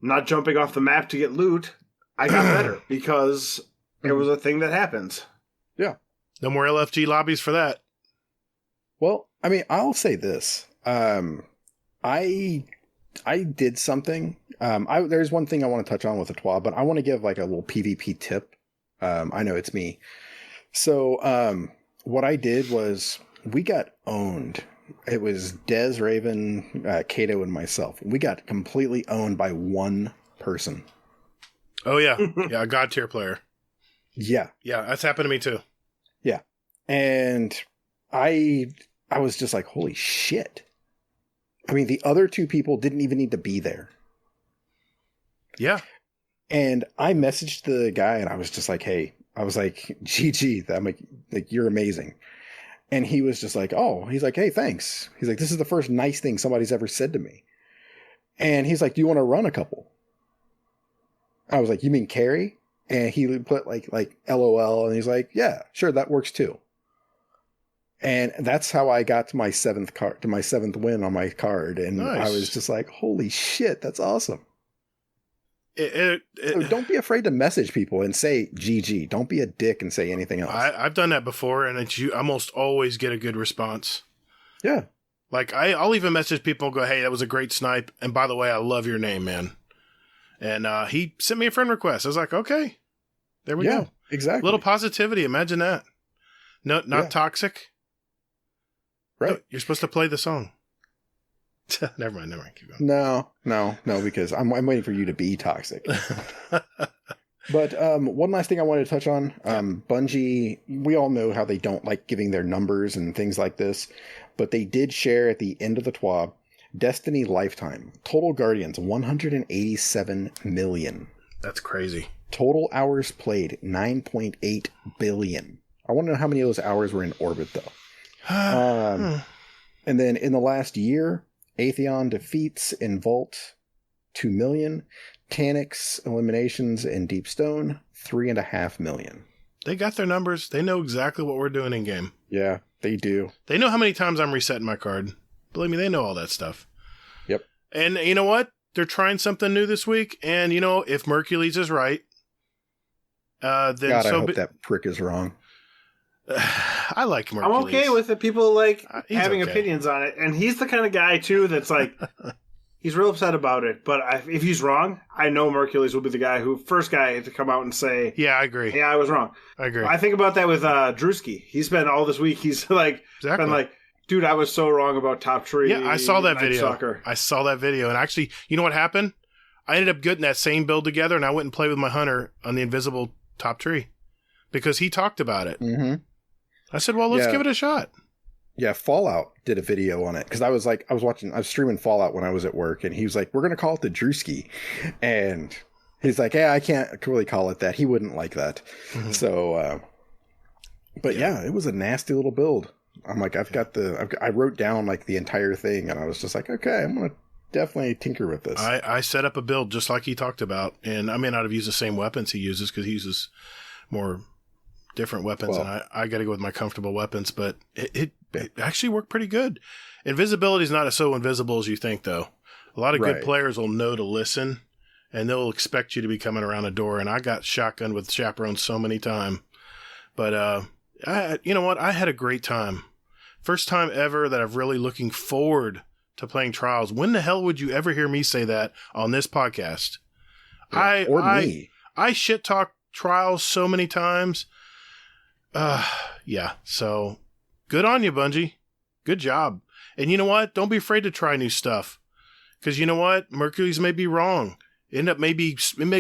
not jumping off the map to get loot, I got better because it was a thing that happens. Yeah. No more LFG lobbies for that. Well, I mean, I'll say this. I did something. There's one thing I want to touch on with the TWA, but I want to give like a little PvP tip. I know it's me. So what I did was we got owned. It was Dez, Raven, Kato, and myself. We got completely owned by one person. Oh, yeah. Yeah, a God tier player. Yeah. Yeah, that's happened to me, too. Yeah. And I was just like, holy shit. I mean, the other two people didn't even need to be there. Yeah. And I messaged the guy, and I was just like, hey, I was like, GG. I'm like, you're amazing. And he was just like, oh, he's like, hey, thanks. He's like, this is the first nice thing somebody's ever said to me. And he's like, do you want to run a couple? I was like, you mean carry? And he put like LOL. And he's like, yeah, sure. That works too. And that's how I got to my seventh win on my card. And nice. I was just like, holy shit, that's awesome. So don't be afraid to message people and say GG. Don't be a dick and say anything else. I've done that before, and you almost always get a good response. Yeah. Like, I'll even message people and go, hey, that was a great snipe. And by the way, I love your name, man. And he sent me a friend request. I was like, okay, there we go. Exactly. A little positivity. Imagine that. No, not toxic. Right. No, you're supposed to play the song. Never mind. Keep going. No, because I'm waiting for you to be toxic. But one last thing I wanted to touch on. Bungie, we all know how they don't like giving their numbers and things like this. But they did share at the end of the TWAB, Destiny Lifetime. Total Guardians, 187 million. That's crazy. Total hours played, 9.8 billion. I want to know how many of those hours were in orbit, though. And then in the last year, Atheon defeats in Vault, 2 million. Taniks eliminations in Deep Stone, 3.5 million. They got their numbers. They know exactly what we're doing in game. Yeah, they do. They know how many times I'm resetting my card. Believe me, they know all that stuff. Yep. And you know what? They're trying something new this week. And, you know, if Mercules is right, then God, I hope that prick is wrong. I like Mercules. I'm okay with it. People like having okay. opinions on it. And he's the kind of guy, too, that's like, he's real upset about it. But if he's wrong, I know Mercules will be the first guy to come out and say, yeah, I agree. Yeah, I was wrong. I agree. I think about that with Drewski. He's been all this week, he's like, been like, dude, I was so wrong about top tree. Yeah, I saw that video. Soccer. I saw that video. And actually, you know what happened? I ended up getting that same build together, and I went and played with my hunter on the invisible top tree because he talked about it. Mm-hmm. I said, well, let's give it a shot. Yeah, Fallout did a video on it because I was streaming Fallout when I was at work, and he was like, we're going to call it the Drewski. And he's like, yeah, I can't really call it that. He wouldn't like that. Mm-hmm. So, but yeah, it was a nasty little build. I'm like, I wrote down like the entire thing, and I was just like, okay, I'm going to definitely tinker with this. I set up a build just like he talked about, and I may not have used the same weapons he uses because he uses more different weapons, and I got to go with my comfortable weapons, but it actually worked pretty good. Invisibility is not so invisible as you think, though. A lot of good players will know to listen, and they'll expect you to be coming around a door, and I got shotgunned with chaperones so many times. But, you know what? I had a great time. First time ever that I'm really looking forward to playing Trials. When the hell would you ever hear me say that on this podcast? Me. I shit talk Trials so many times. Yeah. So good on you, Bungie. Good job. And you know what? Don't be afraid to try new stuff. Because you know what? Mercury's may be wrong. It may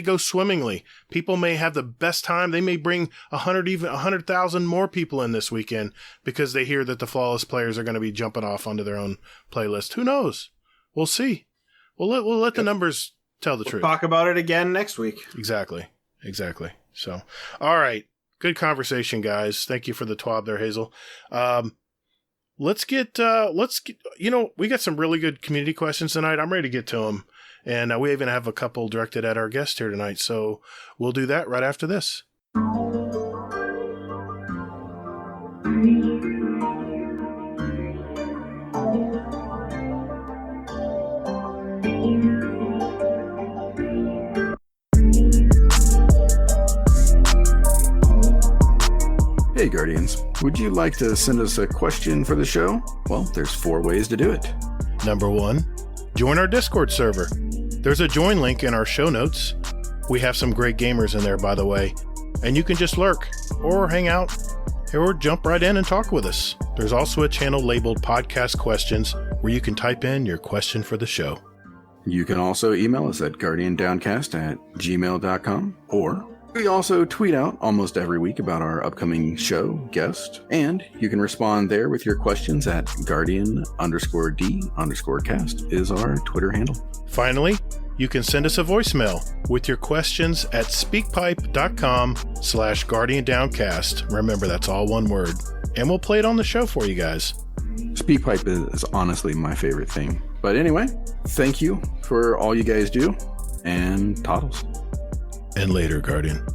go swimmingly. People may have the best time. They may bring 100,000 more people in this weekend because they hear that the flawless players are going to be jumping off onto their own playlist. Who knows? We'll see. We'll let the numbers tell the truth. Talk about it again next week. Exactly. So, all right. Good conversation, guys. Thank you for the twab there, Hazel. Let's get, we got some really good community questions tonight. I'm ready to get to them. And we even have a couple directed at our guest here tonight. So we'll do that right after this. Hey Guardians, would you like to send us a question for the show? Well, there's 4 ways to do it. Number 1, join our Discord server. There's a join link in our show notes. We have some great gamers in there, by the way. And you can just lurk, or hang out, or jump right in and talk with us. There's also a channel labeled Podcast Questions where you can type in your question for the show. You can also email us at guardiandowncast@gmail.com, or we also tweet out almost every week about our upcoming show, guest, and you can respond there with your questions at guardian_d_cast is our Twitter handle. Finally, you can send us a voicemail with your questions at speakpipe.com/guardiandowncast. Remember, that's all one word. And we'll play it on the show for you guys. Speakpipe is honestly my favorite thing. But anyway, thank you for all you guys do, and toddles. And later, Guardian.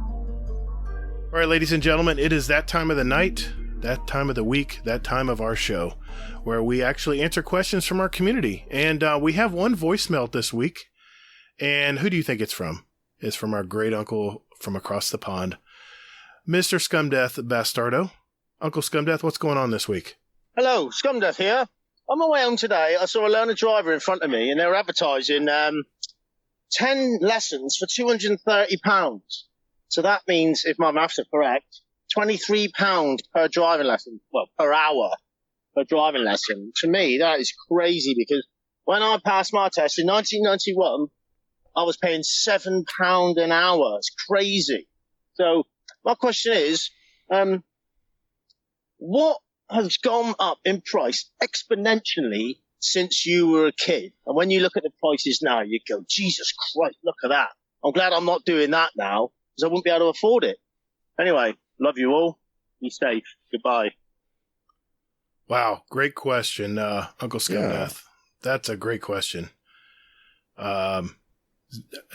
All right, ladies and gentlemen, it is that time of the night, that time of the week, that time of our show, where we actually answer questions from our community. And we have one voicemail this week, And who do you think it's from? It's from our great uncle from across the pond, Mr. Scumdeath Bastardo. Uncle Scumdeath, what's going on this week? Hello, Scumdeath here. On my way home today, I saw a learner driver in front of me, and they were advertising 10 lessons for £230. So that means, if my maths are correct, £23 per driving lesson. Well, per hour per driving lesson. To me, that is crazy, because when I passed my test in 1991, I was paying £7 an hour. It's crazy. So my question is, what has gone up in price exponentially since you were a kid? And when you look at the prices now, you go, Jesus Christ, look at that. I'm glad I'm not doing that now, because I wouldn't be able to afford it. Anyway, love you all. Be safe. Goodbye. Wow, great question, Uncle Scumdeath. That's a great question.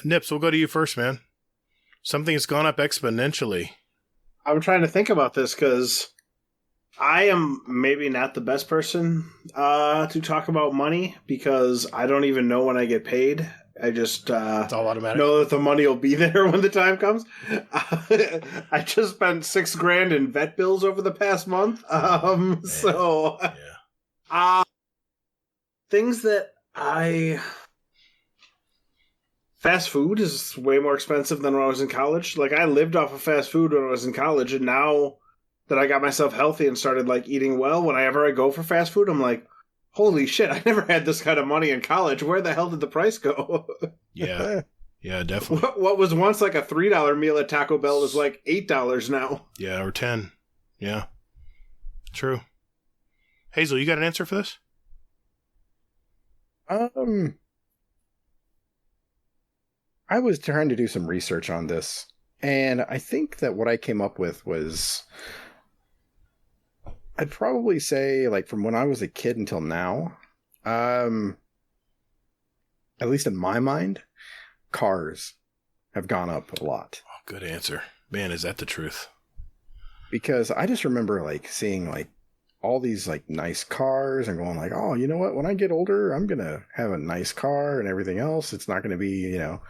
Nips, we'll go to you first, man. Something has gone up exponentially. I'm trying to think about this because I am maybe not the best person to talk about money because I don't even know when I get paid. I just it's all automatic. Know that the money will be there when the time comes. I just spent $6,000 in vet bills over the past month. Things that fast food is way more expensive than when I was in college. Like, I lived off of fast food when I was in college, and now that I got myself healthy and started, like, eating well, whenever I go for fast food, I'm like, holy shit, I never had this kind of money in college. Where the hell did the price go? Yeah, definitely. What was once like a $3 meal at Taco Bell is like $8 now. Yeah, or 10. Yeah, true. Hazel, you got an answer for this? I was trying to do some research on this, and I think that what I came up with was, I'd probably say, like, from when I was a kid until now, at least in my mind, cars have gone up a lot. Oh, good answer. Man, is that the truth? Because I just remember, like, seeing, like, all these, like, nice cars and going, like, oh, you know what? When I get older, I'm going to have a nice car and everything else. It's not going to be, you know...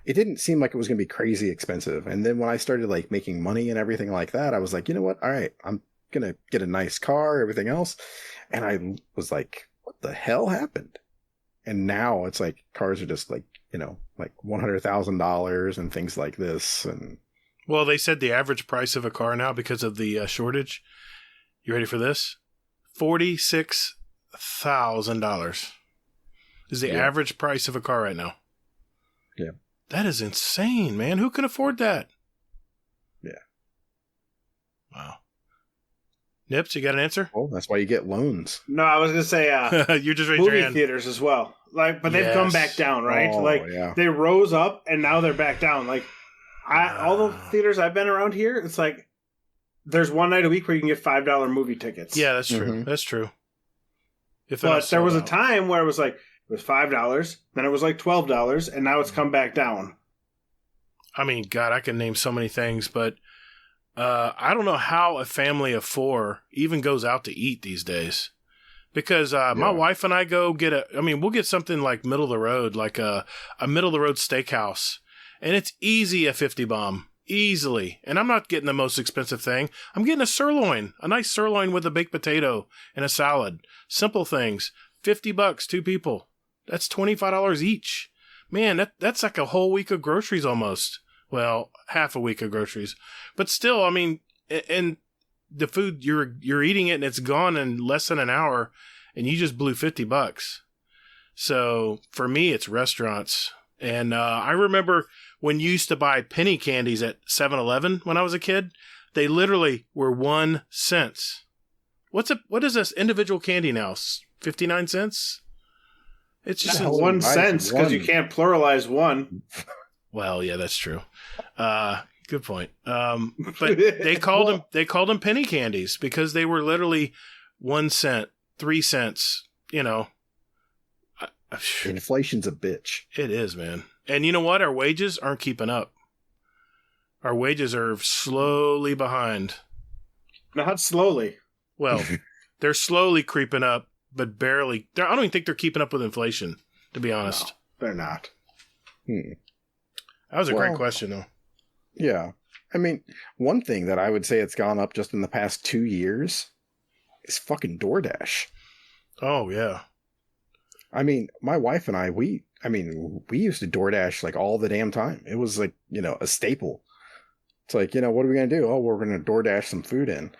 It didn't seem like it was going to be crazy expensive. And then when I started, like, making money and everything like that, I was like, you know what? All right, I'm going to get a nice car, everything else. And I was like, what the hell happened? And now it's like cars are just like, you know, like $100,000 and things like this. And well, they said the average price of a car now, because of the shortage, you ready for this? $46,000 is the average price of a car right now. Yeah. That is insane, man. Who can afford that? Yeah. Wow. Nips, you got an answer? Well, that's why you get loans. No, I was going to say you're just raising your movie hand. theaters as well. Like, but they've come back down, right? Oh, like, yeah. they rose up and now they're back down. Like, all the theaters I've been around here, it's like there's one night a week where you can get $5 movie tickets. Yeah, that's true. Mm-hmm. That's true. But there was a time where it was like, it was $5, then it was like $12, and now it's come back down. I mean, God, I can name so many things, but I don't know how a family of 4 even goes out to eat these days. Because my wife and I we'll get something like middle of the road, like a middle of the road steakhouse, and it's easy a 50 bomb. Easily. And I'm not getting the most expensive thing. I'm getting a sirloin, a nice sirloin with a baked potato and a salad. Simple things. $50, 2 people. That's $25 each. Man, that's like a whole week of groceries almost. Well, half a week of groceries. But still, I mean, and the food, you're eating it and it's gone in less than an hour, and you just blew $50. So for me, it's restaurants. And I remember when you used to buy penny candies at 7-Eleven when I was a kid, they literally were 1 cent. What is this individual candy now? 59 cents? It's just 1 cent because you can't pluralize one. Well, yeah, that's true. Good point. But they called them penny candies because they were literally 1 cent, 3 cents. You know, inflation's a bitch. It is, man. And you know what? Our wages aren't keeping up. Our wages are slowly behind. Not slowly. Well, they're slowly creeping up, but barely. I don't even think they're keeping up with inflation, to be honest. No, they're not. That was a great question, though. Yeah. I mean, one thing that I would say it's gone up just in the past 2 years is fucking DoorDash. Oh, yeah. I mean, my wife and I, we used to DoorDash like all the damn time. It was like, a staple. It's like, what are we going to do? Oh, we're going to DoorDash some food in.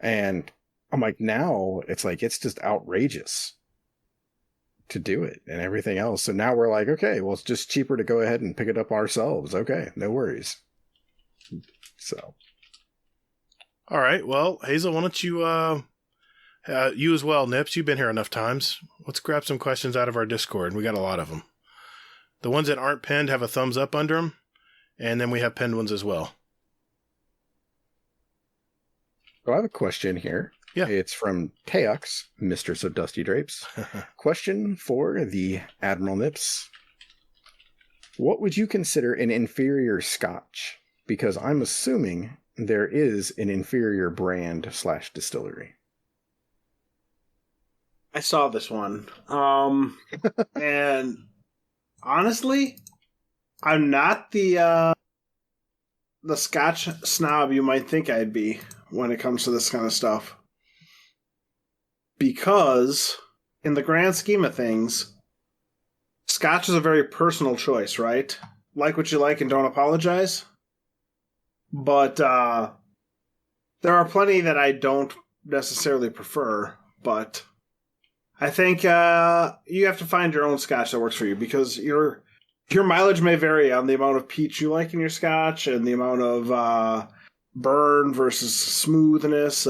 And I'm like, now it's like, it's just outrageous to do it and everything else. So now we're like, okay, well, it's just cheaper to go ahead and pick it up ourselves. Okay, no worries. So. All right. Well, Hazel, why don't you, you as well, Nips, you've been here enough times. Let's grab some questions out of our Discord. We got a lot of them. The ones that aren't pinned have a thumbs up under them. And then we have pinned ones as well. So I have a question here. Yeah. It's from Teox, Mistress of Dusty Drapes. Question for the AdmiralNips. What would you consider an inferior scotch? Because I'm assuming there is an inferior brand / distillery. I saw this one. And honestly, I'm not the Scotch snob you might think I'd be when it comes to this kind of stuff. Because, in the grand scheme of things, Scotch is a very personal choice, right? Like what you like and don't apologize. But there are plenty that I don't necessarily prefer, but I think you have to find your own Scotch that works for you, because your mileage may vary on the amount of peach you like in your Scotch and the amount of burn versus smoothness.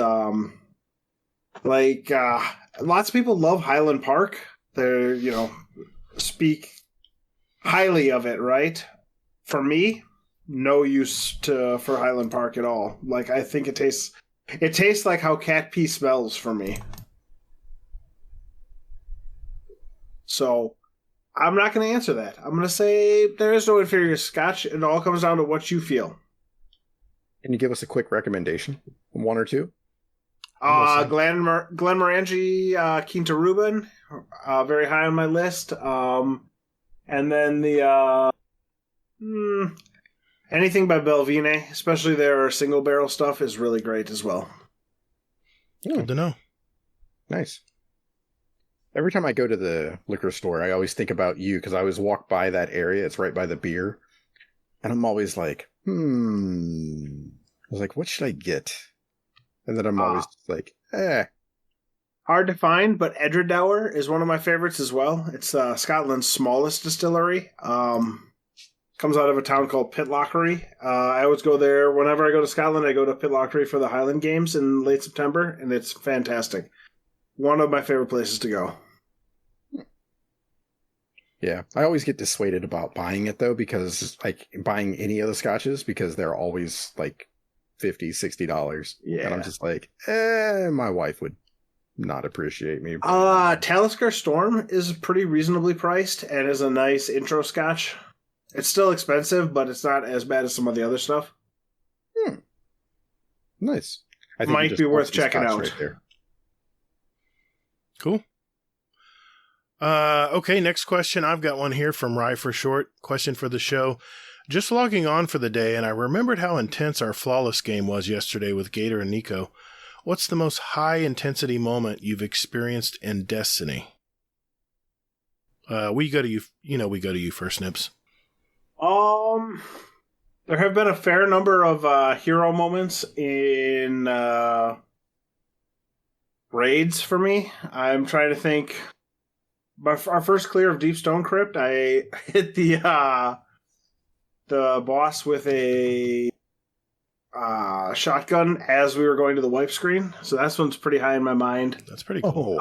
Lots of people love Highland Park. They, speak highly of it, right? For me, no use for Highland Park at all. Like, I think it tastes like how cat pee smells for me. So, I'm not going to answer that. I'm going to say there is no inferior Scotch. It all comes down to what you feel. Can you give us a quick recommendation? One or two? Glenmorangie, Quinta Reuben, very high on my list. And then the anything by Belvine, especially their single barrel stuff, is really great as well. Good to know. Nice. Every time I go to the liquor store, I always think about you, because I always walk by that area. It's right by the beer. And I'm always like, I was like, what should I get? And then I'm always like, Hard to find, but Edredauer is one of my favorites as well. It's Scotland's smallest distillery. Comes out of a town called Pitlochry. I always go there. Whenever I go to Scotland, I go to Pitlochry for the Highland Games in late September, and it's fantastic. One of my favorite places to go. Yeah, I always get dissuaded about buying it, though, because, like, buying any of the scotches, because they're always, like, $50, $60. Yeah. And I'm just like, my wife would not appreciate me. Talisker Storm is pretty reasonably priced and is a nice intro scotch. It's still expensive, but it's not as bad as some of the other stuff. Nice. I think might be worth checking out. Right there. Cool. Okay, next question. I've got one here from Rye for Short. Question for the show. Just logging on for the day, and I remembered how intense our Flawless game was yesterday with Gatr and Nico. What's the most high-intensity moment you've experienced in Destiny? We go to you. We go to you first, Nips. There have been a fair number of hero moments in raids for me. I'm trying to think. Our first clear of Deep Stone Crypt, I hit the boss with a shotgun as we were going to the wipe screen. So that one's pretty high in my mind. That's pretty cool.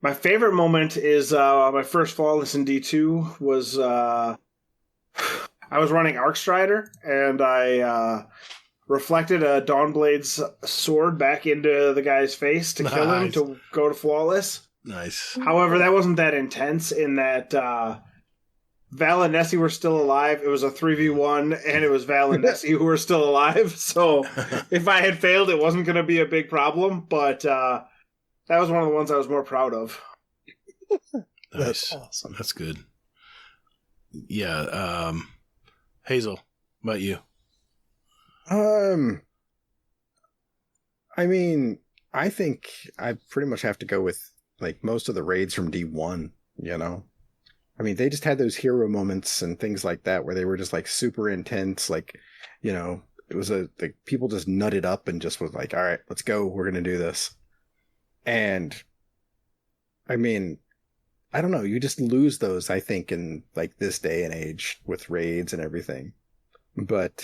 My favorite moment is my first Flawless in D2 was I was running Arcstrider, and I reflected a Dawnblade's sword back into the guy's face to kill him to go to Flawless. Nice. However, that wasn't that intense in that Val and Nessie were still alive. It was a 3v1, and it was Val and Nessie who were still alive. So if I had failed, it wasn't going to be a big problem. But that was one of the ones I was more proud of. Nice. That's awesome. That's good. Yeah. Hazel, what about you? I mean, I think I pretty much have to go with like most of the raids from D1, you know? I mean, they just had those hero moments and things like that where they were just like super intense, like, you know, it was like people just nutted up and just was like, all right, let's go. We're going to do this. And I mean, I don't know. You just lose those, I think, in like this day and age with raids and everything. But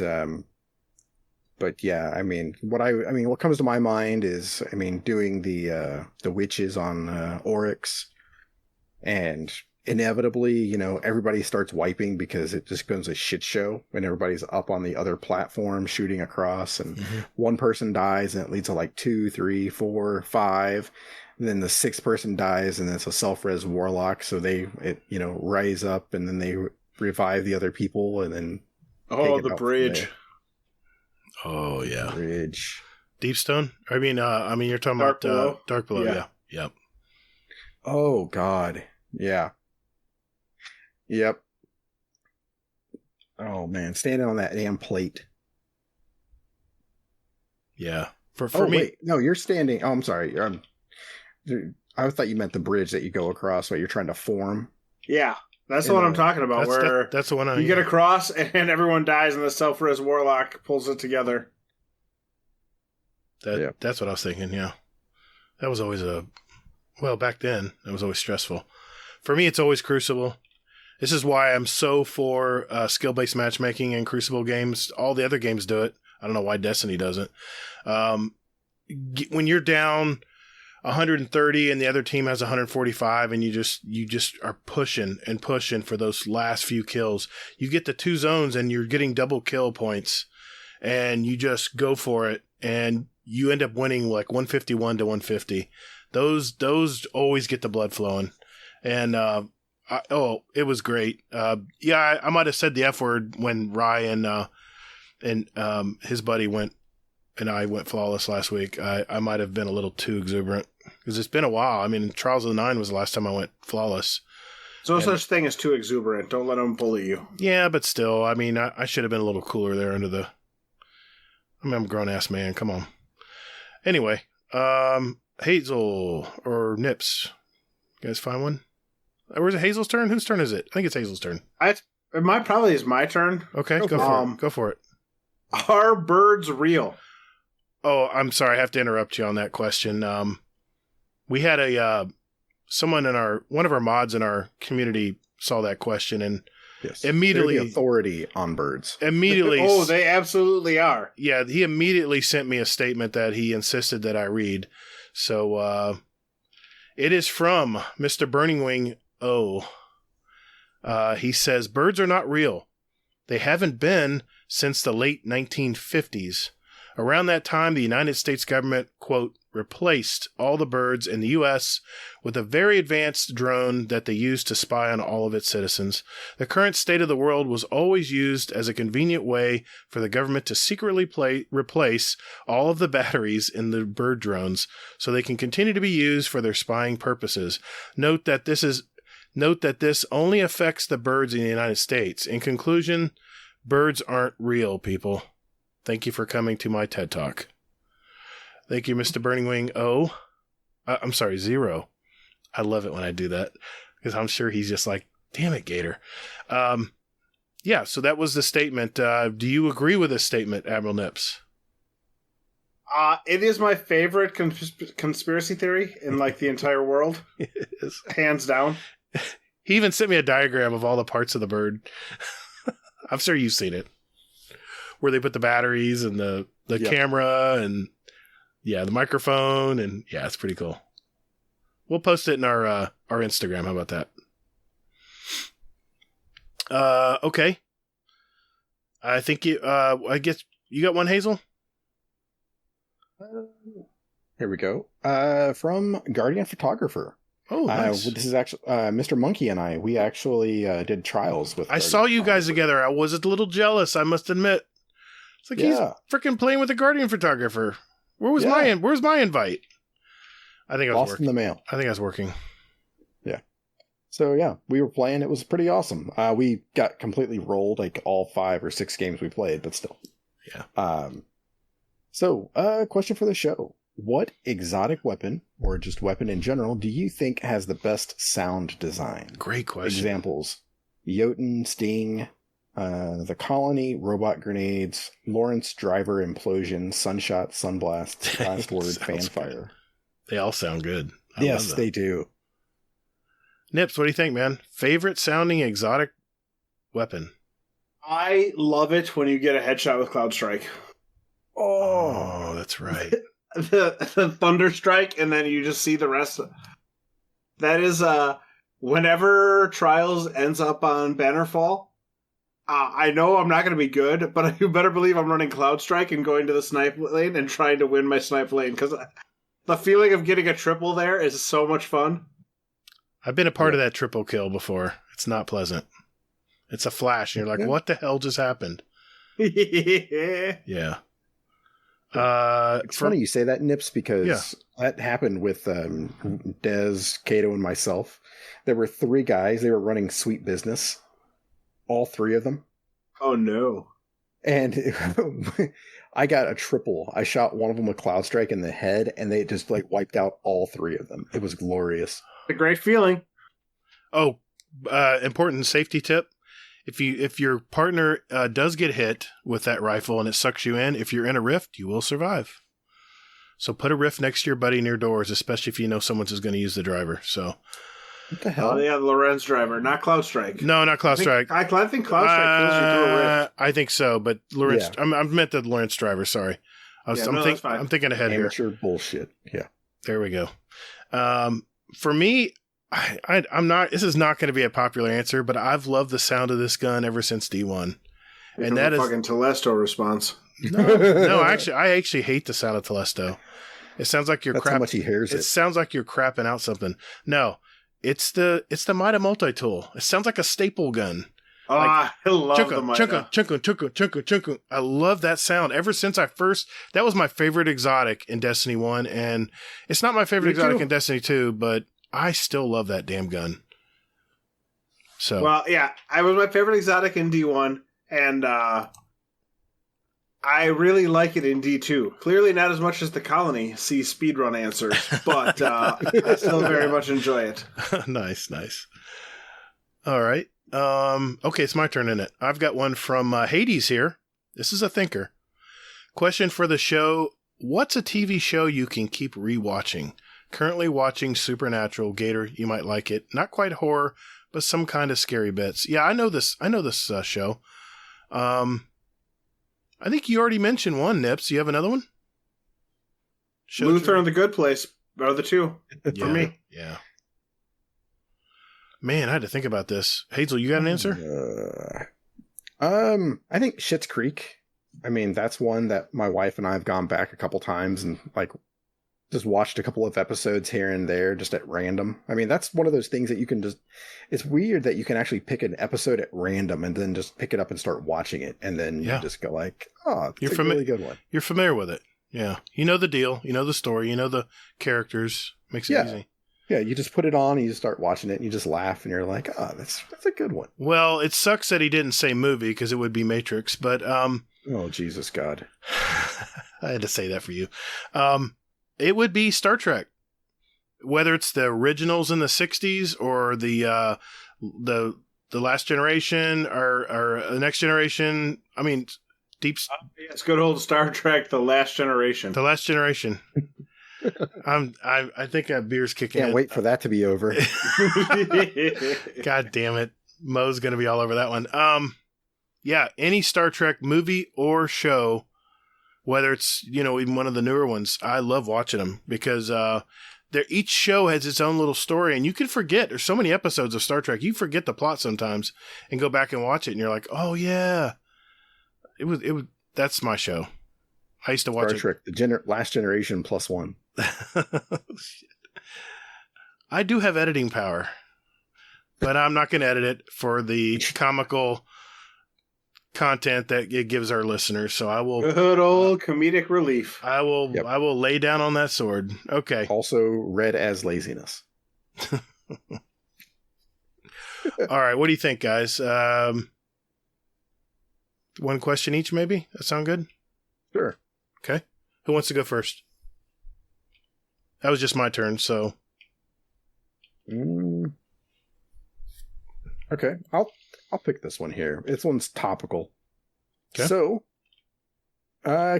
yeah, I mean, what comes to my mind is, I mean, doing the witches on Oryx, and inevitably, you know, everybody starts wiping because it just becomes a shit show when everybody's up on the other platform shooting across, and one person dies and it leads to like 2, 3, 4, 5. And then the 6th person dies and it's a self-res warlock, so you know, rise up and then they revive the other people and then the bridge. Oh yeah, bridge. Deepstone. I mean, you're talking Dark about Below? Dark Below. Yeah. Yep. Oh God, yeah, yep. Oh man, standing on that damn plate. Yeah. For me, wait, no, you're standing. Oh, I'm sorry. I thought you meant the bridge that you go across while you're trying to form. Yeah, that's the one I'm talking about. That's the one you get across and everyone dies, and the self-res warlock pulls it together. That's what I was thinking. Yeah, that was always back then it was always stressful. For me, it's always Crucible. This is why I'm so for skill-based matchmaking in Crucible games. All the other games do it. I don't know why Destiny doesn't. When you're down 130 and the other team has 145 and you just are pushing and pushing for those last few kills, you get the 2 zones and you're getting double kill points and you just go for it and you end up winning like 151 to 150. Those always get the blood flowing. And it was great. I might have said the F word when Ryan and his buddy went and I went flawless last week. I might have been a little too exuberant because it's been a while. I mean, Trials of the 9 was the last time I went flawless. No such thing as too exuberant. Don't let them bully you. Yeah, but still, I mean, I should have been a little cooler there I'm a grown-ass man. Come on. Anyway, Hazel or Nips. You guys find one? Or is it Hazel's turn? Whose turn is it? I think it's Hazel's turn. It probably is my turn. Okay, go for it. Are birds real? Oh, I'm sorry. I have to interrupt you on that question. We had one of our mods in our community saw that question and immediately they're the authority on birds. Immediately, oh, they absolutely are. Yeah, he immediately sent me a statement that he insisted that I read. So it is from Mr. Burning Wing O. He says birds are not real. They haven't been since the late 1950s. Around that time, the United States government, quote, replaced all the birds in the U.S. with a very advanced drone that they used to spy on all of its citizens. The current state of the world was always used as a convenient way for the government to secretly replace all of the batteries in the bird drones so they can continue to be used for their spying purposes. Note that this only affects the birds in the United States. In conclusion, birds aren't real, people. Thank you for coming to my TED Talk. Thank you, Mr. Burning Wing O. I'm sorry, Zero. I love it when I do that because I'm sure he's just like, damn it, Gator. Yeah, so that was the statement. Do you agree with this statement, Admiral Nips? It is my favorite conspiracy theory in like the entire world. It is. Hands down. He even sent me a diagram of all the parts of the bird. I'm sure you've seen it. Where they put the batteries and the camera and the microphone and it's pretty cool. We'll post it in our Instagram. How about that? Okay. I think I guess you got one, Hazel? Here we go. From Guardian Photographer. Oh, nice. This is actually Mr. Monkey and I. We actually did trials with. I saw you guys together. I was a little jealous, I must admit. It's like he's freaking playing with the Guardian Photographer. Where's my invite? I think I was lost working. in the mail. I think I was working. Yeah. So yeah, we were playing. It was pretty awesome. We got completely rolled, like all 5 or 6 games we played, but still. Yeah. So, question for the show. What exotic weapon, or just weapon in general, do you think has the best sound design? Great question. Examples. Jotun, Sting, the Colony, Robot Grenades, Lawrence Driver Implosion, Sunshot, Sunblast, Last Word, Fanfire. They all sound good. Yes, they do. Nips, what do you think, man? Favorite sounding exotic weapon? I love it when you get a headshot with Cloud Strike. Oh, that's right. the Thunder Strike, and then you just see the rest. That is, whenever Trials ends up on Bannerfall, I know I'm not going to be good, but you better believe I'm running Cloud Strike and going to the snipe lane and trying to win my snipe lane, because the feeling of getting a triple there is so much fun. I've been a part of that triple kill before. It's not pleasant. It's a flash, and you're like, what the hell just happened? Yeah. It's funny you say that, Nips, because that happened with Dez, Kato, and myself. There were 3 guys. They were running Sweet Business. All 3 of them. Oh, no. And I got a triple. I shot one of them with Cloud Strike in the head, and they just like wiped out all 3 of them. It was glorious. A great feeling. Oh, important safety tip. If your partner does get hit with that rifle and it sucks you in, if you're in a rift, you will survive. So put a rift next to your buddy near doors, especially if you know someone's is going to use the driver. So what the hell? Oh yeah, the Lorenz driver, not Cloud Strike. No, not Cloud Strike. I think Cloud Strike kills you through a rift. I think so, but Lorenz. Yeah. I meant the Lorenz driver. Sorry, I'm thinking ahead here. Amateur bullshit. Yeah. There we go. For me, I'm not. This is not going to be a popular answer, but I've loved the sound of this gun ever since D1, and that is fucking Telesto response. No, I actually hate the sound of Telesto. It sounds like you're That's how much he hears it. It sounds like you're crapping out something. No, it's the Mida multi-tool. It sounds like a staple gun. Oh, I love the Mida. Chunka. I love that sound. Ever since that was my favorite exotic in Destiny 1, and it's not my favorite exotic in Destiny 2, but I still love that damn gun. So, well, yeah, I was my favorite exotic in D1, and I really like it in D2. Clearly not as much as the Colony, see speedrun answers, but I still very much enjoy it. Nice. All right. Okay, it's my turn, isn't it? I've got one from Hades here. This is a thinker. Question for the show. What's a TV show you can keep rewatching? Currently watching Supernatural. Gatr, you might like it. Not quite horror, but some kind of scary bits. Yeah, I know this show. I think you already mentioned one, Nips. You have another one? Luther and The Good Place are the 2 for me. Yeah. Man, I had to think about this. Hazel, you got an answer? I think Schitt's Creek. I mean, that's one that my wife and I have gone back a couple times and like just watched a couple of episodes here and there just at random. I mean, that's one of those things that you can just, it's weird that you can actually pick an episode at random and then just pick it up and start watching it. And then you just go like, oh, it's a really good one. You're familiar with it. Yeah. You know the deal. You know the story. You know the characters. Makes it easy. Yeah, you just put it on and you start watching it and you just laugh and you're like, oh, that's a good one. Well, it sucks that he didn't say movie because it would be Matrix, but oh, Jesus God. I had to say that for you. It would be Star Trek. Whether it's the originals in the 60s or the Last Generation or the Next Generation. I mean, it's good old Star Trek, The Last Generation. The Last Generation. I think that beer's kicking in. Can't wait for that to be over. God damn it. Mo's going to be all over that one. Yeah, any Star Trek movie or show, whether it's, even one of the newer ones, I love watching them because each show has its own little story and you can forget. There's so many episodes of Star Trek. You forget the plot sometimes and go back and watch it and you're like, oh yeah, it was, that's my show. I used to watch Star Trek, the Last Generation +1. I do have editing power, but I'm not going to edit it for the comical content that it gives our listeners. So I will. Good old comedic relief. I will. Yep. I will lay down on that sword. Okay. Also read as laziness. All right, what do you think, guys? One question each, maybe? That sound good? Sure. Okay. Who wants to go first? That was just my turn, so. Okay, I'll pick this one here. This one's topical. Okay. So,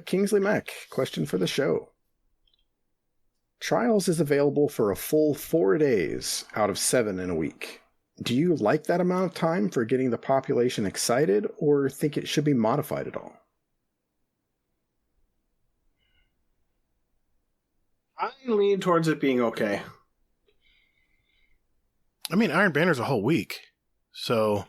Kingsley Mack, question for the show. Trials is available for a full 4 days out of 7 in a week. Do you like that amount of time for getting the population excited, or think it should be modified at all? I lean towards it being okay. I mean, Iron Banner's a whole week. So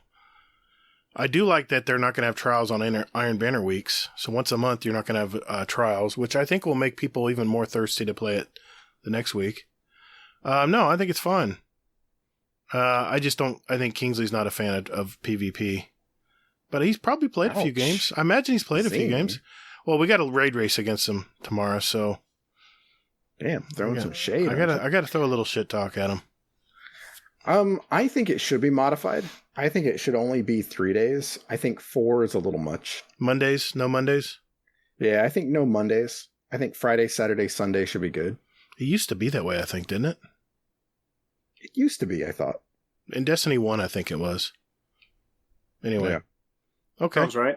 I do like that they're not going to have trials on Iron Banner weeks. So once a month, you're not going to have trials, which I think will make people even more thirsty to play it the next week. No, I think it's fun. I think Kingsley's not a fan of PvP. But he's probably played a few games. I imagine he's played a few games. Well, we got a raid race against him tomorrow, so. Damn, throwing some shade. I gotta throw a little shit talk at him. I think it should be modified. I think it should only be 3 days. I think 4 is a little much. Mondays? No Mondays? Yeah, I think no Mondays. I think Friday, Saturday, Sunday should be good. It used to be that way, I think, didn't it? It used to be, I thought. In Destiny 1, I think it was. Anyway. Yeah. Okay. Sounds right.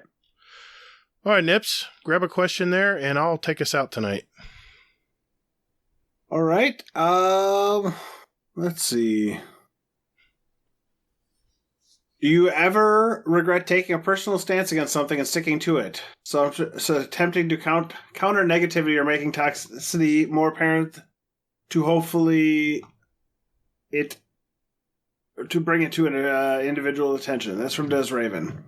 All right, Nips, grab a question there, and I'll take us out tonight. All right. Let's see. Do you ever regret taking a personal stance against something and sticking to it? So attempting to counter negativity or making toxicity more apparent to hopefully to bring it to an individual attention. That's from Des Raven.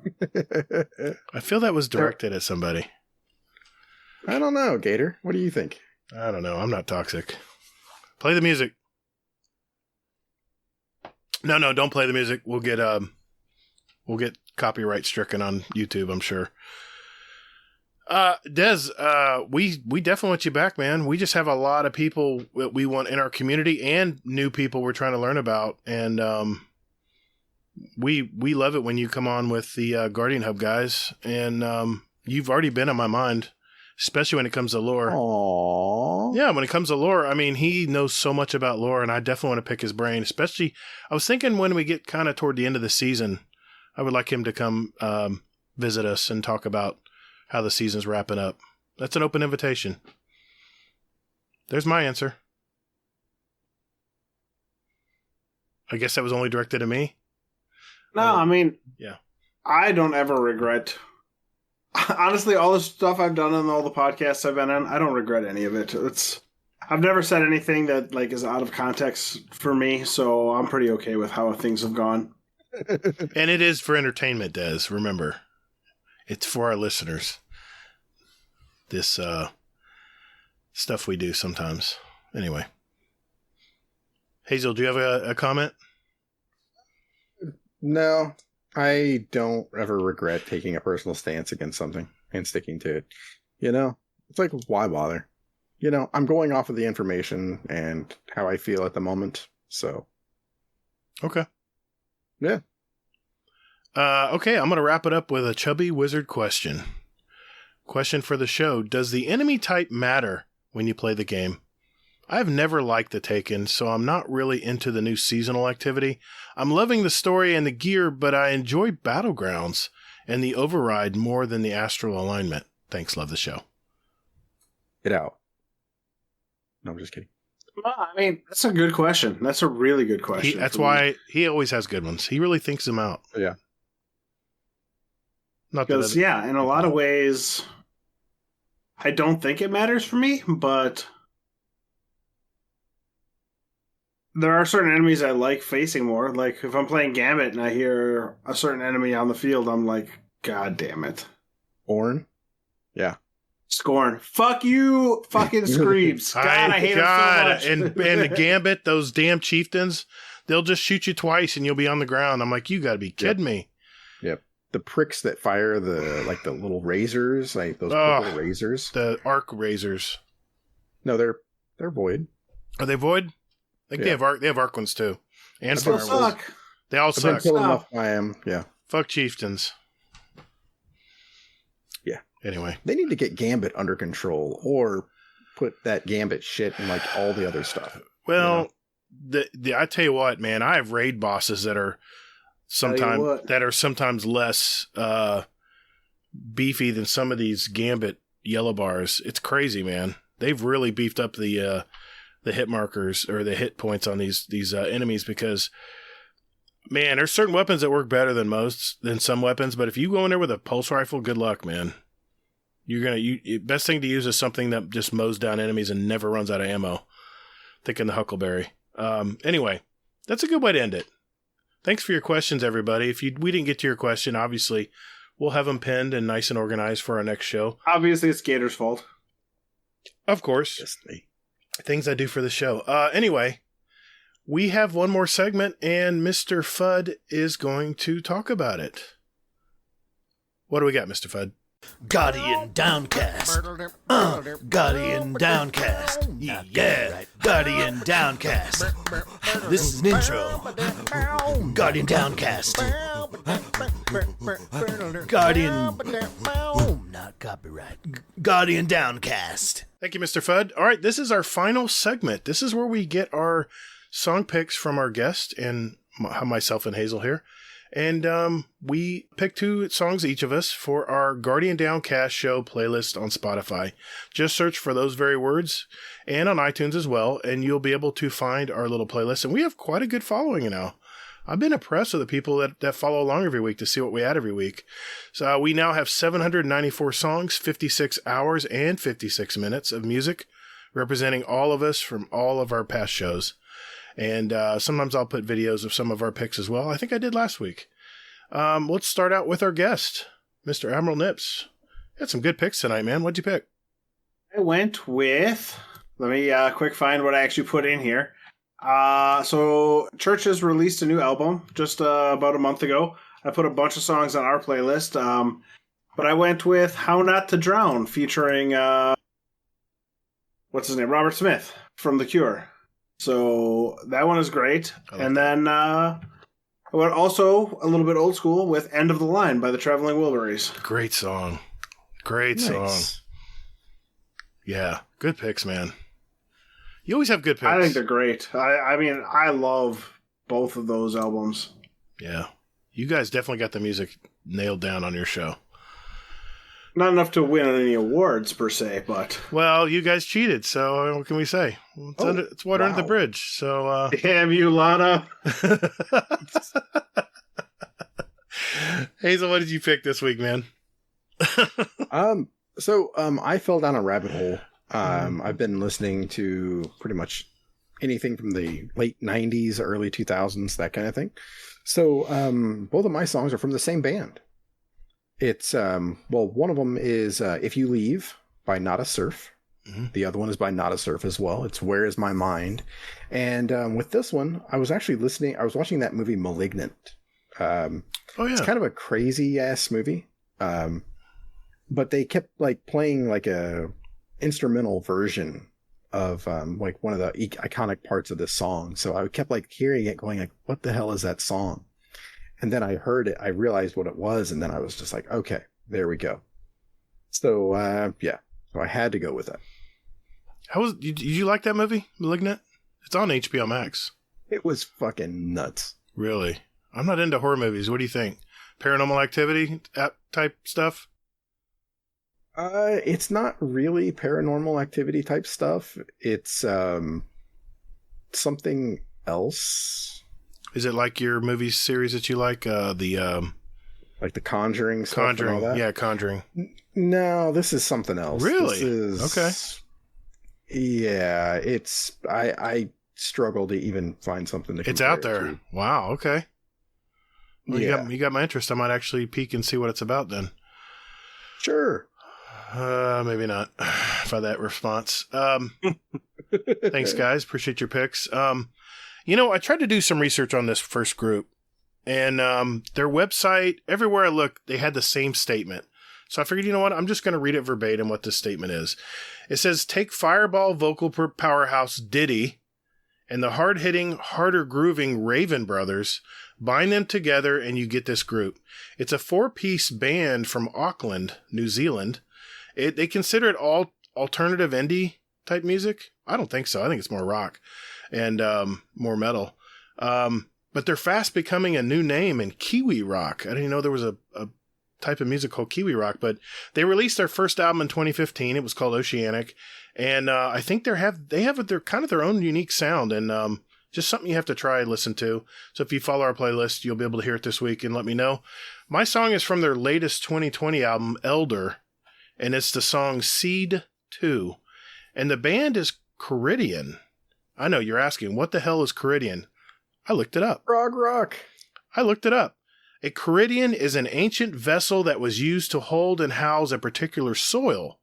I feel that was directed at somebody. I don't know, Gator. What do you think? I don't know. I'm not toxic. Play the music. No, don't play the music. We'll get copyright stricken on YouTube, I'm sure. Des, we definitely want you back, man. We just have a lot of people that we want in our community and new people we're trying to learn about. And we love it when you come on with the Guardian Hub guys. And you've already been on my mind, especially when it comes to lore. Aww. Yeah, when it comes to lore, I mean, he knows so much about lore, and I definitely want to pick his brain. Especially, I was thinking when we get kind of toward the end of the season, I would like him to come visit us and talk about how the season's wrapping up. That's an open invitation. There's my answer. I guess that was only directed to me. No, I mean, yeah. I don't ever regret. Honestly, all the stuff I've done on all the podcasts I've been on, I don't regret any of it. I've never said anything that is out of context for me, so I'm pretty okay with how things have gone. And it is for entertainment, Des. Remember, it's for our listeners. This stuff we do sometimes. Anyway. Hazel, do you have a comment? No, I don't ever regret taking a personal stance against something and sticking to it. It's like, why bother? I'm going off of the information and how I feel at the moment, so. Okay. Yeah. Okay, I'm going to wrap it up with a chubby wizard question. Question for the show. Does the enemy type matter when you play the game? I've never liked the Taken, so I'm not really into the new seasonal activity. I'm loving the story and the gear, but I enjoy Battlegrounds and the Override more than the Astral Alignment. Thanks, love the show. Get out. No, I'm just kidding. Well, I mean, that's a good question. That's a really good question. That's why he always has good ones. He really thinks them out. Yeah. Because, in a lot of ways, I don't think it matters for me, but there are certain enemies I like facing more. Like, if I'm playing Gambit and I hear a certain enemy on the field, I'm like, God damn it. Ornn? Yeah. Scorn. Fuck you, fucking Screams. God, I hate him so much. And the Gambit, those damn chieftains, they'll just shoot you twice and you'll be on the ground. I'm like, you gotta be kidding me. Yep. The pricks that fire the little razors, like those purple razors. The arc razors. No, they're void. Are they void? I think they have arc ones too. And still firewolves. suck. They all I've been suck. killed enough by him. Yeah. Fuck chieftains. Yeah. Anyway. They need to get Gambit under control or put that Gambit shit in like all the other stuff. Well, I tell you what, man, I have raid bosses that are sometimes less beefy than some of these Gambit yellow bars. It's crazy, man. They've really beefed up the hit markers or the hit points on these enemies because, man, there's certain weapons that work better than some weapons. But if you go in there with a pulse rifle, good luck, man. Best thing to use is something that just mows down enemies and never runs out of ammo. Thinking the Huckleberry. Anyway, that's a good way to end it. Thanks for your questions, everybody. If we didn't get to your question, obviously, we'll have them pinned and nice and organized for our next show. Obviously, it's Gator's fault. Of course. Just me. Things I do for the show. Anyway, we have one more segment, and Mr. Fudd is going to talk about it. What do we got, Mr. Fudd? Guardian Downcast. Guardian Downcast. Yeah, Guardian Downcast. This is an intro. Guardian Downcast. Guardian. Not copyright. Guardian Downcast. Thank you, Mr. Fudd. All right, this is our final segment. This is where we get our song picks from our guest and myself and Hazel here. And we pick 2 songs each of us for our Guardian Downcast show playlist on Spotify. Just search for those very words and on iTunes as well, and you'll be able to find our little playlist. And we have quite a good following now. I've been impressed with the people that follow along every week to see what we add every week. So we now have 794 songs, 56 hours, and 56 minutes of music representing all of us from all of our past shows. And sometimes I'll put videos of some of our picks as well. I think I did last week. Let's start out with our guest, Mr. AdmiralNips. You had some good picks tonight, man. What'd you pick? I went with... Let me quick find what I actually put in here. So Church has released a new album just about a month ago. I put a bunch of songs on our playlist. But I went with How Not to Drown featuring... what's his name? Robert Smith from The Cure. So that one is great. And then I went also a little bit old school with End of the Line by the Traveling Wilburys. Great song. Great song. Yeah, good picks, man. You always have good picks. I think they're great. I mean, I love both of those albums. Yeah. You guys definitely got the music nailed down on your show. Not enough to win any awards, per se, but... Well, you guys cheated, so what can we say? It's water under the bridge, so... Damn you, Lana! Hazel, what did you pick this week, man? So I fell down a rabbit hole. I've been listening to pretty much anything from the late 90s, early 2000s, that kind of thing. So both of my songs are from the same band. It's, one of them is If You Leave by Not a Surf. Mm-hmm. The other one is by Not a Surf as well. It's Where Is My Mind? And with this one, I was watching that movie Malignant. It's kind of a crazy ass movie. But they kept like playing like a instrumental version of like one of the iconic parts of this song. So I kept like hearing it going like, what the hell is that song? And then I heard it, I realized what it was, and then I was just like, okay, there we go. So, so I had to go with it. Did you like that movie, Malignant? It's on HBO Max. It was fucking nuts. Really? I'm not into horror movies. What do you think? Paranormal Activity type stuff? It's not really Paranormal Activity type stuff. It's something else. Is it like your movie series that you like? Like the Conjuring stuff and all that? Yeah, Conjuring. No, this is something else. Really? Okay. Yeah, it's... I struggle to even find something to compare. It's out there. To. Wow, okay. Well, yeah. You got my interest. I might actually peek and see what it's about then. Sure. Maybe not by that response. Thanks, guys. Appreciate your picks. I tried to do some research on this first group, and their website, everywhere I looked, they had the same statement. So I figured, you know what? I'm just going to read it verbatim what this statement is. It says, take Fireball vocal powerhouse Diddy and the hard-hitting, harder grooving Raven Brothers Bind them together and you get this group. It's a 4-piece band from Auckland, New Zealand. They consider it all alternative indie type music. I don't think so. I think it's more rock and more metal. But they're fast becoming a new name in Kiwi rock. I didn't even know there was a type of music called Kiwi rock, but they released their first album in 2015. It was called Oceanic. And I think they have their kind of their own unique sound, and just something you have to try and listen to. So if you follow our playlist, you'll be able to hear it this week and let me know. My song is from their latest 2020 album, Elder, and it's the song Seed 2. And the band is Caridian. I know you're asking, what the hell is Caridian? I looked it up. Rock. I looked it up. A Caridian is an ancient vessel that was used to hold and house a particular soil.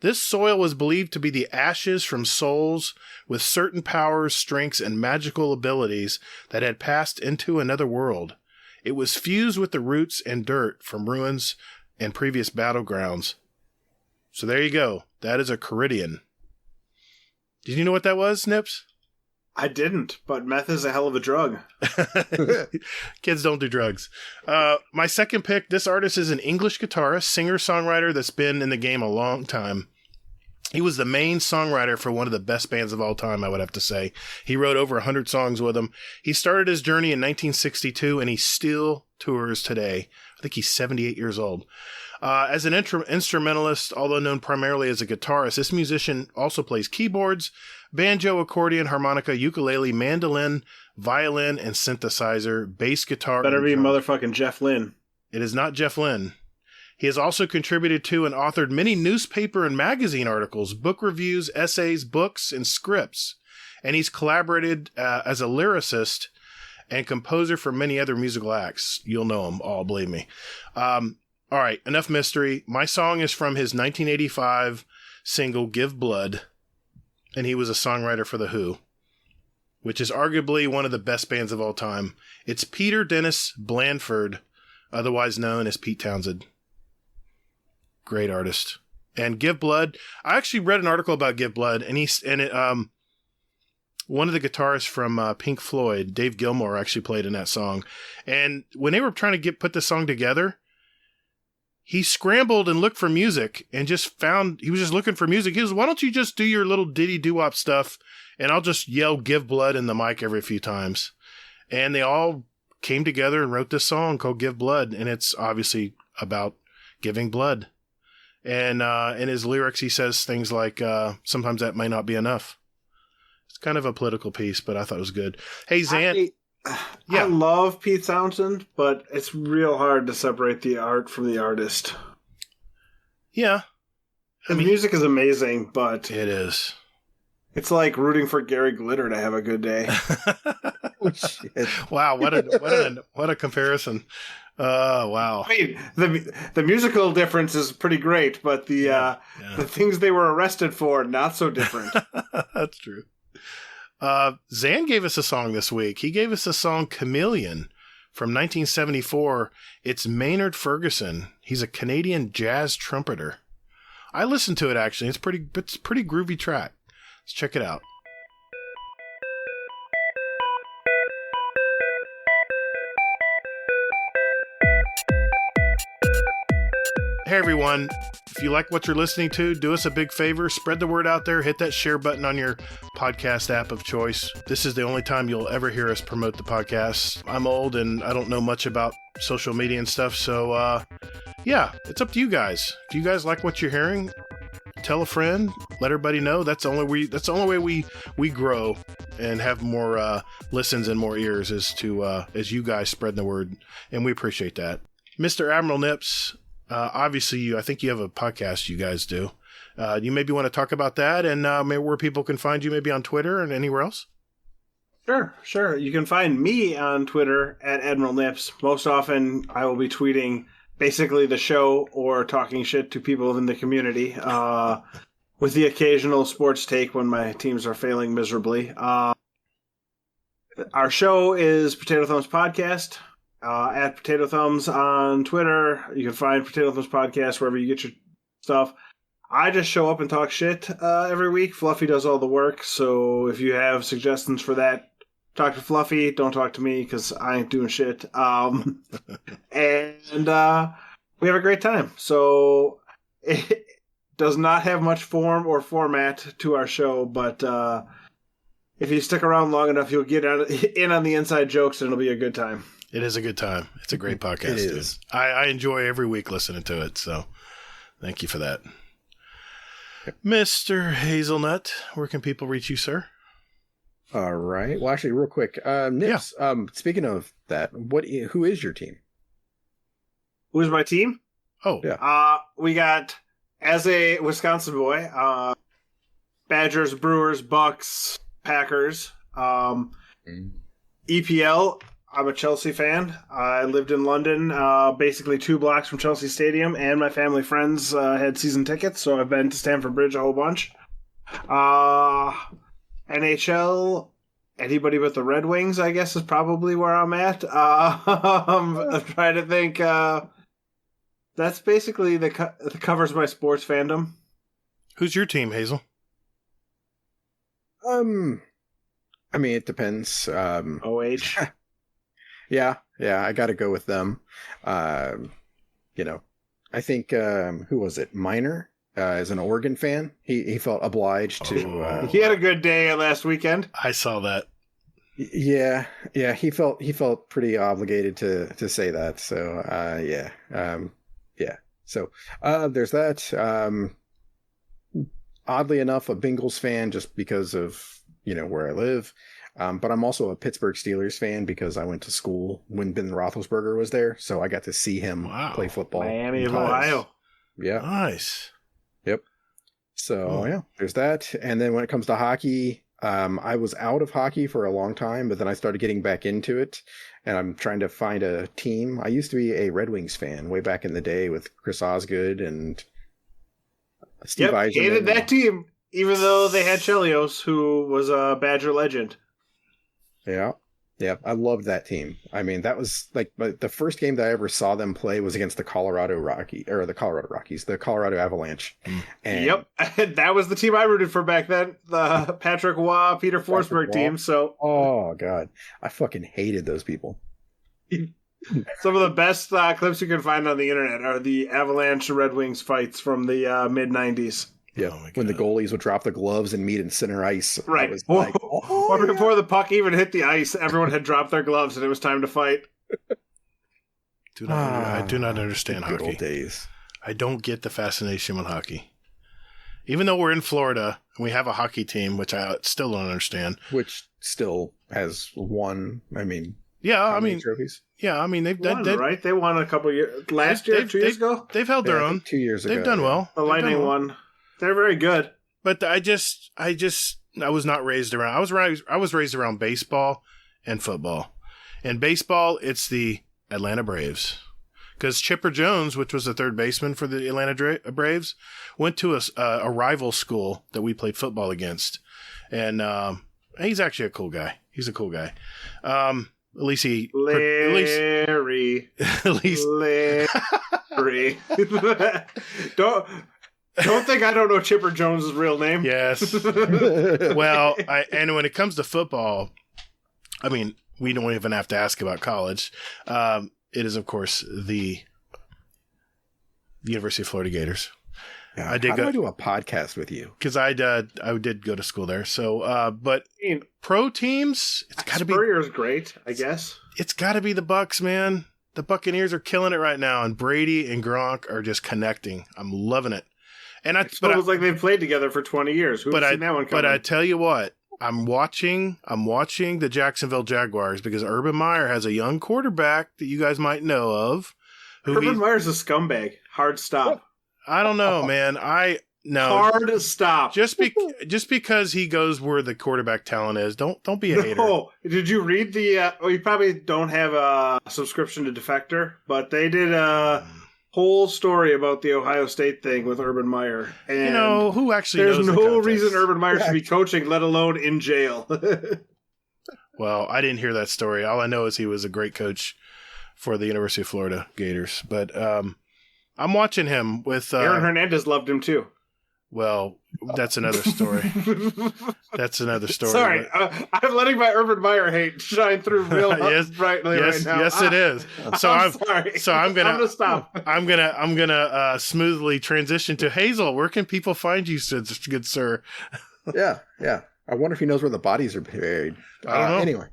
This soil was believed to be the ashes from souls with certain powers, strengths, and magical abilities that had passed into another world. It was fused with the roots and dirt from ruins and previous battlegrounds. So there you go. That is a Caridian. Did you know what that was, Nips? I didn't, but meth is a hell of a drug. Kids don't do drugs. My second pick, this artist is an English guitarist, singer-songwriter that's been in the game a long time. He was the main songwriter for one of the best bands of all time, I would have to say. He wrote over 100 songs with them. He started his journey in 1962, and he still tours today. I think he's 78 years old. As an instrumentalist, although known primarily as a guitarist, this musician also plays keyboards, banjo, accordion, harmonica, ukulele, mandolin, violin, and synthesizer, bass guitar. Better be drums. motherfucking Jeff Lynne. It is not Jeff Lynne. He has also contributed to and authored many newspaper and magazine articles, book reviews, essays, books, and scripts. And he's collaborated as a lyricist and composer for many other musical acts. You'll know them all, believe me. All right, enough mystery. My song is from his 1985 single, Give Blood. And he was a songwriter for The Who, which is arguably one of the best bands of all time. It's Peter Dennis Blandford, otherwise known as Pete Townsend. Great artist. And Give Blood, I actually read an article about Give Blood, and one of the guitarists from Pink Floyd, Dave Gilmour, actually played in that song. And when they were trying to put the song together, he scrambled and looked for music and he was just looking for music. He was, why don't you just do your little ditty doo-wop stuff and I'll just yell Give Blood in the mic every few times. And they all came together and wrote this song called Give Blood. And it's obviously about giving blood. And in his lyrics, he says things like, sometimes that may not be enough. It's kind of a political piece, but I thought it was good. Hey, Zan. I love Pete Townsend, but it's real hard to separate the art from the artist. Yeah. His music is amazing, but... It is. It's like rooting for Gary Glitter to have a good day. Oh, shit. Wow, what a comparison. Wow. I mean, the musical difference is pretty great, but the things they were arrested for, not so different. That's true. Zan gave us a song this week. He gave us a song Chameleon from 1974. It's Maynard Ferguson. He's a Canadian jazz trumpeter. I listened to it actually. It's a pretty groovy track. Let's check it out. Hey everyone, if you like what you're listening to, do us a big favor, spread the word out there, hit that share button on your podcast app of choice. This is the only time you'll ever hear us promote the podcast. I'm old and I don't know much about social media and stuff, so yeah, it's up to you guys. If you guys like what you're hearing, tell a friend, let everybody know. That's the only way we grow and have more listens and more ears is to as you guys spread the word, and we appreciate that. Mr. AdmiralNips, obviously, I think you have a podcast you guys do. You maybe want to talk about that and maybe where people can find you, maybe on Twitter and anywhere else? Sure. You can find me on Twitter at AdmiralNips. Most often, I will be tweeting basically the show or talking shit to people in the community with the occasional sports take when my teams are failing miserably. Our show is Potato Thumbs Podcast. At Potato Thumbs on Twitter. You can find Potato Thumbs Podcast wherever you get your stuff. I just show up and talk shit every week. Fluffy does all the work, so if you have suggestions for that, Talk to Fluffy. Don't talk to me because I ain't doing shit. And we have a great time. So it does not have much form or format to our show, but if you stick around long enough, you'll get in on the inside jokes, and it'll be a good time. It is a good time. It's a great podcast. It is. I enjoy every week listening to it, so thank you for that. Mr. Hazelnut, where can people reach you, sir? All right. Well, actually, real quick, Nips. Speaking of that, who is your team? Who's my team? Oh, yeah. We got, as a Wisconsin boy, Badgers, Brewers, Bucks, Packers. EPL. I'm a Chelsea fan. I lived in London, basically 2 blocks from Chelsea Stadium, and my family friends had season tickets, so I've been to Stamford Bridge a whole bunch. NHL, anybody but the Red Wings, I guess, is probably where I'm at. I'm trying to think. That's basically that covers my sports fandom. who's your team, Hazel? I mean, it depends. OH. Yeah, I got to go with them. I think who was it? Minor is an Oregon fan. He felt obliged to. He had a good day last weekend. I saw that. Yeah. He felt pretty obligated to say that. So yeah. So there's that. Oddly enough, a Bengals fan just because of where I live. But I'm also a Pittsburgh Steelers fan because I went to school when Ben Roethlisberger was there, so I got to see him play football. Miami of Ohio. Yeah. Nice. Yep. So yeah, there's that. And then when it comes to hockey, I was out of hockey for a long time, but then I started getting back into it, and I'm trying to find a team. I used to be a Red Wings fan way back in the day with Chris Osgood and Steve Yzerman. Hated that team, even though they had Chelios, who was a Badger legend. Yeah, I loved that team. I mean, that was like the first game that I ever saw them play was against the Colorado Avalanche. And yep, that was the team I rooted for back then, the Patrick Waugh, Peter Forsberg team. So, oh god, I fucking hated those people. Some of the best clips you can find on the internet are the Avalanche Red Wings fights from the mid '90s. Yeah, when the goalies would drop the gloves and meet in center ice. Right. Or before the puck even hit the ice, everyone had dropped their gloves and it was time to fight. I do not understand good hockey. Old days. I don't get the fascination with hockey. Even though we're in Florida and we have a hockey team, which I still don't understand. Which still has won, trophies? Yeah, I mean, they've done right? They won a couple years. 2 years ago? They've held their own. 2 years ago. They've done well. The Lightning won. They're very good. But I was not raised around. I was raised around baseball and football. In baseball, it's the Atlanta Braves. Because Chipper Jones, which was the third baseman for the Atlanta Braves, went to a rival school that we played football against. And he's actually a cool guy. He's a cool guy. At least Larry. Don't think I don't know Chipper Jones' real name. Yes. Well, and when it comes to football, I mean, we don't even have to ask about college. It is, of course, the University of Florida Gators. Yeah, how do I do a podcast with you? Because I did go to school there. So, but pro teams, it's got to be Spurrier's great, I guess. It's got to be the Bucks, man. The Buccaneers are killing it right now, and Brady and Gronk are just connecting. I'm loving it. And it was like they've played together for 20 years. Who's seen that one coming? But I tell you what, I'm watching the Jacksonville Jaguars because Urban Meyer has a young quarterback that you guys might know of. Urban Meyer's a scumbag. Hard stop. I don't know, man. Hard stop. Just because he goes where the quarterback talent is, don't be a hater. Oh, did you read the? You probably don't have a subscription to Defector, but they did a whole story about the Ohio State thing with Urban Meyer. And who actually? There's knows no reason Urban Meyer should be coaching, let alone in jail. Well, I didn't hear that story. All I know is he was a great coach for the University of Florida Gators. But I'm watching him with Aaron Hernandez loved him too. Well, that's another story. That's another story. Sorry, I'm letting my Urban Meyer hate shine through real brightly right now. Yes, it is. So I'm sorry. I'm gonna stop. I'm gonna smoothly transition to Hazel. Where can people find you, good sir? Yeah. I wonder if he knows where the bodies are buried. I don't know. Anyway,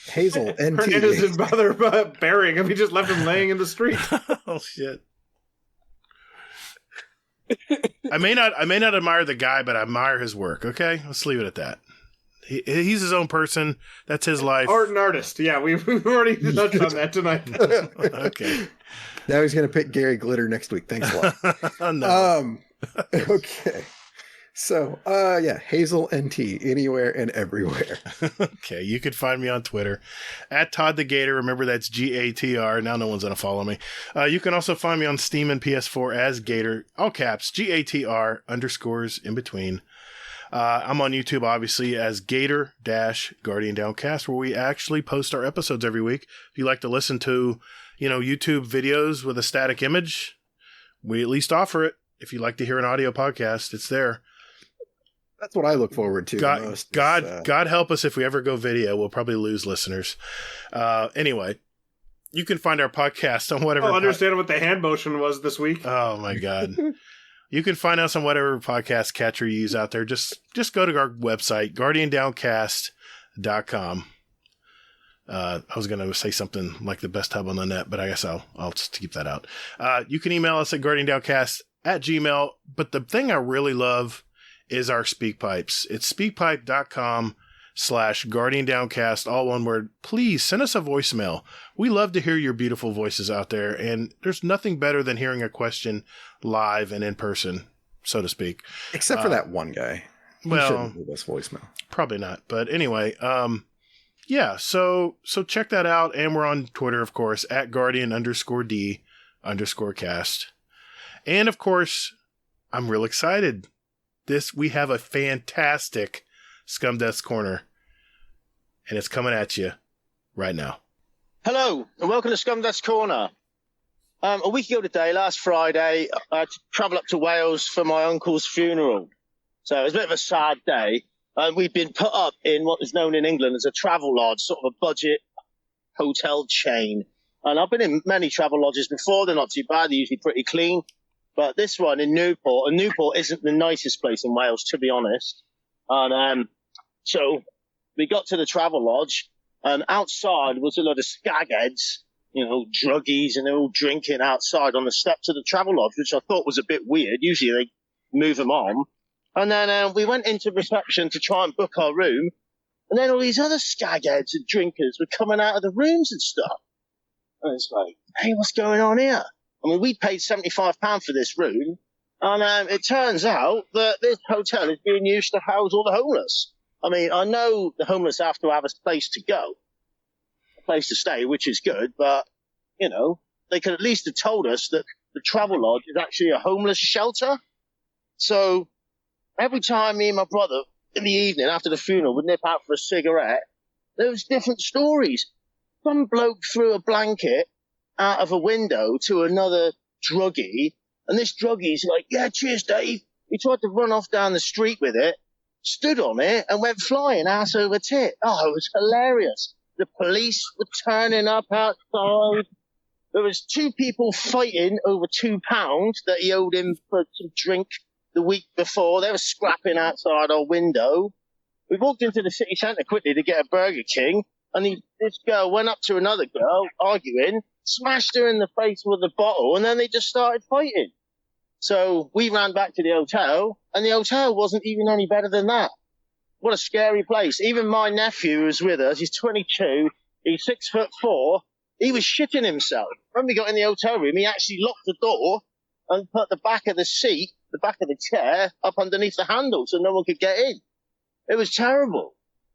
Hazel and Her innocent mother burying him. He just left him laying in the street. Oh shit. I may not admire the guy, but I admire his work. Okay, let's leave it at that. He's his own person. That's his life. Art and artist. Yeah, we've already touched on that tonight. Okay. Now he's gonna pick Gary Glitter next week. Thanks a lot. No. Okay. So, Hazel and T, anywhere and everywhere. Okay, you can find me on Twitter at Todd the Gator. Remember, that's Gatr. Now no one's going to follow me. You can also find me on Steam and PS4 as Gator, all caps, Gatr, underscores in between. I'm on YouTube, obviously, as Gator-Guardian Downcast, where we actually post our episodes every week. If you like to listen to, YouTube videos with a static image, we at least offer it. If you like to hear an audio podcast, it's there. That's what I look forward to. God help us if we ever go video. We'll probably lose listeners. Anyway, you can find our podcast on whatever. I'll understand what the hand motion was this week. Oh my God. You can find us on whatever podcast catcher you use out there. Just go to our website, guardiandowncast.com. I was going to say something like the best hub on the net, but I guess I'll just keep that out. You can email us at guardiandowncast@gmail.com. But the thing I really love is our Speakpipes. It's speakpipe.com/guardiandowncast, all one word. Please send us a voicemail. We love to hear your beautiful voices out there, and there's nothing better than hearing a question live and in person, so to speak. Except for that one guy. He shouldn't leave us voicemail. Probably not. But anyway, so check that out. And we're on Twitter, of course, at Guardian_D_cast. And of course, I'm real excited. We have a fantastic Scum Death's Corner, and it's coming at you right now. Hello, and welcome to Scum Death's Corner. A week ago today, last Friday, I had to travel up to Wales for my uncle's funeral. So it was a bit of a sad day. We've been put up in what is known in England as a travel lodge, sort of a budget hotel chain. And I've been in many travel lodges before. They're not too bad. They're usually pretty clean. But this one in Newport, and Newport isn't the nicest place in Wales, to be honest. And so we got to the travel lodge, and outside was a lot of skagheads, druggies, and they're all drinking outside on the steps of the travel lodge, which I thought was a bit weird. Usually they move them on. And then we went into reception to try and book our room, and then all these other skagheads and drinkers were coming out of the rooms and stuff. And it's like, hey, what's going on here? I mean, we paid £75 for this room, and it turns out that this hotel is being used to house all the homeless. I mean, I know the homeless have to have a place to go, a place to stay, which is good, but, they could at least have told us that the travel lodge is actually a homeless shelter. So every time me and my brother in the evening after the funeral would nip out for a cigarette, there was different stories. Some bloke threw a blanket out of a window to another druggie, and this druggie's like, yeah, cheers, Dave. He tried to run off down the street with it, stood on it, and went flying ass over tit. Oh, it was hilarious. The police were turning up outside. There was 2 people fighting over £2 that he owed him for some drink the week before. They were scrapping outside our window. We walked into the city centre quickly to get a Burger King, and this girl went up to another girl, arguing, smashed her in the face with a bottle, and then they just started fighting. So we ran back to the hotel, and the hotel wasn't even any better than that. What a scary place. Even my nephew who was with us, he's 22, he's 6'4", he was shitting himself. When we got in the hotel room, he actually locked the door and put the back of the seat, the back of the chair, up underneath the handle so no one could get in. It was terrible.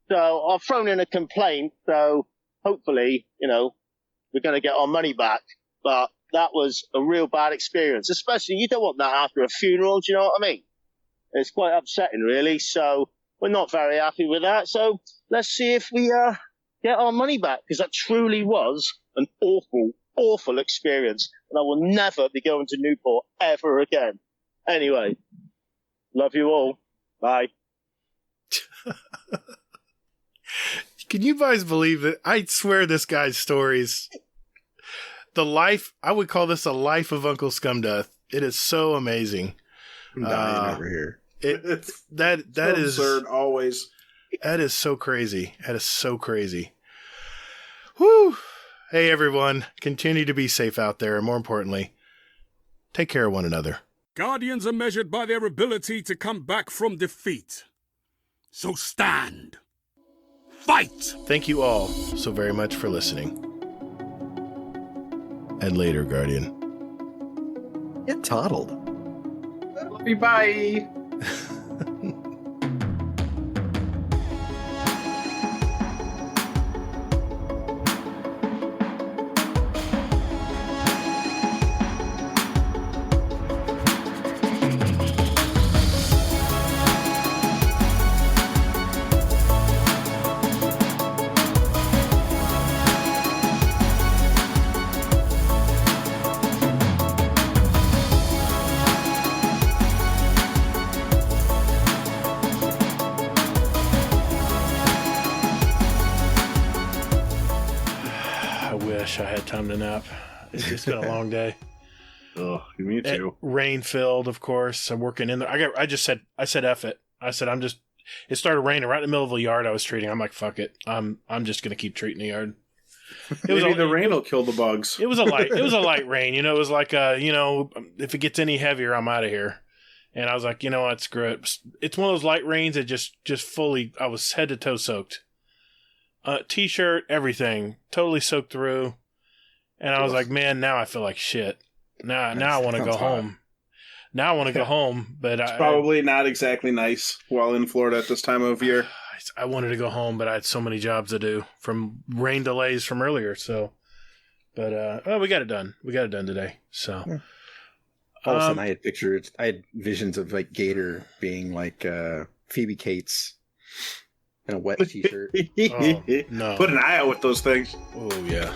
So I've thrown in a complaint, so hopefully, we're going to get our money back. But that was a real bad experience, especially you don't want that after a funeral, do you know what I mean? It's quite upsetting, really. So we're not very happy with that. So let's see if we get our money back, because that truly was an awful, awful experience. And I will never be going to Newport ever again. Anyway, love you all. Bye. Can you guys believe that? I swear this guy's stories. I would call this a life of Uncle Scumdeath. It is so amazing. I'm dying over here. That is absurd, always. That is so crazy. That is so crazy. Whew. Hey, everyone. Continue to be safe out there. And more importantly, take care of one another. Guardians are measured by their ability to come back from defeat. So stand. Fight! Thank you all so very much for listening. And later, Guardian. Get toddled. Love you, bye. I had time to nap. It's just been a long day. Oh, me too. Rain filled, of course. I'm working in there. I said F it. I said it started raining right in the middle of the yard I was treating. I'm like, fuck it. I'm just gonna keep treating the yard. Maybe the rain will kill the bugs. It was a light rain, It was like if it gets any heavier, I'm out of here. And I was like, you know what, screw it. It's one of those light rains that just fully, I was head to toe soaked. T-shirt, everything, totally soaked through. And I was like, man, now I feel like shit. Now I want to go home. Now I want to go home, but it's probably not exactly nice while in Florida at this time of year. I wanted to go home, but I had so many jobs to do from rain delays from earlier. So, but we got it done. We got it done today. So, all of a sudden, I had visions of like Gatr being like Phoebe Cates in a wet T-shirt. Oh, no. Put an eye out with those things. Oh yeah.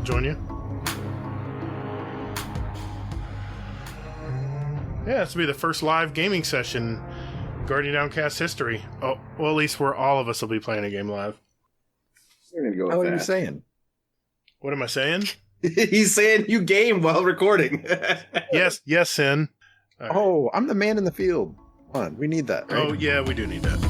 Join you. Yeah, this will be the first live gaming session, Guardian Downcast history. Oh, well, at least where all of us will be playing a game live. We're gonna go with what that. are you saying? What am I saying? He's saying you game while recording. Yes, Sin. Right. Oh, I'm the man in the field. Come on, we need that. Right? Oh, yeah, we do need that.